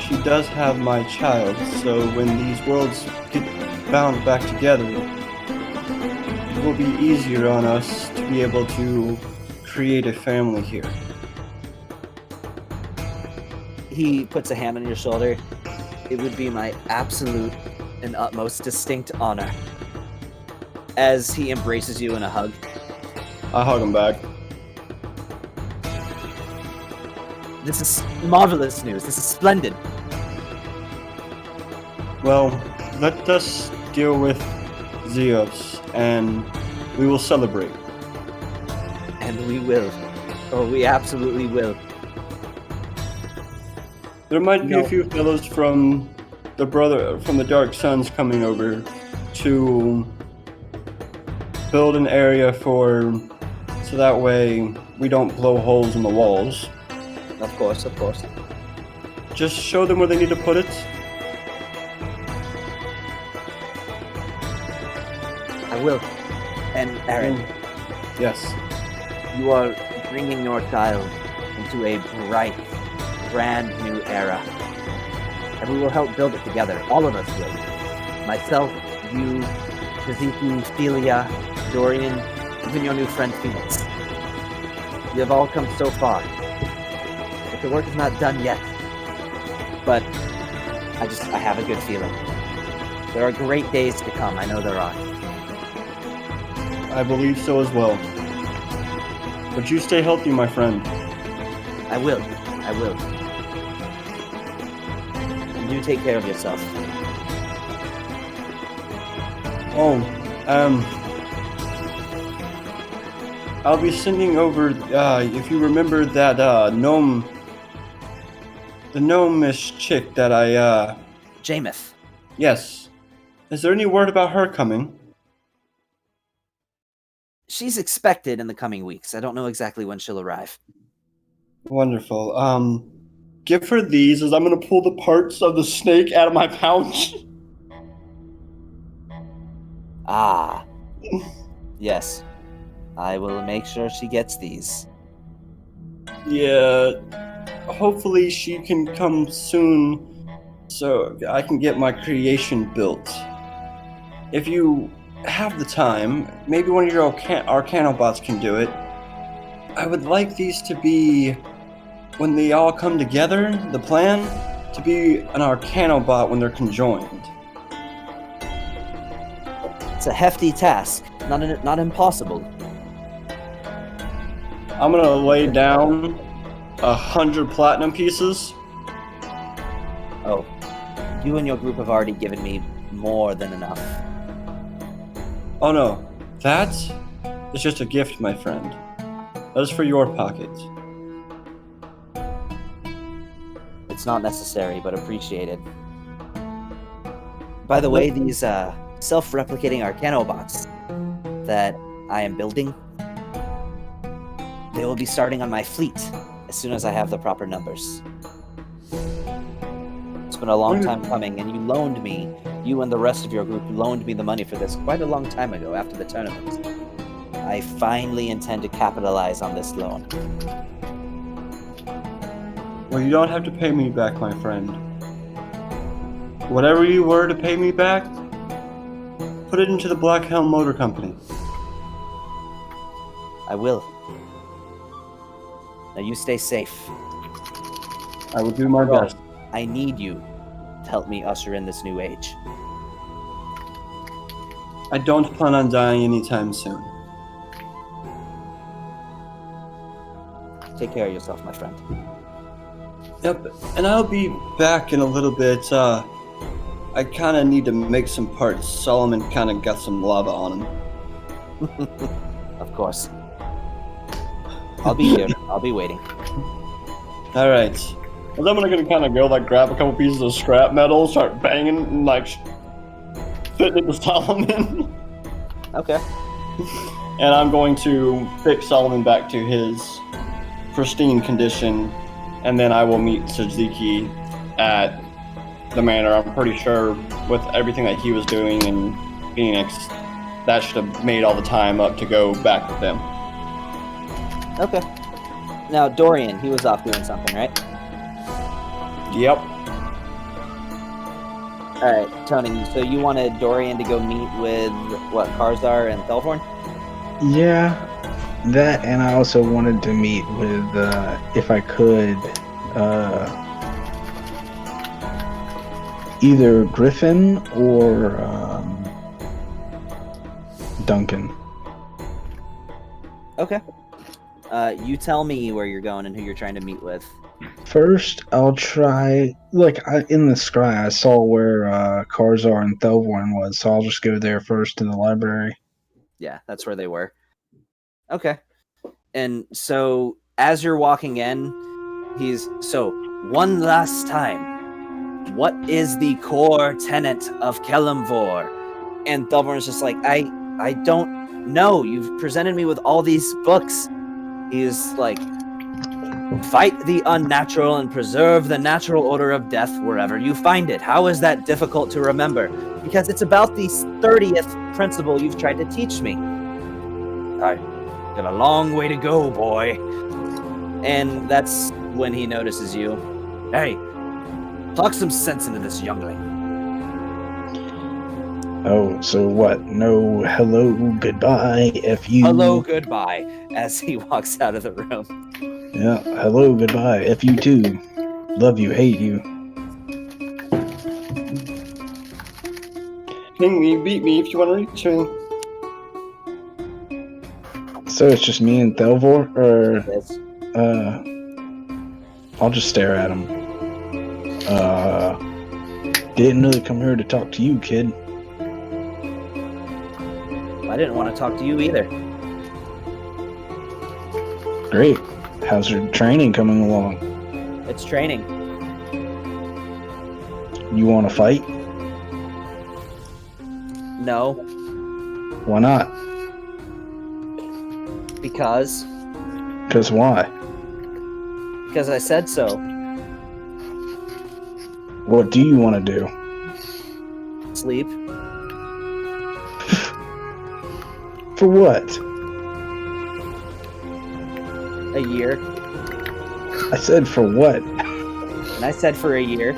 She does have my child, so when these worlds get bound back together, it will be easier on us to be able to create a family here. He puts a hand on your shoulder. It would be my absolute and utmost distinct honor. As he embraces you in a hug. I hug him back. This is marvelous news. This is splendid. Well, let us deal with Zeus, and we will celebrate. And we will. Oh, we absolutely will. There might be a few fellows from the Dark Suns coming over to build an area so that way we don't blow holes in the walls. Of course, of course. Just show them where they need to put it. I will. And Aaron. Yes. You are bringing your child into a bright, brand new era. And we will help build it together. All of us will. Myself, you, Tzatziki, Philia, Dorian, even your new friend Phoenix. You have all come so far. But the work is not done yet. But I have a good feeling. There are great days to come, I know there are. I believe so as well. But you stay healthy, my friend. I will. And you take care of yourself. Oh, I'll be sending over, if you remember that, gnome, the gnomish chick that I, Jameth. Yes. Is there any word about her coming? She's expected in the coming weeks. I don't know exactly when she'll arrive. Wonderful. Give her these as I'm gonna pull the parts of the snake out of my pouch. Ah. Yes. I will make sure she gets these. Yeah. Hopefully she can come soon so I can get my creation built. If you have the time, maybe one of your Arcanobots can do it. I would like these to be, when they all come together, the plan, to be an Arcanobot when they're conjoined. It's a hefty task, not impossible. I'm gonna lay down 100 platinum pieces. Oh, you and your group have already given me more than enough. Oh no, that is just a gift, my friend. That is for your pocket. It's not necessary, but appreciated. By the way, these self-replicating Arcanobots that I am building, they will be starting on my fleet as soon as I have the proper numbers. It's been a long time coming, and you and the rest of your group loaned me the money for this quite a long time ago after the tournament. I finally intend to capitalize on this loan. Well, you don't have to pay me back, my friend. Whatever you were to pay me back, put it into the Black Helm Motor Company. I will. Now you stay safe. I will do my best. I need you to help me usher in this new age. I don't plan on dying anytime soon. Take care of yourself, my friend. Yep, and I'll be back in a little bit. I kind of need to make some parts. Solomon kind of got some lava on him. Of course. I'll be here. I'll be waiting. All right. Well, I'm gonna kind of go grab a couple pieces of scrap metal, start banging, and fitting it to Solomon. Okay. And I'm going to fix Solomon back to his pristine condition, and then I will meet Tzatziki at the manor. I'm pretty sure with everything that he was doing in Phoenix, that should have made all the time up to go back with them. Okay. Now, Dorian, he was off doing something, right? Yep. Alright, Tony, so you wanted Dorian to go meet with, Karzar and Thelvorn? Yeah, that, and I also wanted to meet with, if I could, either Griffin or Duncan. Okay. You tell me where you're going and who you're trying to meet with. First, I'll try, in the sky, I saw where Karzar and Thelvorn was, so I'll just go there first to the library. Yeah, that's where they were. Okay. And so, as you're walking in, one last time, what is the core tenet of Kelemvor? And Thelvorn's just like, I don't know. You've presented me with all these books. He's like, fight the unnatural and preserve the natural order of death wherever you find it. How is that difficult to remember? Because it's about the 30th principle you've tried to teach me. I got a long way to go, boy. And that's when he notices you. Hey, talk some sense into this youngling. Oh, so what? No hello, goodbye, F you. Hello, goodbye, as he walks out of the room. Yeah, hello, goodbye, F you too. Love you, hate you. King, you beat me if you want to reach me. So it's just me and Thelvor, or Yes. I'll just stare at him. Didn't really come here to talk to you, kid. I didn't want to talk to you either. Great. How's your training coming along? It's training. You want to fight? No, Why not? because Because why? I said so. What do you want to do? Sleep. For what? A year. I said for what? And I said for a year.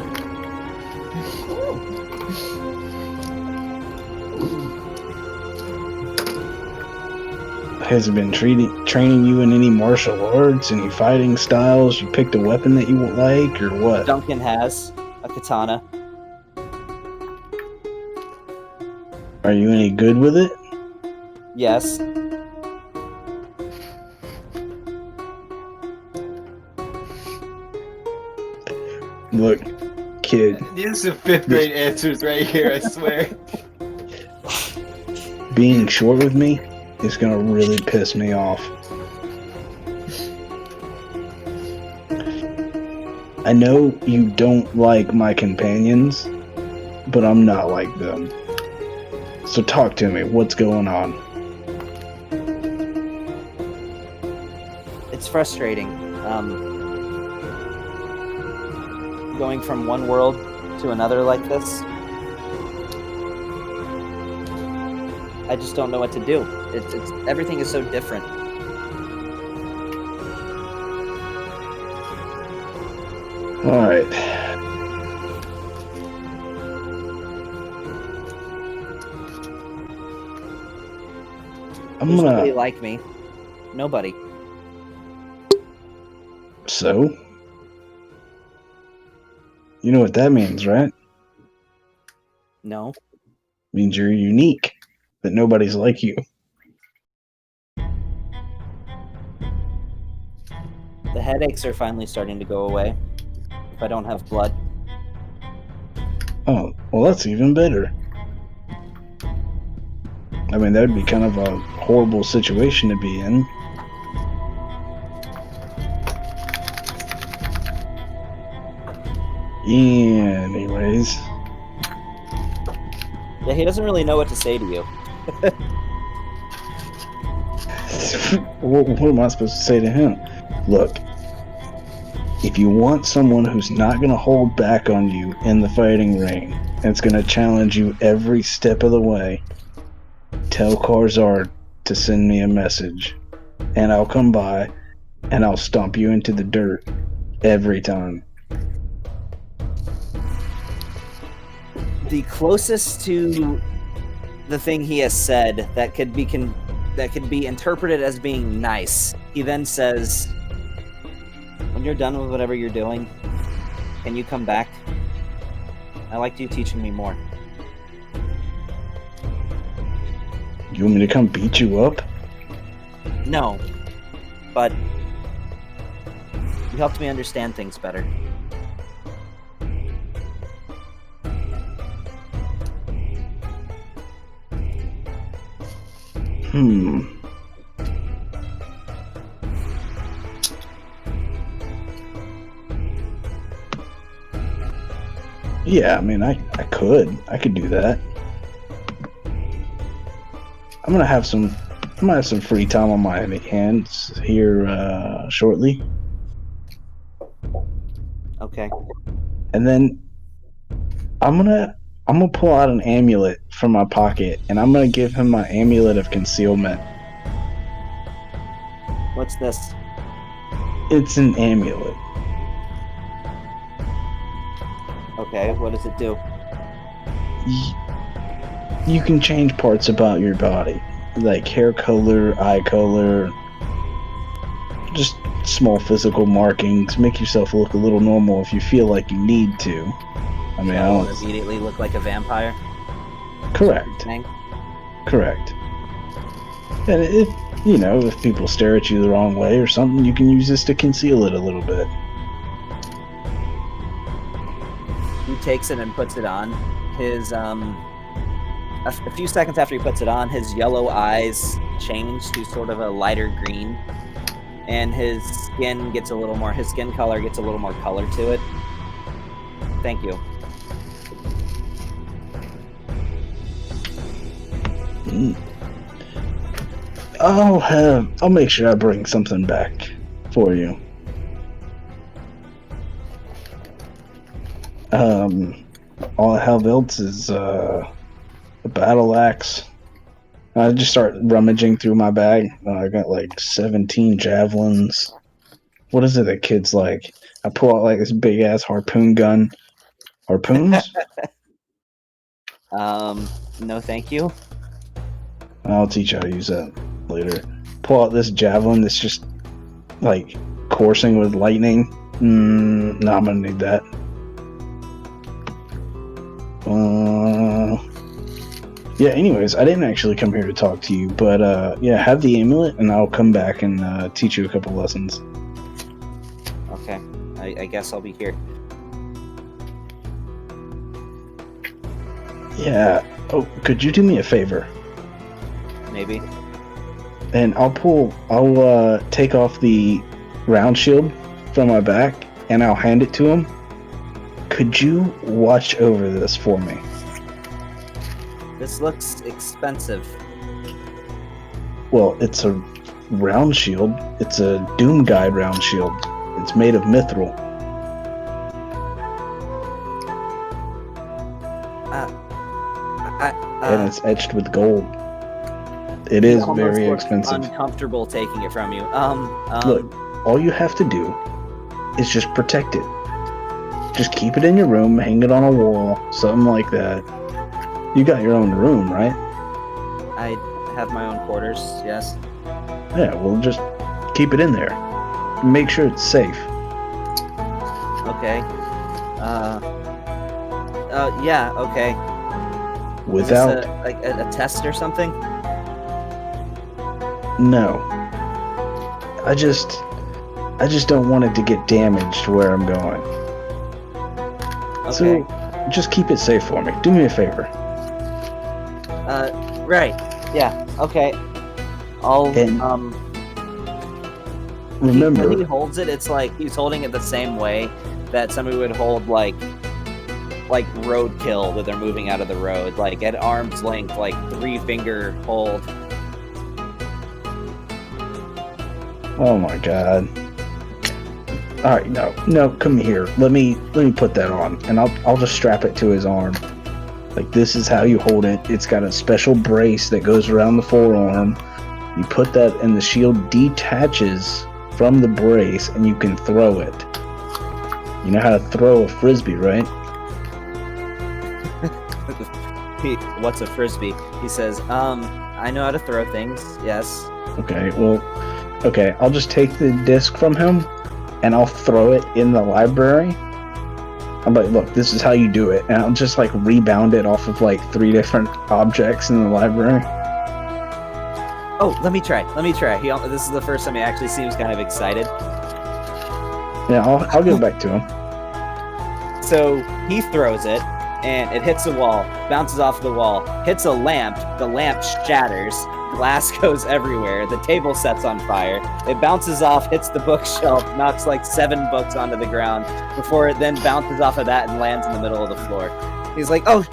Has it been training you in any martial arts, any fighting styles? You picked a weapon that you like, or what? Duncan has a katana. Are you any good with it? Yes. Look, kid, These are fifth grade answers right here, I swear. being short with me is gonna really piss me off. I know you don't like my companions, but I'm not like them. So talk to me. What's going on? It's frustrating. Going from one world to another like this. I just don't know what to do. It's everything is so different. All right. There's nobody like me. Nobody. So? You know what that means, right? No. Means you're unique. That nobody's like you. The headaches are finally starting to go away. If I don't have blood. Oh, well, that's even better. I mean, that would be kind of a horrible situation to be in. Anyways. Yeah, he doesn't really know what to say to you. What am I supposed to say to him? Look, if you want someone who's not going to hold back on you in the fighting ring, and it's going to challenge you every step of the way, tell Karzard to send me a message, and I'll come by, and I'll stomp you into the dirt every time. The closest to the thing he has said that could be interpreted as being nice. He then says, "When you're done with whatever you're doing, can you come back? I liked you teaching me more." You want me to come beat you up? No, but you helped me understand things better. Yeah, I mean, I could do that. I'm gonna have some free time on my hands here shortly. Okay. And then I'm gonna pull out an amulet from my pocket, and I'm gonna give him my amulet of concealment. What's this? It's an amulet. Okay, what does it do? you can change parts about your body, like hair color, eye color, just small physical markings. Make yourself look a little normal if you feel like you need to. I mean, So I I won't don't. immediately look like a vampire. Correct. Correct. And if people stare at you the wrong way or something, you can use this to conceal it a little bit. He takes it and puts it on. His a few seconds after he puts it on, his yellow eyes change to sort of a lighter green, and his skin color gets a little more color to it. Thank you. I'll make sure I bring something back for you. All I have else is a battle axe. I just start rummaging through my bag. I got like 17 javelins. What is it that kids like? I pull out like this big ass harpoon gun. Harpoons? No, thank you. I'll teach you how to use that later. Pull out this javelin that's just like coursing with lightning. No, I'm gonna need that. Yeah, anyways, I didn't actually come here to talk to you, but yeah, have the amulet and I'll come back and teach you a couple lessons. Okay, I guess I'll be here. Yeah. Oh, could you do me a favor? Maybe. And I'll take off the round shield from my back and I'll hand it to him. Could you watch over this for me? This looks expensive. Well, it's a round shield. It's a Doom Guide round shield. It's made of mithril. And it's etched with gold. It is very expensive. Uncomfortable taking it from you. Look, all you have to do is just protect it. Just keep it in your room, hang it on a wall, something like that. You got your own room, right? I have my own quarters, yes. Yeah, well, just keep it in there. Make sure it's safe. Okay. Yeah, okay. Without... Is this a test or something? No. I just don't want it to get damaged where I'm going. Okay. So, just keep it safe for me. Do me a favor. Right. Yeah, okay. I'll, remember... When he holds it, it's like he's holding it the same way that somebody would hold, like roadkill that they're moving out of the road. Like, at arm's length, like, 3-finger hold. Oh my god. Alright, no, come here. Let me put that on, and I'll just strap it to his arm. Like, this is how you hold it. It's got a special brace that goes around the forearm. You put that, and the shield detaches from the brace, and you can throw it. You know how to throw a frisbee, right? What's a frisbee? He says, I know how to throw things, yes. Okay, I'll just take the disc from him, and I'll throw it in the library. I'm like, look, this is how you do it. And I'll just, like, rebound it off of, like, 3 different objects in the library. Oh, let me try. This is the first time he actually seems kind of excited. Yeah, I'll give it back to him. So, he throws it, and it hits a wall, bounces off the wall, hits a lamp, the lamp shatters, glass goes everywhere, the table sets on fire, it bounces off, hits the bookshelf, knocks like 7 books onto the ground, before it then bounces off of that and lands in the middle of the floor. He's like, oh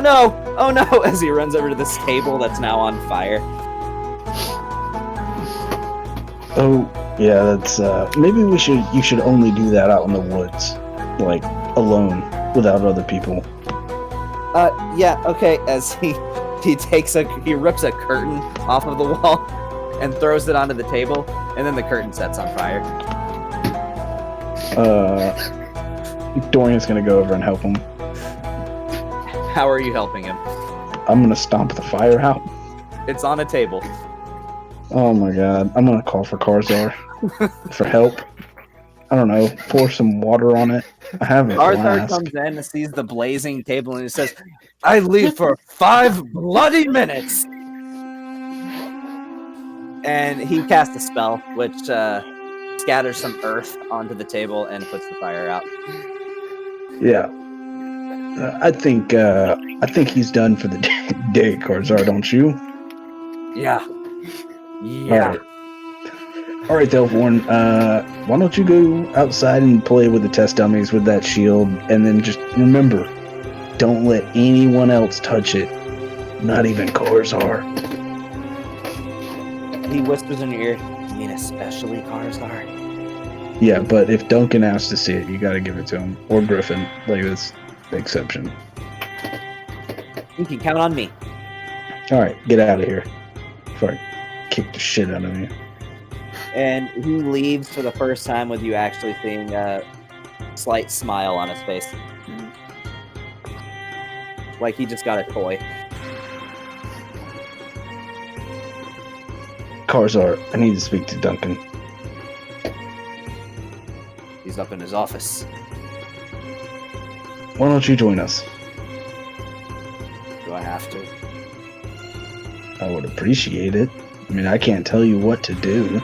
no, as he runs over to this table that's now on fire. Oh, yeah, that's, maybe you should only do that out in the woods. Like, alone, without other people. Yeah, okay, as he rips a curtain off of the wall and throws it onto the table, and then the curtain sets on fire. Dorian's gonna go over and help him. How are you helping him? I'm gonna stomp the fire out. It's on a table. Oh my god. I'm gonna call for Karzar for help. I don't know. Pour some water on it. I have a Karzar flask. comes in and sees the blazing table and he says, I leave for 5 bloody minutes. And he casts a spell, which scatters some earth onto the table and puts the fire out. Yeah. I think he's done for the day, Karzar, don't you? Yeah. Yeah. All right, Delphorn, why don't you go outside and play with the test dummies with that shield, and then just remember, don't let anyone else touch it, not even Karzar. He whispers in your ear, you mean especially Karzar? Yeah, but if Duncan asks to see it, you gotta give it to him. Or Griffin, like that's the exception. You can count on me. All right, get out of here before I kick the shit out of you. And he leaves for the first time with you actually seeing a slight smile on his face. Like he just got a toy. Karzar, I need to speak to Duncan. He's up in his office. Why don't you join us? Do I have to? I would appreciate it. I mean, I can't tell you what to do.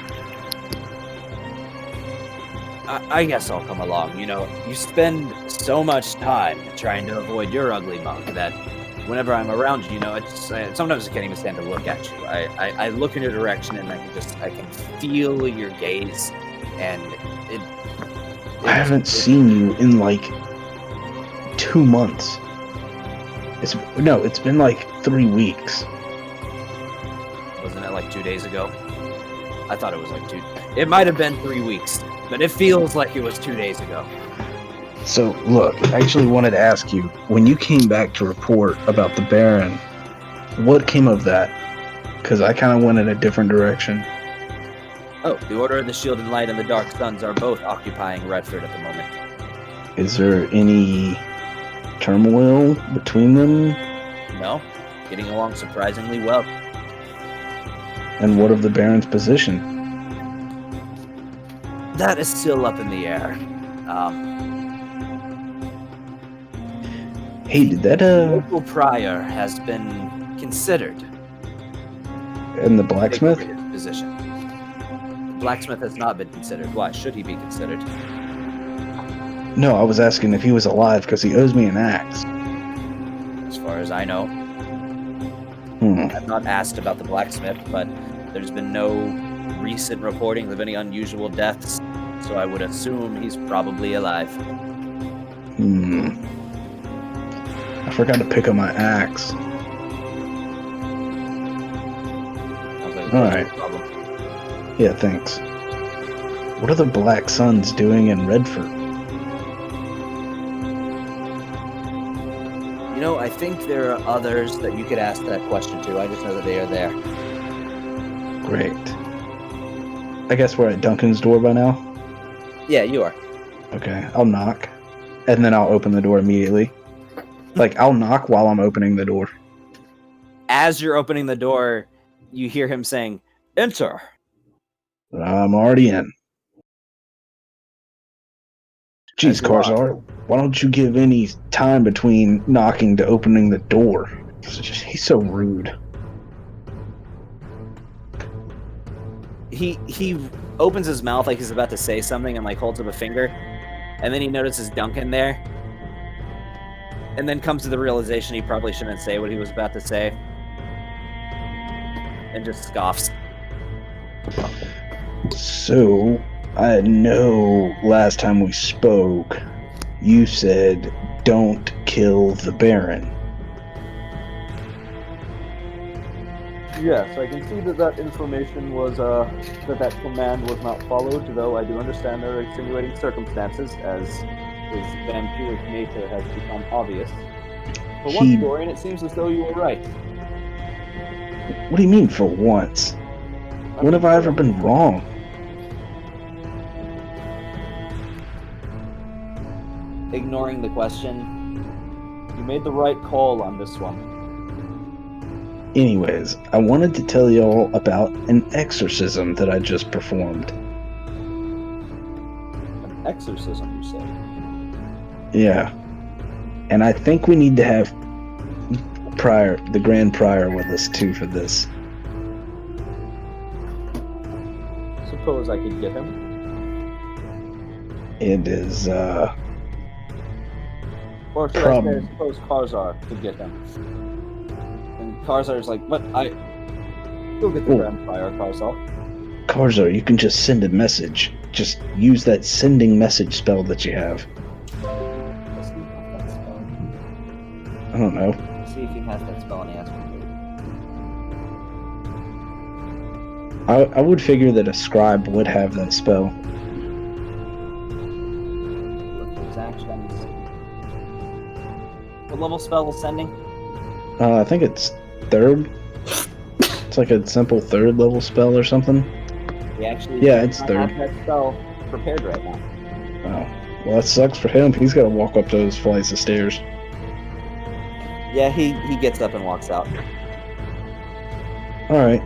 I guess I'll come along. You know, you spend so much time trying to avoid your ugly mug that whenever I'm around you, sometimes I can't even stand to look at you. I look in your direction and I can feel your gaze, and I haven't seen you in like 2 months. It's been like 3 weeks. Wasn't it like 2 days ago? I thought it was like 2. It might have been 3 weeks, but it feels like it was 2 days ago. So, look, I actually wanted to ask you, when you came back to report about the Baron, what came of that? Because I kind of went in a different direction. Oh, the Order of the Shield and Light and the Dark Suns are both occupying Redford at the moment. Is there any turmoil between them? No, getting along surprisingly well. And what of the Baron's position? That is still up in the air. Hey, did that Local prior has been considered. And the blacksmith? Position. The blacksmith has not been considered. Why should he be considered? No, I was asking if he was alive because he owes me an axe. As far as I know. I've not asked about the blacksmith, but there's been no recent reporting of any unusual deaths, so I would assume he's probably alive. I forgot to pick up my axe. Alright. Yeah, thanks. What are the Black Suns doing in Redford? You know, I think there are others that you could ask that question to. I just know that they are there. Great. I guess we're at Duncan's door by now? Yeah, you are. Okay, I'll knock. And then I'll open the door immediately. Like, I'll knock while I'm opening the door. As you're opening the door, you hear him saying, "Enter." I'm already in. Jeez, Karzar, why don't you give any time between knocking to opening the door? He's so rude. He opens his mouth like he's about to say something and like holds up a finger, and then he notices Duncan there, and then comes to the realization he probably shouldn't say what he was about to say, and just scoffs. So, I know last time we spoke, you said, don't kill the Baron. Yes, I can see that information was, that command was not followed, though I do understand there are extenuating circumstances, as his vampiric nature has become obvious. For one story, and it seems as though you were right. What do you mean, for once? When have I ever been wrong? Ignoring the question, you made the right call on this one. Anyways, I wanted to tell y'all about an exorcism that I just performed. An exorcism, you say? Yeah. And I think we need to have the Grand Prior with us too for this. Suppose I could get him. It is, Or should I say, suppose Karzar could get him. And Karzar's like, what? Go get the Grand Prior, Karzar. Karzar, you can just send a message. Just use that sending message spell that you have. I don't know. See if he has that spell and he has to I would figure that a scribe would have that spell. look at his actions. What level spell is sending? I think it's 3rd. It's like a simple 3rd level spell or something. He actually It's does 3rd. not have that spell prepared right now. Oh. Well, that sucks for him. He's got to walk up those flights of stairs. Yeah, he gets up and walks out. Alright.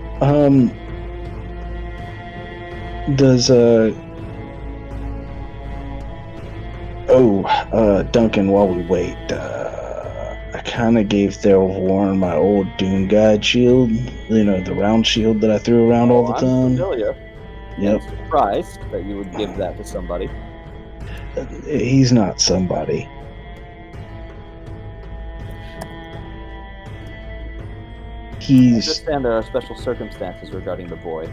Does, Duncan, while we wait, I kind of gave Thelvorn my old Doom Guide shield. You know, the round shield that I threw around all the I'm time. familiar. Yep. I'm surprised that you would give that to somebody. He's not somebody. I He's... understand there are special circumstances regarding the boy.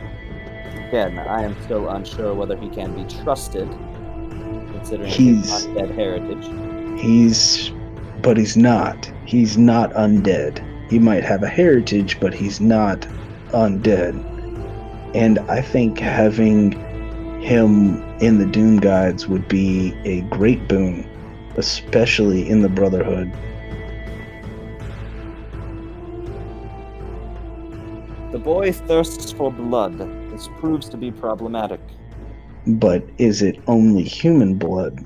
Again, I am still unsure whether he can be trusted, considering his undead heritage. But he's not. He's not undead. He might have a heritage, but he's not undead. And I think having him in the Doom Guides would be a great boon, especially in the Brotherhood. The boy thirsts for blood. This proves to be problematic. But is it only human blood?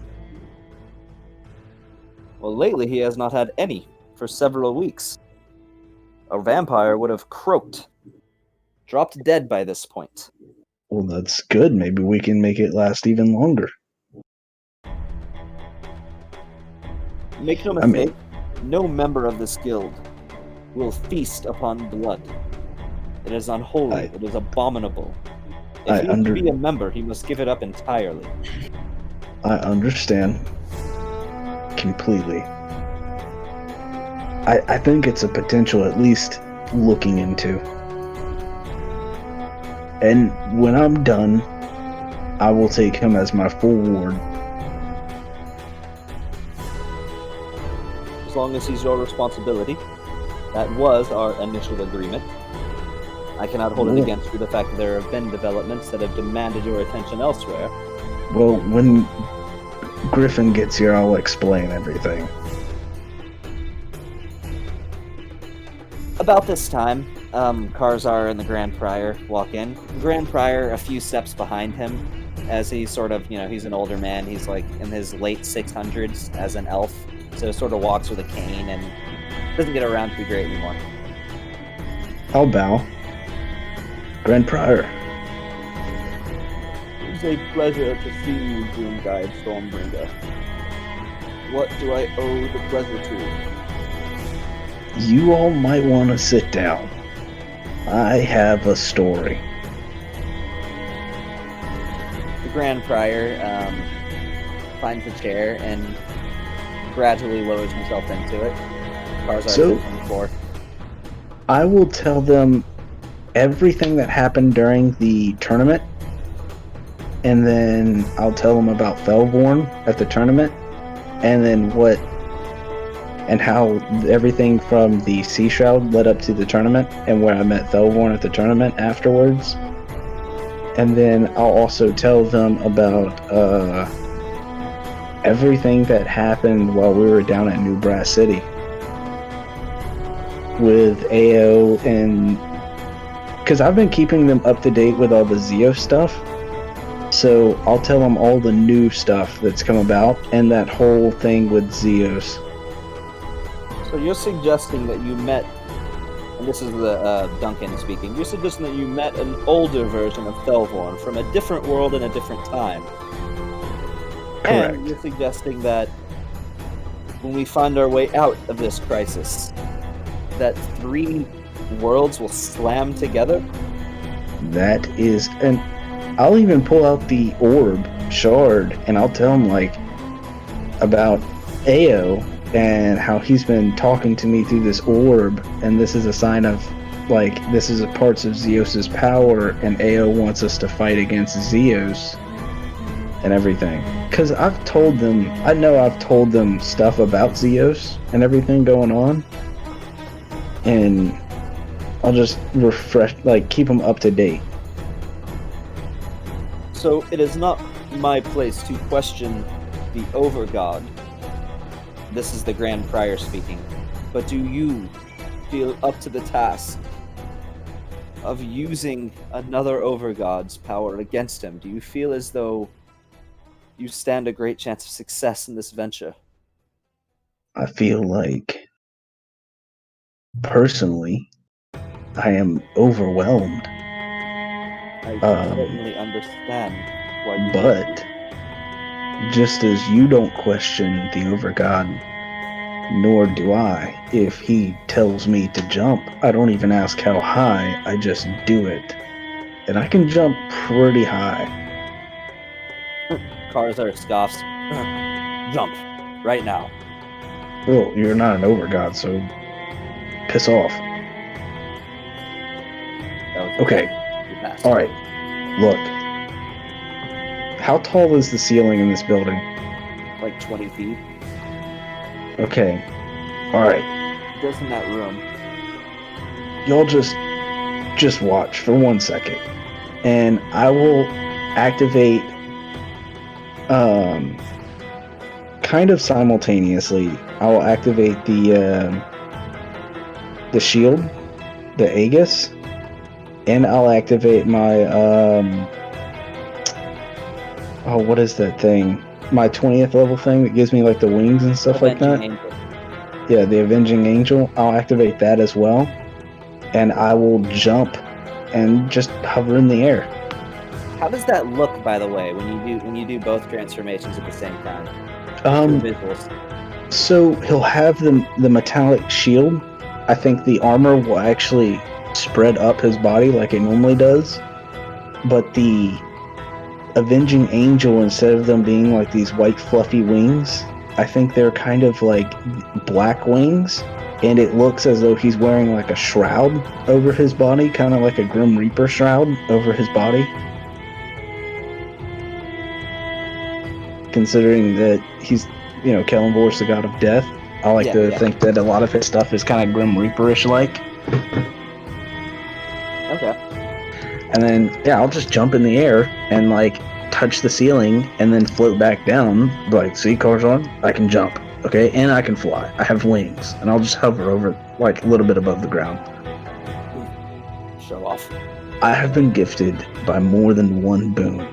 Well, lately he has not had any for several weeks. A vampire would have croaked, dropped dead by this point. Well, that's good. Maybe we can make it last even longer. Make no mistake, no member of this guild will feast upon blood. It is unholy. It is abominable. If he is to be a member, he must give it up entirely. I understand. Completely. I think it's a potential at least looking into. And when I'm done, I will take him as my full ward. As long as he's your responsibility. That was our initial agreement. I cannot hold it against you the fact that there have been developments that have demanded your attention elsewhere. Well, when Griffin gets here, I'll explain everything. About this time, Karzar and the Grand Prior walk in. The Grand Prior a few steps behind him, as he's sort of, he's an older man. He's like in his late 600s as an elf, so sort of walks with a cane and doesn't get around too great anymore. I'll bow. Grand Prior. It's a pleasure to see you, Doom Guide Stormbringer. What do I owe the pleasure to? You all might want to sit down. I have a story. The Grand Prior finds a chair and gradually lowers himself into it. Karzar sits on the floor. I will tell them everything that happened during the tournament, and then I'll tell them about Thelvorn at the tournament, and then how everything from the Sea Shroud led up to the tournament, and where I met Thelvorn at the tournament afterwards. And then I'll also tell them about everything that happened while we were down at New Brass City with AO, and because I've been keeping them up to date with all the Zeo stuff, so I'll tell them all the new stuff that's come about and that whole thing with Zeos. So you're suggesting that you met and this is the Duncan speaking. You're suggesting that you met an older version of Thelvorn from a different world in a different time. Correct. And you're suggesting that when we find our way out of this crisis, that 3 worlds will slam together? That is, and I'll even pull out the orb shard and I'll tell him like about Ao and how he's been talking to me through this orb, and this is a sign of like this is a parts of Zeus's power, and Ao wants us to fight against Zeus and everything. Because I've told them stuff about Zeus and everything going on, and I'll just refresh, like, keep them up to date. So it is not my place to question the Overgod. This is the Grand Prior speaking. But do you feel up to the task of using another Overgod's power against him? Do you feel as though you stand a great chance of success in this venture? I feel like, personally, I am overwhelmed. I certainly understand why you But just as you don't question the Overgod, nor do I. If he tells me to jump, I don't even ask how high, I just do it. And I can jump pretty high. Karzar scoffs. Jump. Right now. Well, you're not an Overgod, so piss off. Okay. Alright. Look. How tall is the ceiling in this building? Like 20 feet. Okay. Alright. Just in that room. Y'all just watch for 1 second. And I will activate kind of simultaneously. I will activate the shield, the Aegis, and I'll activate my what is that thing? My 20th level thing that gives me like the wings and stuff like that. Angel. Yeah, the Avenging Angel. I'll activate that as well, and I will jump and just hover in the air. How does that look, by the way, when you do both transformations at the same time? Visuals. So he'll have the metallic shield. I think the armor will actually spread up his body like it normally does, but the Avenging Angel, instead of them being like these white fluffy wings, I think they're kind of like black wings, and it looks as though he's wearing like a shroud over his body, kind of like a Grim Reaper shroud over his body. Considering that he's, Kellenbor's the god of death, I like to think that a lot of his stuff is kind of Grim Reaper-ish like. Okay. And then, I'll just jump in the air and, like, touch the ceiling and then float back down. Like, see, Karzan? I can jump, okay? And I can fly. I have wings. And I'll just hover over, like, a little bit above the ground. Show off. I have been gifted by more than one boon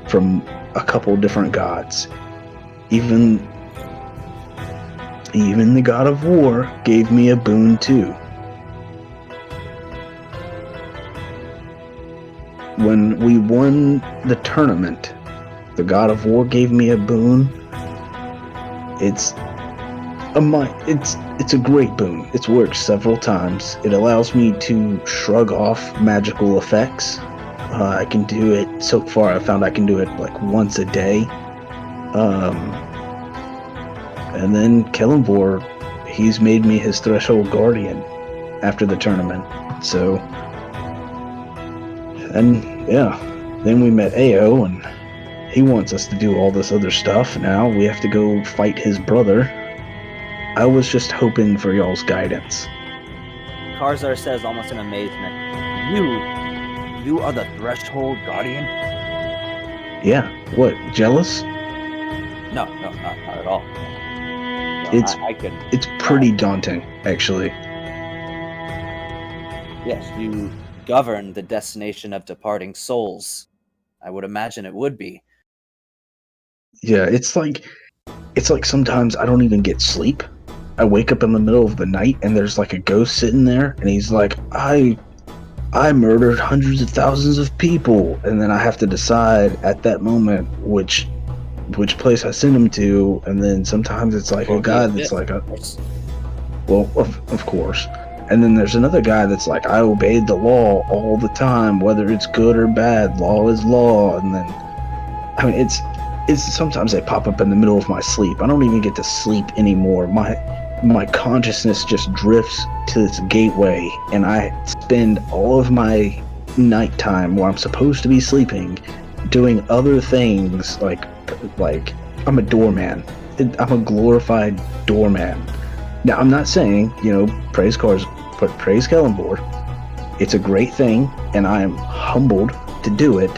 from a couple different gods. Even the god of war gave me a boon too. When we won the tournament, the god of war gave me a boon. It's a great boon. It's worked several times. It allows me to shrug off magical effects. I can do it, so far I found I can do it like once a day. And then Kellenbor, he's made me his threshold guardian after the tournament. So, and then we met Ao, and he wants us to do all this other stuff. Now we have to go fight his brother. I was just hoping for y'all's guidance. Karzar says almost in amazement, You are the threshold guardian? Yeah, what, jealous? No, not at all. No, it's pretty daunting, actually. Yes, you govern the destination of departing souls. I would imagine it would be. Yeah, it's like sometimes I don't even get sleep. I wake up in the middle of the night and there's like a ghost sitting there, and he's like, I murdered hundreds of thousands of people, and then I have to decide at that moment which place I send him to, and then sometimes it's like a guy that's like of course. And then there's another guy that's like, I obeyed the law all the time, whether it's good or bad. Law is law. And then, I mean, it's sometimes they pop up in the middle of my sleep. I don't even get to sleep anymore. My consciousness just drifts to this gateway, and I spend all of my nighttime where I'm supposed to be sleeping doing other things like I'm a doorman. I'm a glorified doorman. Now, I'm not saying, praise Kellenborg. It's a great thing, and I am humbled to do it.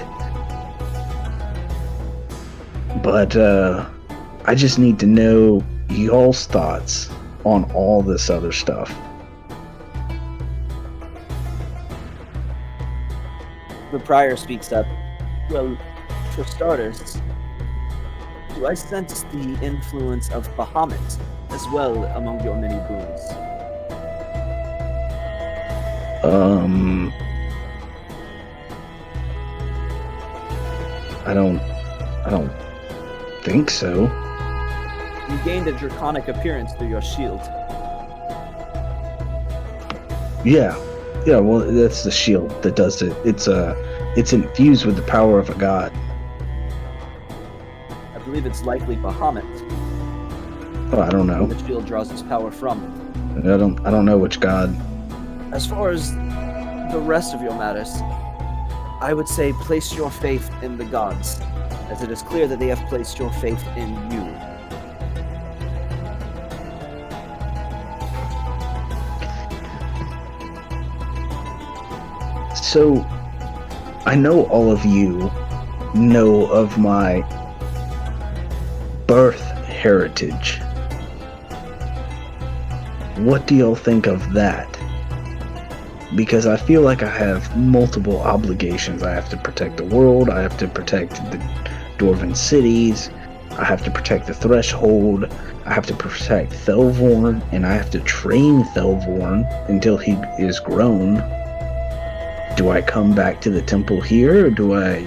But I just need to know y'all's thoughts on all this other stuff. The prior speaks up. Well, for starters, do I sense the influence of Bahamut as well among your many boons? I don't think so. You gained a draconic appearance through your shield. Yeah, well, that's the shield that does it. It's infused with the power of a god. I believe it's likely Bahamut. Oh, I don't know. The shield draws its power from. I don't know which god. As far as the rest of your matters, I would say place your faith in the gods, as it is clear that they have placed your faith in you. So, I know all of you know of my birth heritage. What do y'all think of that? Because I feel like I have multiple obligations. I have to protect the world, I have to protect the Dwarven cities, I have to protect the Threshold, I have to protect Thelvorn, and I have to train Thelvorn until he is grown. Do I come back to the temple here, or do I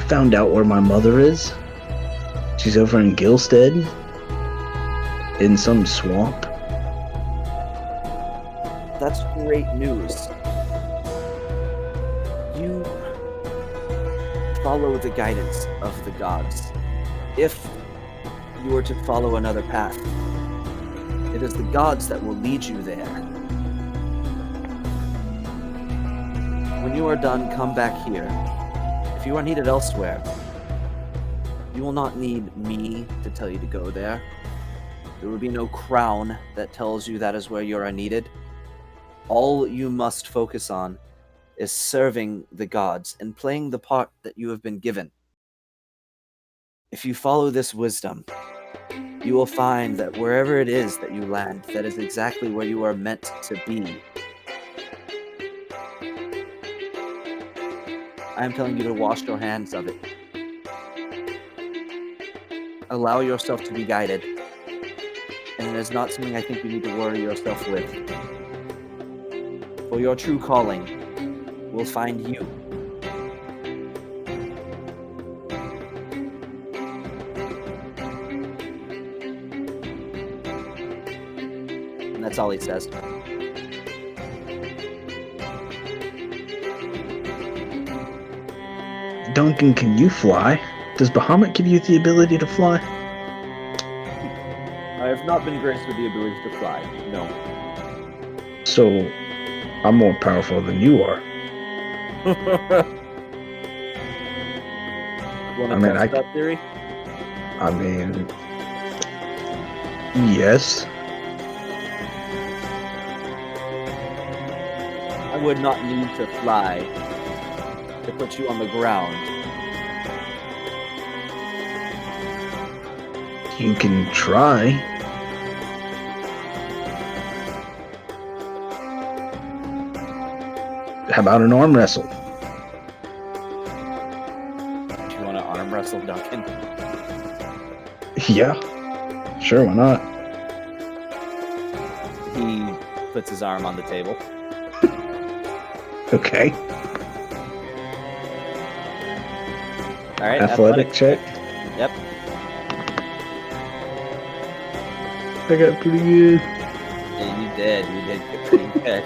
found out where my mother is. She's over in Gilstead, in some swamp. That's great news. You follow the guidance of the gods. If you were to follow another path, it is the gods that will lead you there. When you are done, come back here. If you are needed elsewhere, you will not need me to tell you to go there. There will be no crown that tells you that is where you are needed. All you must focus on is serving the gods and playing the part that you have been given. If you follow this wisdom, you will find that wherever it is that you land, that is exactly where you are meant to be. I am telling you to wash your hands of it. Allow yourself to be guided. And it is not something I think you need to worry yourself with. For your true calling will find you. And that's all he says. Duncan, can you fly? Does Bahamut give you the ability to fly? I have not been graced with the ability to fly, no. So, I'm more powerful than you are. Want to test that theory? I mean, yes. I would not need to fly to put you on the ground. You can try. How about an arm wrestle? Do you want to arm wrestle Duncan? Yeah. Sure, why not? He puts his arm on the table. Okay. All right. Athletic check. Yep. I got pretty good. Yeah, you did. You did get pretty good.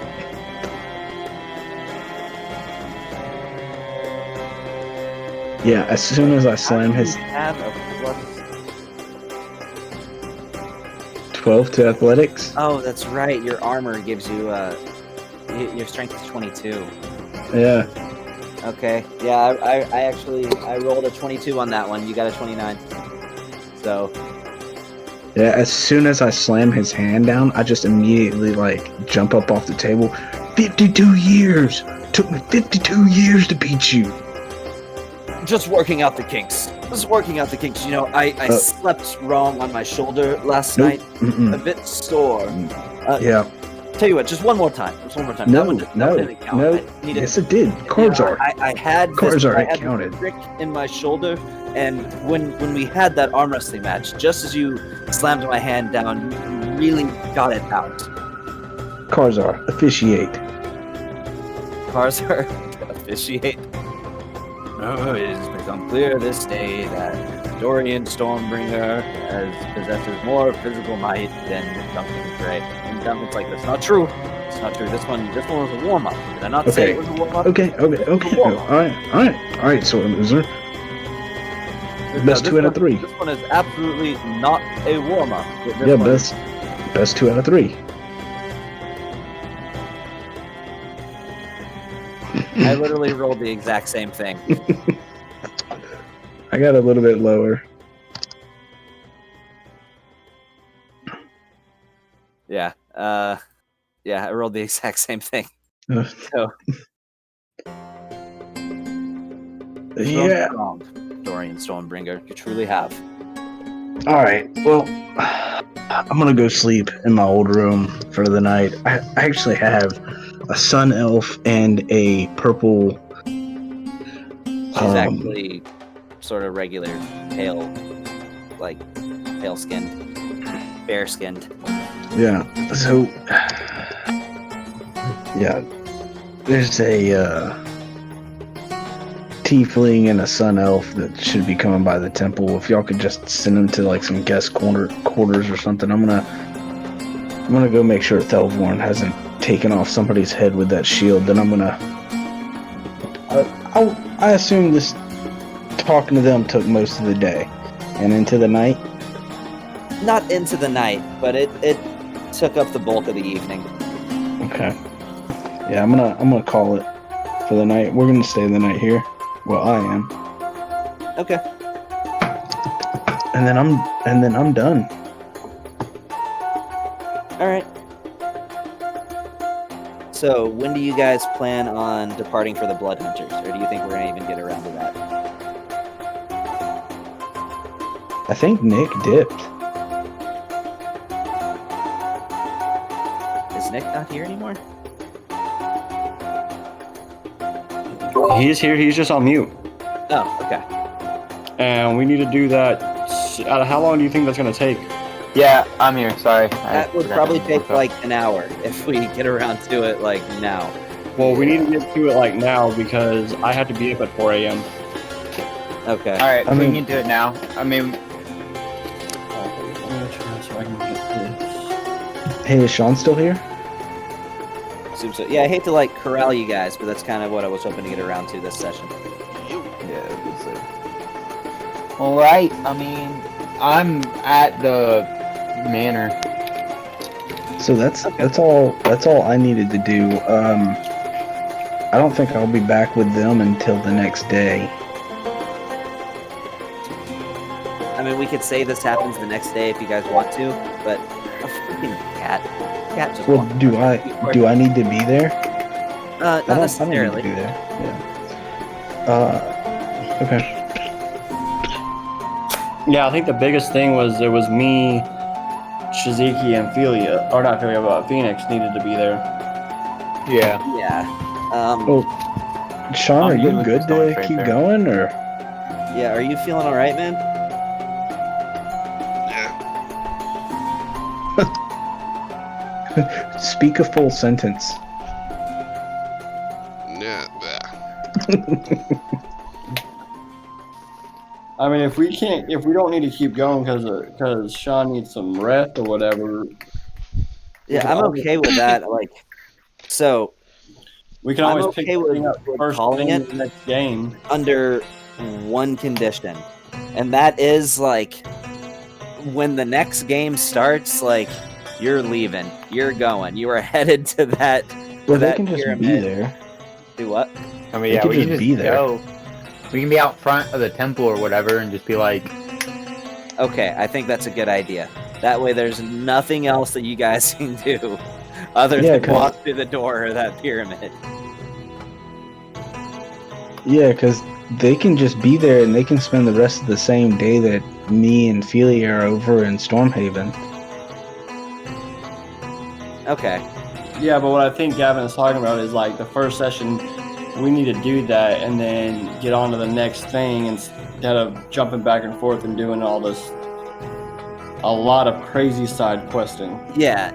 Yeah, as soon as I slam How do his you have a plus 12 to athletics. Oh, that's right. Your armor gives you your strength is 22. Yeah. Okay. Yeah, I rolled a 22 on that one. You got a 29. So. Yeah, as soon as I slam his hand down, I just immediately like jump up off the table. 52 years! Took me 52 years to beat you. Just working out the kinks. Just working out the kinks. You know, I slept wrong on my shoulder last night. A bit sore. Yeah. Tell you what, just one more time. Just one more time. No. Yes, it did. Cards are. I had Cards are this counted. prick in my shoulder, and when we had that arm wrestling match, just as you slammed my hand down, you really got it out. Cards are. Officiate. Cars are officiate. Oh, it has become clear this day that Dorian Stormbringer possesses more physical might than Duncan Gray. And Duncan's like, that's not true. It's not true. This one was a warm up. Did I not say it was a warm up? Okay. All right, sort of loser. Best 2 out of 3. This one is absolutely not a warm up. Yeah, best 2 out of 3. I literally rolled the exact same thing. I got a little bit lower. Yeah. Yeah, I rolled the exact same thing. So. Yeah. Strong, Dorian Stormbringer. You truly have. All right. Well, I'm gonna go sleep in my old room for the night. I actually have a sun elf and a purple. She's actually sort of regular, pale skinned, fair skinned. Yeah. So, yeah, there's a tiefling and a sun elf that should be coming by the temple. If y'all could just send them to like some guest quarters or something, I'm gonna go make sure Thelvorn hasn't taken off somebody's head with that shield. Then I'm gonna. I assume this talking to them took most of the day and into the night. Not into the night, but it took up the bulk of the evening. Okay. Yeah, I'm gonna call it for the night. We're gonna stay the night here. Well, I am. Okay. And then I'm done. All right. So, when do you guys plan on departing for the Blood Hunters, or do you think we're gonna even get around to that? I think Nick dipped. Is Nick not here anymore? He is here. He's just on mute. Oh, okay. And we need to do that. How long do you think that's going to take? Yeah, I'm here. Sorry. That would probably take like an hour if we get around to it like now. Well, we need to get to it like now because I have to be up at 4 a.m. Okay. All right, we can do it now. I mean, Hey, is Sean still here? So, yeah, I hate to like corral you guys, but that's kind of what I was hoping to get around to this session. yeah. All right. I mean, I'm at the manor. So that's all I needed to do. I don't think I'll be back with them until the next day. I mean, we could say this happens the next day if you guys want to, but a freaking cat just. Well, do I need to be there? Not necessarily. I don't need to be there. Yeah. Okay. Yeah, I think the biggest thing was it was me, Shiziki, and Philia, or not Philia, but Phoenix needed to be there. Yeah. Yeah. Sean, are you with good this to right keep there. going, or? Yeah. Are you feeling all right, man? Speak a full sentence. Yeah. I mean, if we don't need to keep going because Sean needs some rest or whatever. Yeah, I'm okay with that. Like, so We can I'm always pick okay with everything up first calling thing it in the next game. under one condition, and that is like when the next game starts, like you're leaving, you're going, you are headed to that. Well, they that can just pyramid. be there. Do what? I mean, They yeah, could we can just just be there. go. We can be out front of the temple or whatever and just be like, Okay, I think that's a good idea. That way, there's nothing else that you guys can do other Yeah, than walk through the door of that pyramid. Yeah, because they can just be there and they can spend the rest of the same day that me and Feely are over in Stormhaven. Okay. Yeah, but what I think Gavin is talking about is like the first session, we need to do that and then get on to the next thing instead of jumping back and forth and doing all this, a lot of crazy side questing. Yeah,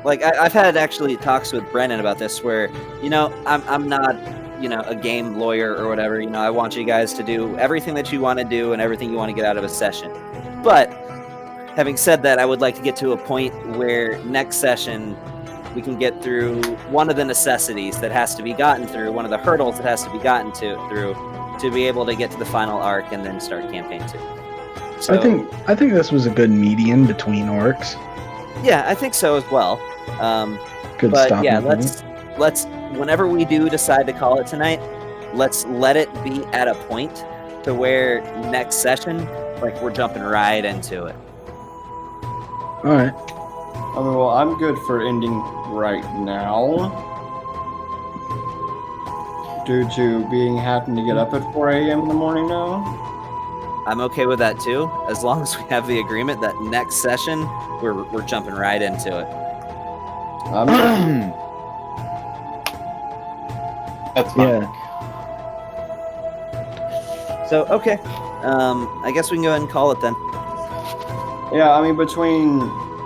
I've had actually talks with Brennan about this where, I'm not, a game lawyer or whatever. I want you guys to do everything that you want to do and everything you want to get out of a session. But having said that, I would like to get to a point where next session we can get through one of the necessities that has to be gotten through, one of the hurdles that has to be gotten through to be able to get to the final arc and then start campaign 2. So, I think this was a good median between orcs. Yeah, I think so as well. Good but stopping yeah, point. let's whenever we do decide to call it tonight, let's let it be at a point to where next session, like we're jumping right into it. All right. I mean, well, I'm good for ending right now. Due to being having to get up at 4 a.m. in the morning now. I'm okay with that too, as long as we have the agreement that next session we're jumping right into it. that's fine. Yeah. So okay, I guess we can go ahead and call it then. Yeah, I mean, between